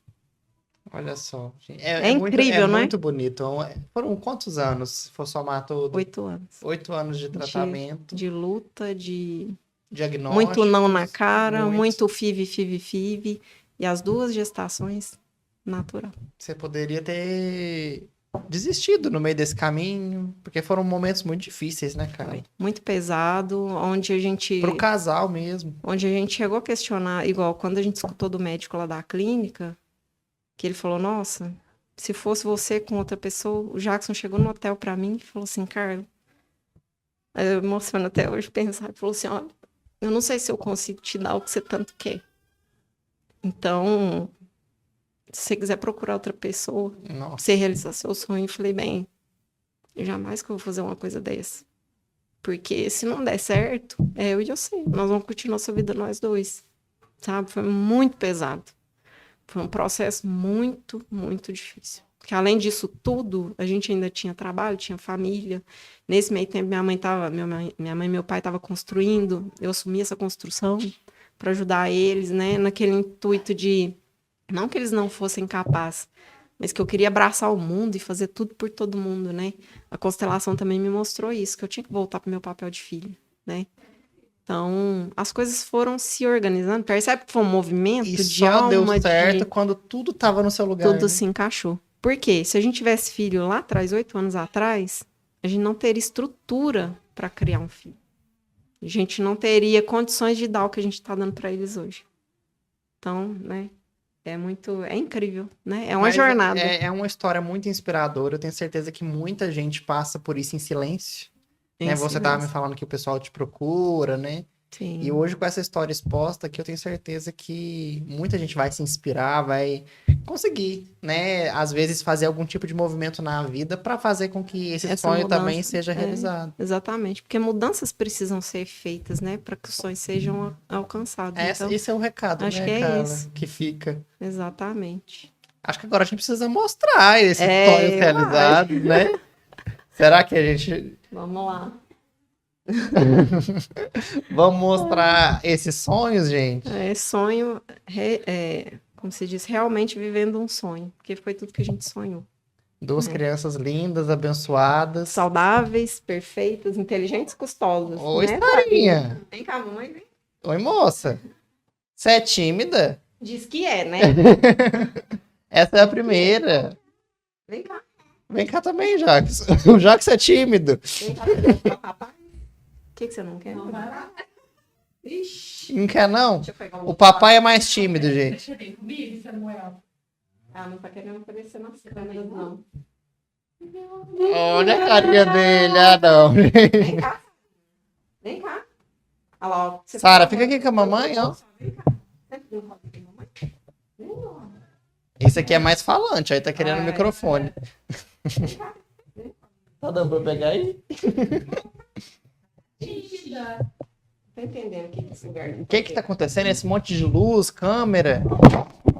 Olha só. É incrível, não é? É muito bonito. Foram quantos anos, se for somar tudo? 8 anos. 8 anos de tratamento. De luta, de... Diagnóstico. Muito não na cara, muito five. E as 2 gestações, natural. Você poderia ter desistido no meio desse caminho, porque foram momentos muito difíceis, né, cara? Foi muito pesado, onde a gente... Pro casal mesmo. Onde a gente chegou a questionar, igual quando a gente escutou do médico lá da clínica, que ele falou, nossa, se fosse você com outra pessoa, o Jackson chegou no hotel pra mim e falou assim, Carla, eu emociono até hoje pensar, ele falou assim, olha, eu não sei se eu consigo te dar o que você tanto quer. Então, se você quiser procurar outra pessoa, pra você realizar seu sonho, eu falei, bem, jamais que eu vou fazer uma coisa dessa. Porque se não der certo, eu e você, nós vamos curtir nossa vida nós 2, sabe? Foi muito pesado. Foi um processo muito, muito difícil. Porque além disso tudo, a gente ainda tinha trabalho, tinha família. Nesse meio tempo, minha mãe e meu pai estavam construindo, eu assumi essa construção para ajudar eles, né? Naquele intuito de, não que eles não fossem capazes, mas que eu queria abraçar o mundo e fazer tudo por todo mundo, né? A constelação também me mostrou isso, que eu tinha que voltar para o meu papel de filha, né? Então, as coisas foram se organizando. Percebe que foi um movimento de alma. E só deu certo quando tudo estava no seu lugar. Tudo se encaixou. Por quê? Se a gente tivesse filho lá atrás, 8 anos atrás, a gente não teria estrutura para criar um filho. A gente não teria condições de dar o que a gente está dando para eles hoje. Então, né? É incrível, né? É uma jornada. É uma história muito inspiradora. Eu tenho certeza que muita gente passa por isso em silêncio. Né? Você estava me falando que o pessoal te procura, né? Sim. E hoje, com essa história exposta, que eu tenho certeza que muita gente vai se inspirar, vai conseguir, né? Às vezes, fazer algum tipo de movimento na vida para fazer com que esse sonho também seja realizado. Exatamente, porque mudanças precisam ser feitas, né? Para que os sonhos sejam alcançados. Então, esse é o recado, acho né, que é Carla? isso. Que fica. Exatamente. Acho que agora a gente precisa mostrar esses sonhos realizados, né? Será que a gente... Vamos lá. Vamos mostrar esses sonhos, gente? Sonho, como se diz, realmente vivendo um sonho, porque foi tudo que a gente sonhou. Duas crianças lindas, abençoadas. Saudáveis, perfeitas, inteligentes, custosas. Oi, né, Sarinha. Sarinha? Vem cá, mamãe, vem. Oi, moça. Você é tímida? Diz que é, né? Essa é a primeira. Vem cá. Vem cá também, Jax. O Jax é tímido. Vem cá, você quer papai? O que você não quer? Não vai lá. Ixi. Não quer, não? Deixa eu pegar O papai é mais tímido, gente. Você vem comigo, Samuel? Ah, não tá querendo aparecer nas câmeras, não. Olha a carinha dele. Ah, não. Vem cá. Vem cá. Olha lá, ó. Você Sara, pode- fica aqui com a mamãe, ó. Vem cá. Sempre não fala com a mamãe. Vem, ó. Esse aqui é mais falante, aí tá querendo o Ai. microfone. Tá dando pra pegar aí? Tímida. Tá entendendo o que esse lugar O que que tá acontecendo? Esse monte de luz, câmera.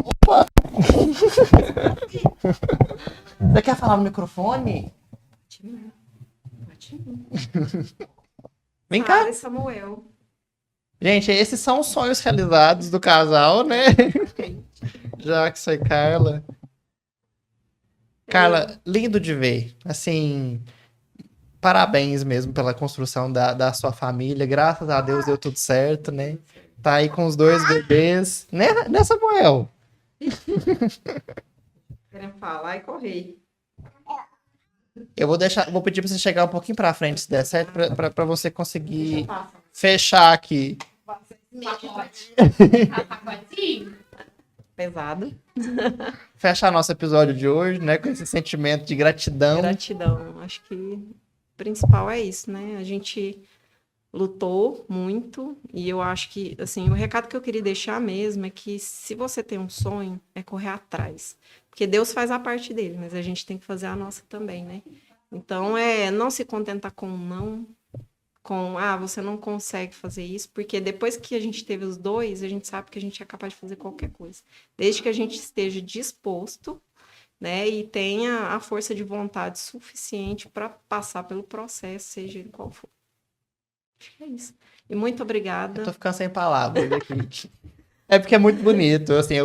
Opa! Você quer falar no microfone? Vem cá. Sara e Samuel. Gente, esses são os sonhos realizados do casal, né? Jax e Carla. Carla, lindo de ver. Assim, parabéns mesmo pela construção da sua família. Graças a Deus deu tudo certo, né? Tá aí com os dois bebês. Né, Samuel? Querendo falar e correr. Vou pedir pra você chegar um pouquinho pra frente, se der certo, pra você conseguir Passa. fechar aqui. Pacotinho? Pesado. Fechar nosso episódio de hoje, né? Com esse sentimento de gratidão. Gratidão. Acho que o principal é isso, né? A gente lutou muito e eu acho que, assim, o recado que eu queria deixar mesmo é que se você tem um sonho, é correr atrás. Porque Deus faz a parte dele, mas a gente tem que fazer a nossa também, né? Então, não se contentar com um não, você não consegue fazer isso, porque depois que a gente teve os dois, a gente sabe que a gente é capaz de fazer qualquer coisa. Desde que a gente esteja disposto, né, e tenha a força de vontade suficiente para passar pelo processo, seja ele qual for. Acho que é isso. E muito obrigada. Eu tô ficando sem palavras aqui. É porque é muito bonito. Assim,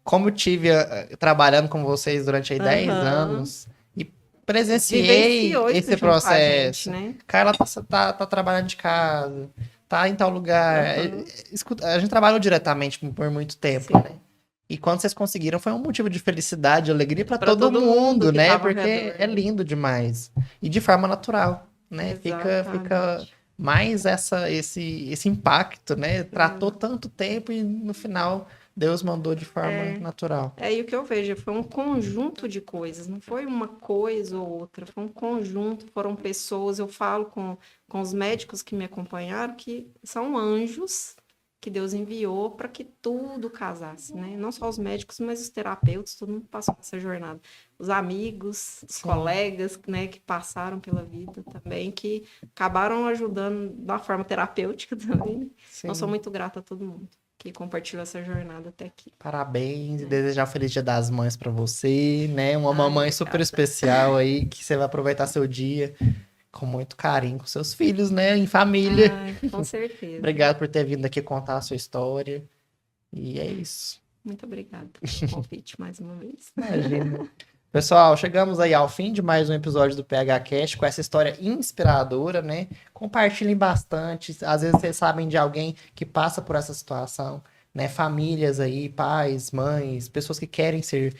como eu tive trabalhando com vocês durante aí 10 Aham. anos e presenciei Vivenciou isso esse junto com a processo. gente, né? Carla tá trabalhando de casa, tá em tal lugar. Aham. A gente trabalhou diretamente por muito tempo, Sim. né? E quando vocês conseguiram, foi um motivo de felicidade, de alegria pra Pra todo todo mundo mundo, que né? tava ao Porque redor. é lindo demais. E de forma natural, né? Fica Exatamente. mais esse impacto, né? Tratou tanto tempo e no final Deus mandou de forma natural. E o que eu vejo foi um conjunto de coisas, não foi uma coisa ou outra, foi um conjunto, foram pessoas, eu falo com os médicos que me acompanharam, que são anjos que Deus enviou para que tudo casasse, né? Não só os médicos, mas os terapeutas, todo mundo passou essa jornada. Os amigos, os colegas, né, que passaram pela vida também, que acabaram ajudando da forma terapêutica também, né? Sim. Então, sou muito grata a todo mundo que compartilhou essa jornada até aqui. Parabéns e desejar um feliz Dia das Mães pra você, né? Uma Ai, mamãe obrigada. super especial aí, que você vai aproveitar seu dia com muito carinho com seus filhos, né? Em família. Ai, com certeza. Obrigado por ter vindo aqui contar a sua história. E é isso. Muito obrigada pelo convite mais uma vez. Imagina. Pessoal, chegamos aí ao fim de mais um episódio do PH Cast com essa história inspiradora, né? Compartilhem bastante. Às vezes vocês sabem de alguém que passa por essa situação, né? Famílias aí, pais, mães, pessoas que querem ser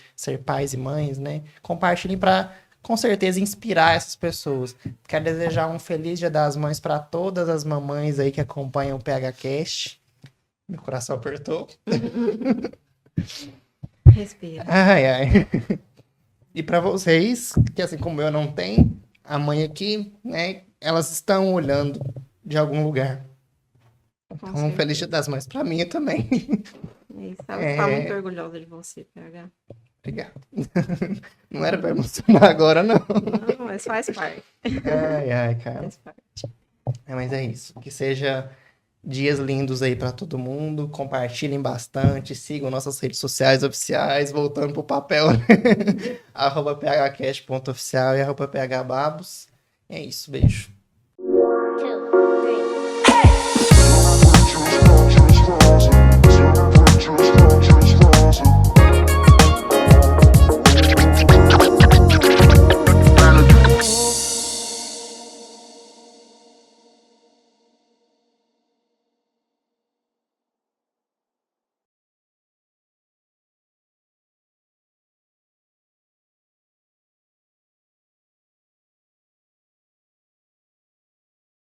pais e mães, né? Compartilhem para, com certeza, inspirar essas pessoas. Quero desejar um feliz Dia das Mães para todas as mamães aí que acompanham o PH Cast. Meu coração apertou. Respira. Ai, ai. E para vocês, que assim como eu não tenho a mãe aqui, né? Elas estão olhando de algum lugar. Com Então, certeza. feliz Dia das Mães para mim também. É isso. Ela está muito orgulhosa de você, PH. Obrigado. Não era para emocionar agora, não. Não, mas faz parte. Ai, ai, cara. Faz parte. Mas é isso. Que seja dias lindos aí para todo mundo. Compartilhem bastante. Sigam nossas redes sociais oficiais. Voltando pro papel, né? @phcast.oficial e @phbabos. É isso. Beijo.